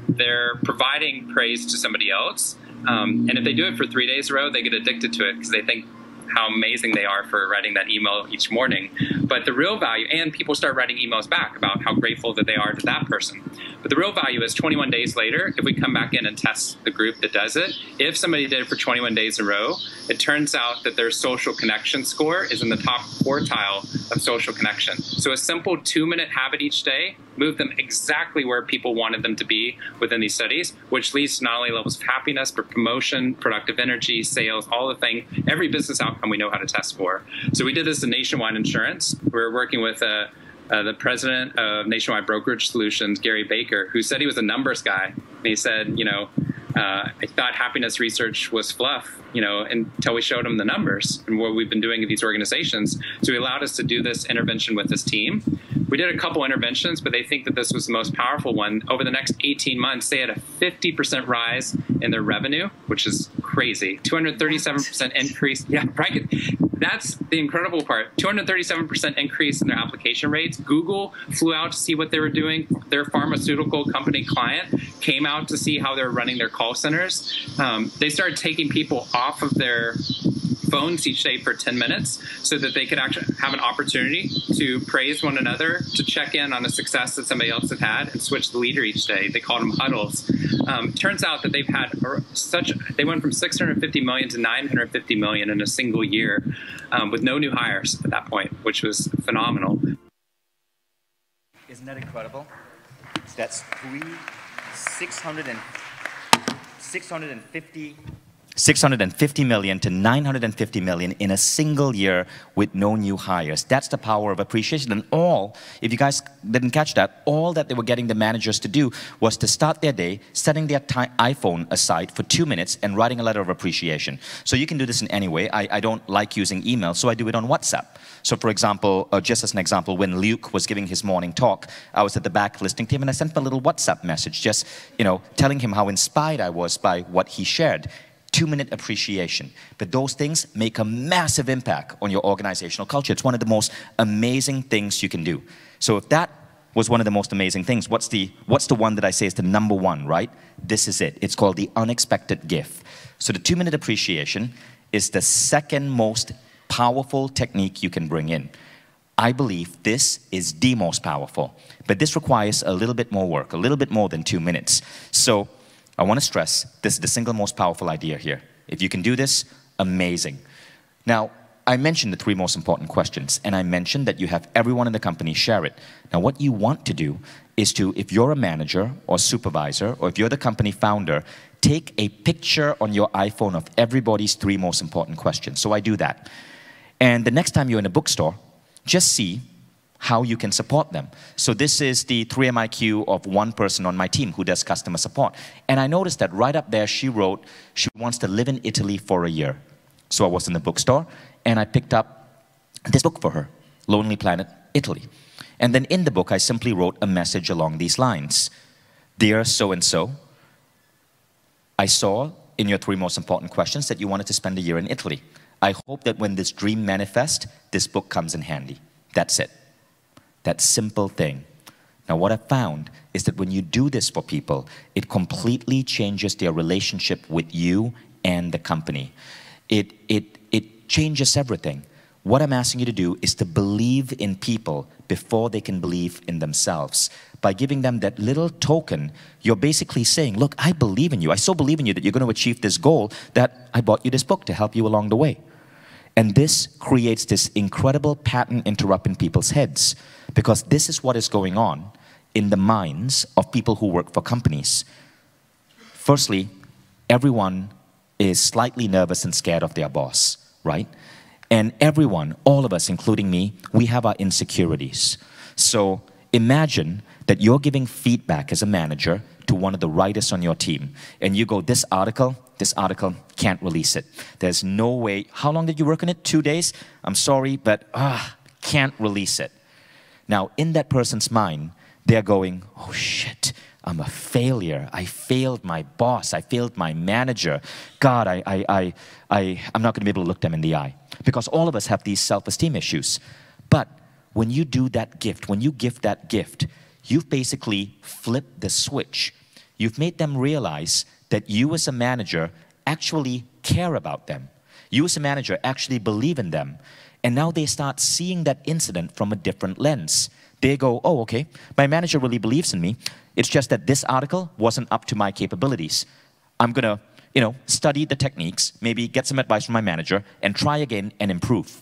they're providing praise to somebody else. And if they do it for 3 days in a row, they get addicted to it because they think how amazing they are for writing that email each morning. But the real value, and people start writing emails back about how grateful that they are to that person. But the real value is 21 days later, if we come back in and test the group that does it, if somebody did it for 21 days in a row, it turns out that their social connection score is in the top quartile of social connection. So a simple 2-minute habit each day moved them exactly where people wanted them to be within these studies, which leads to not only levels of happiness, but promotion, productive energy, sales, all the things, every business outcome we know how to test for. So we did this in Nationwide Insurance. We were working with the president of Nationwide Brokerage Solutions, Gary Baker, who said he was a numbers guy. And he said, you know, I thought happiness research was fluff, you know, until we showed him the numbers and what we've been doing at these organizations. So he allowed us to do this intervention with his team. We did a couple interventions, but they think that this was the most powerful one. Over the next 18 months, they had a 50% rise in their revenue, which is crazy. 237% increase. Yeah, right. That's the incredible part. 237% increase in their application rates. Google flew out to see what they were doing. Their pharmaceutical company client came out to see how they were running their call centers. They started taking people off of their phones each day for 10 minutes so that they could actually have an opportunity to praise one another, to check in on a success that somebody else had and switch the leader each day. They called them huddles. Turns out that they've had they went from 650 million to 950 million in a single year with no new hires at that point, which was phenomenal. Isn't that incredible? That's 650 million to 950 million in a single year with no new hires. That's the power of appreciation. And all, if you guys didn't catch that, all that they were getting the managers to do was to start their day, setting their iPhone aside for 2 minutes and writing a letter of appreciation. So you can do this in any way. I don't like using email, so I do it on WhatsApp. So for example, just as an example, when Luke was giving his morning talk, I was at the back listening to him and I sent him a little WhatsApp message, just, you know, telling him how inspired I was by what he shared. 2-minute appreciation. But those things make a massive impact on your organizational culture. It's one of the most amazing things you can do. So if that was one of the most amazing things, what's the one that I say is the number one, right? This is it. It's called the unexpected gift. So the 2-minute appreciation is the second most powerful technique you can bring in. I believe this is the most powerful, but this requires a little bit more work, a little bit more than 2 minutes. So I want to stress, this is the single most powerful idea here. If you can do this, amazing. Now, I mentioned the 3 most important questions, and I mentioned that you have everyone in the company share it. Now, what you want to do is to, if you're a manager or supervisor, or if you're the company founder, take a picture on your iPhone of everybody's 3 most important questions. So I do that. And the next time you're in a bookstore, just see how you can support them. So this is the 3MIQ of one person on my team who does customer support. And I noticed that right up there she wrote she wants to live in Italy for a year. So I was in the bookstore and I picked up this book for her, Lonely Planet, Italy. And then in the book I simply wrote a message along these lines. Dear so-and-so, I saw in your 3 most important questions that you wanted to spend a year in Italy. I hope that when this dream manifests, this book comes in handy. That's it. That simple thing. Now what I found is that when you do this for people, it completely changes their relationship with you and the company. It changes everything. What I'm asking you to do is to believe in people before they can believe in themselves. By giving them that little token, you're basically saying, look, I believe in you. I so believe in you that you're going to achieve this goal that I bought you this book to help you along the way. And this creates this incredible pattern interrupt in people's heads, because this is what is going on in the minds of people who work for companies. Firstly, everyone is slightly nervous and scared of their boss, right? And everyone, all of us, including me, we have our insecurities. So imagine that you're giving feedback as a manager to one of the writers on your team, and you go, this article can't release it. There's no way. How long did you work on it? 2 days? I'm sorry, but can't release it. Now, in that person's mind, they're going, oh shit, I'm a failure. I failed my boss. I failed my manager. God, I'm not going to be able to look them in the eye. Because all of us have these self-esteem issues. But when you do that gift, when you give that gift, you've basically flipped the switch. You've made them realize that you as a manager actually care about them. You as a manager actually believe in them. And now they start seeing that incident from a different lens. They go, oh, okay, my manager really believes in me. It's just that this article wasn't up to my capabilities. I'm going to, study the techniques, maybe get some advice from my manager, and try again and improve.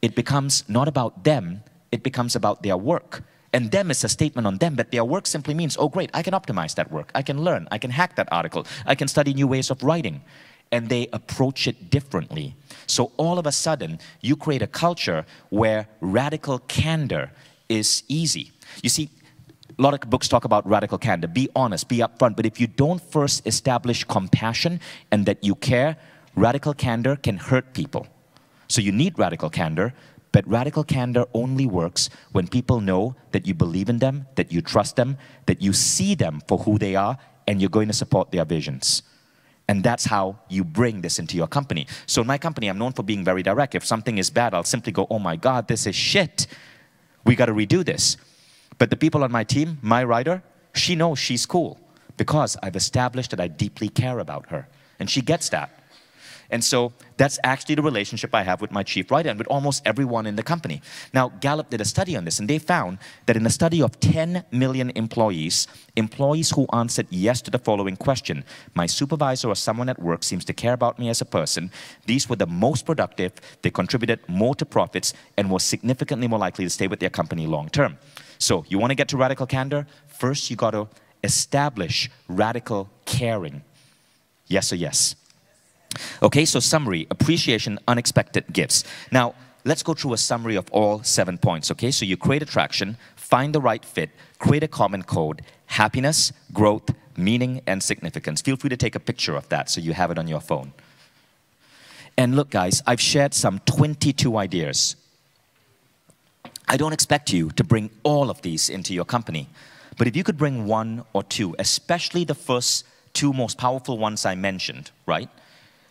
It becomes not about them, it becomes about their work. And them is a statement on them, but their work simply means, oh great, I can optimize that work, I can learn, I can hack that article, I can study new ways of writing. And they approach it differently. So all of a sudden, you create a culture where radical candor is easy. You see, a lot of books talk about radical candor. Be honest, be upfront. But if you don't first establish compassion and that you care, radical candor can hurt people. So you need radical candor, but radical candor only works when people know that you believe in them, that you trust them, that you see them for who they are, and you're going to support their visions. And that's how you bring this into your company. So in my company, I'm known for being very direct. If something is bad, I'll simply go, oh my God, this is shit. We got to redo this. But the people on my team, my writer, she knows she's cool because I've established that I deeply care about her. And she gets that. And so that's actually the relationship I have with my chief writer and with almost everyone in the company. Now, Gallup did a study on this, and they found that in a study of 10 million employees who answered yes to the following question, my supervisor or someone at work seems to care about me as a person, these were the most productive, they contributed more to profits, and were significantly more likely to stay with their company long term. So you want to get to radical candor? First, you got to establish radical caring. Yes or yes? Okay, so summary, appreciation, unexpected gifts. Now, let's go through a summary of all 7 points, okay? So you create attraction, find the right fit, create a common code, happiness, growth, meaning, and significance. Feel free to take a picture of that so you have it on your phone. And look, guys, I've shared some 22 ideas. I don't expect you to bring all of these into your company, but if you could bring 1 or 2, especially the first two most powerful ones I mentioned, right?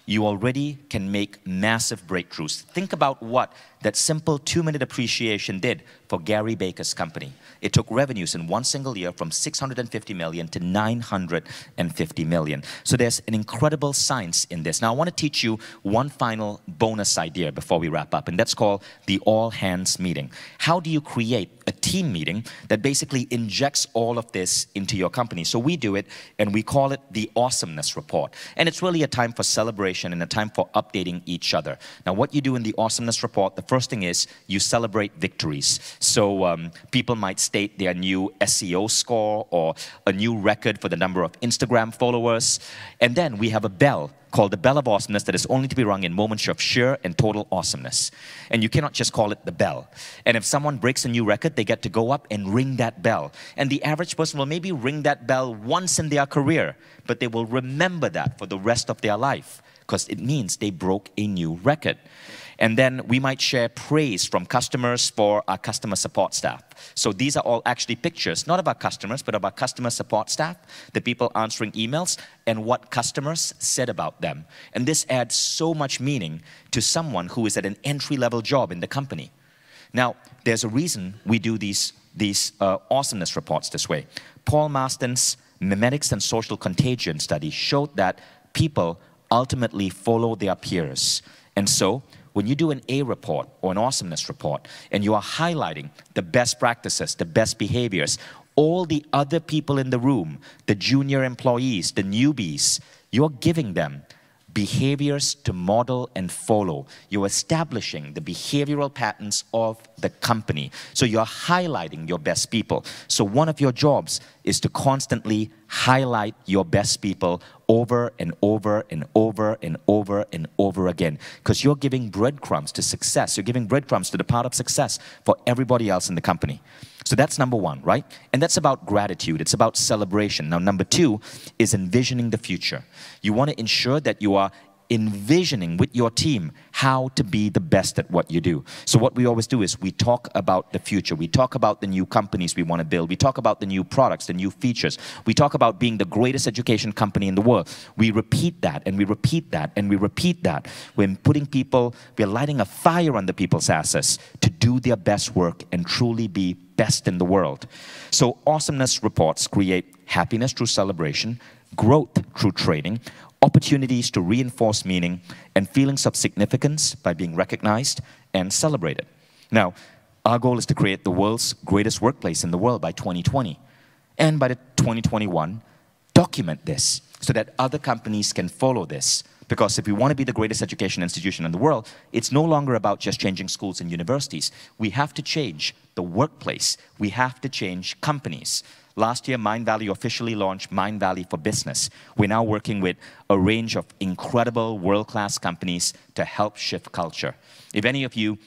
You already can make massive breakthroughs. Think about what that simple 2-minute appreciation did for Gary Baker's company. It took revenues in one single year from 650 million to 950 million. So there's an incredible science in this. Now I want to teach you one final bonus idea before we wrap up, and that's called the all hands meeting. How do you create a team meeting that basically injects all of this into your company? So we do it, and we call it the Awesomeness Report. And it's really a time for celebration and a time for updating each other. Now what you do in the Awesomeness Report, the first thing is you celebrate victories. So people might state their new SEO score or a new record for the number of Instagram followers. And then we have a bell called the Bell of Awesomeness that is only to be rung in moments of sheer and total awesomeness. And you cannot just call it the bell. And if someone breaks a new record, they get to go up and ring that bell. And the average person will maybe ring that bell once in their career, but they will remember that for the rest of their life, because it means they broke a new record. And then we might share praise from customers for our customer support staff. So these are all actually pictures, not of our customers, but of our customer support staff, the people answering emails, and what customers said about them. And this adds so much meaning to someone who is at an entry-level job in the company. Now, there's a reason we do these awesomeness reports this way. Paul Marston's Mimetics and Social Contagion study showed that people ultimately follow their peers. And so, when you do an A report or an awesomeness report and you are highlighting the best practices, the best behaviors, all the other people in the room, the junior employees, the newbies, you're giving them behaviors to model and follow. You're establishing the behavioral patterns of the company. So you're highlighting your best people. So one of your jobs is to constantly highlight your best people over and over and over and over and over again. Because you're giving breadcrumbs to success. You're giving breadcrumbs to the path of success for everybody else in the company. So that's number one, right? And that's about gratitude. It's about celebration. Now, number two is envisioning the future. You want to ensure that you are envisioning with your team how to be the best at what you do. So what we always do is we talk about the future. We talk about the new companies we want to build. We talk about the new products, the new features. We talk about being the greatest education company in the world. We repeat that and we repeat that and we repeat that. We're putting people, we're lighting a fire under people's asses to do their best work and truly be best in the world. So awesomeness reports create happiness through celebration, growth through training, opportunities to reinforce meaning, and feelings of significance by being recognized and celebrated. Now, our goal is to create the world's greatest workplace in the world by 2020. And by 2021, document this so that other companies can follow this. Because if we want to be the greatest education institution in the world, it's no longer about just changing schools and universities. We have to change the workplace. We have to change companies. Last year, Mindvalley officially launched Mindvalley for Business. We're now working with a range of incredible world-class companies to help shift culture. If any of you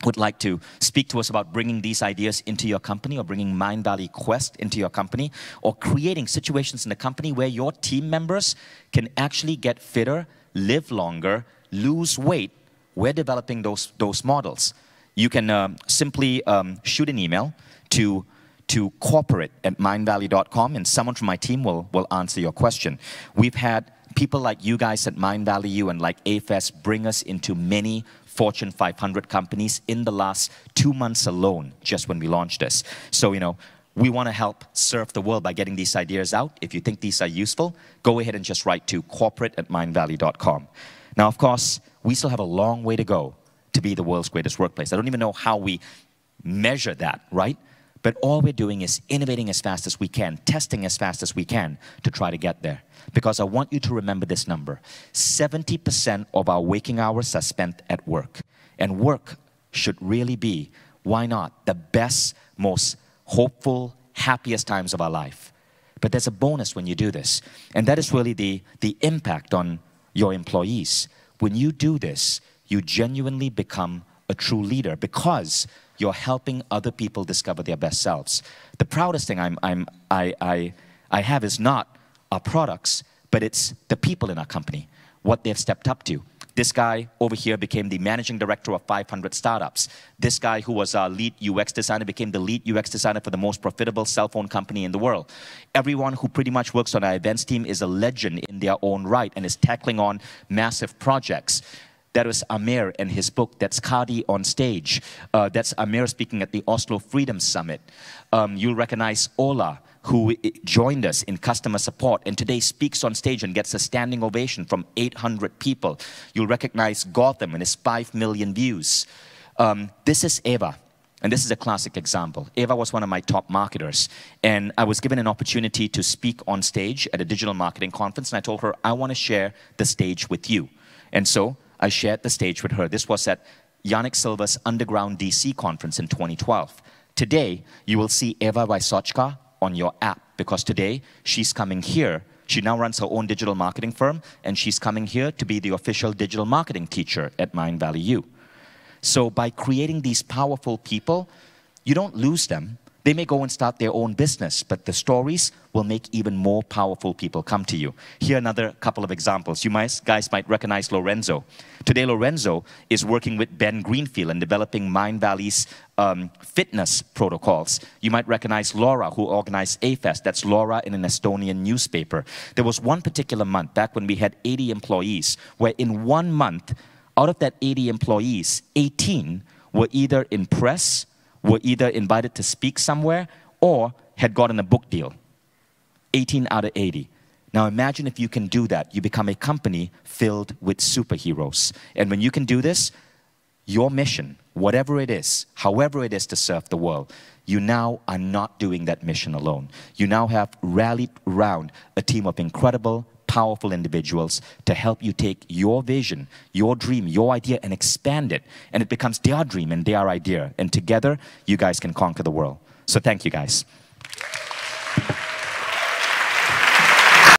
would like to speak to us about bringing these ideas into your company or bringing Mindvalley Quest into your company or creating situations in the company where your team members can actually get fitter, live longer, lose weight, we're developing those models. You can simply shoot an email to corporate@mindvalley.com and someone from my team will answer your question. We've had people like you guys at Mindvalley U and like AFES bring us into many Fortune 500 companies in the last 2 months alone, just when we launched this. So, you know, we want to help serve the world by getting these ideas out. If you think these are useful, go ahead and just write to corporate@mindvalley.com. Now, of course, we still have a long way to go to be the world's greatest workplace. I don't even know how we measure that, right? But all we're doing is innovating as fast as we can, testing as fast as we can to try to get there. Because I want you to remember this number. 70% of our waking hours are spent at work. And work should really be, why not, the best, most hopeful, happiest times of our life. But there's a bonus when you do this. And that is really the impact on your employees. When you do this, you genuinely become a true leader because you're helping other people discover their best selves. The proudest thing I have is not our products, but it's the people in our company, what they've stepped up to. This guy over here became the managing director of 500 startups. This guy who was our lead UX designer became the lead UX designer for the most profitable cell phone company in the world. Everyone who pretty much works on our events team is a legend in their own right and is tackling on massive projects. That was Amir and his book, That's Khadi on Stage. That's Amir speaking at the Oslo Freedom Summit. You'll recognize Ola, who joined us in customer support and today speaks on stage and gets a standing ovation from 800 people. You'll recognize Gotham and his 5 million views. This is Eva, and this is a classic example. Eva was one of my top marketers, and I was given an opportunity to speak on stage at a digital marketing conference, and I told her, I want to share the stage with you. And so I shared the stage with her. This was at Yannick Silva's Underground DC conference in 2012. Today, you will see Eva Vysochka on your app, because today she's coming here. She now runs her own digital marketing firm, and she's coming here to be the official digital marketing teacher at Mindvalley U. So by creating these powerful people, you don't lose them. They may go and start their own business, but the stories will make even more powerful people come to you. Here are another couple of examples. You guys might recognize Lorenzo. Today, Lorenzo is working with Ben Greenfield and developing Mindvalley's fitness protocols. You might recognize Laura, who organized AFest. That's Laura in an Estonian newspaper. There was one particular month, back when we had 80 employees, where in 1 month, out of that 80 employees, 18 were either in press, were either invited to speak somewhere, or had gotten a book deal. 18 out of 80. Now imagine if you can do that. You become a company filled with superheroes. And when you can do this, your mission, whatever it is, however it is to serve the world, you now are not doing that mission alone. You now have rallied around a team of incredible, powerful individuals to help you take your vision, your dream, your idea, and expand it. And it becomes their dream and their idea. And together, you guys can conquer the world. So thank you, guys.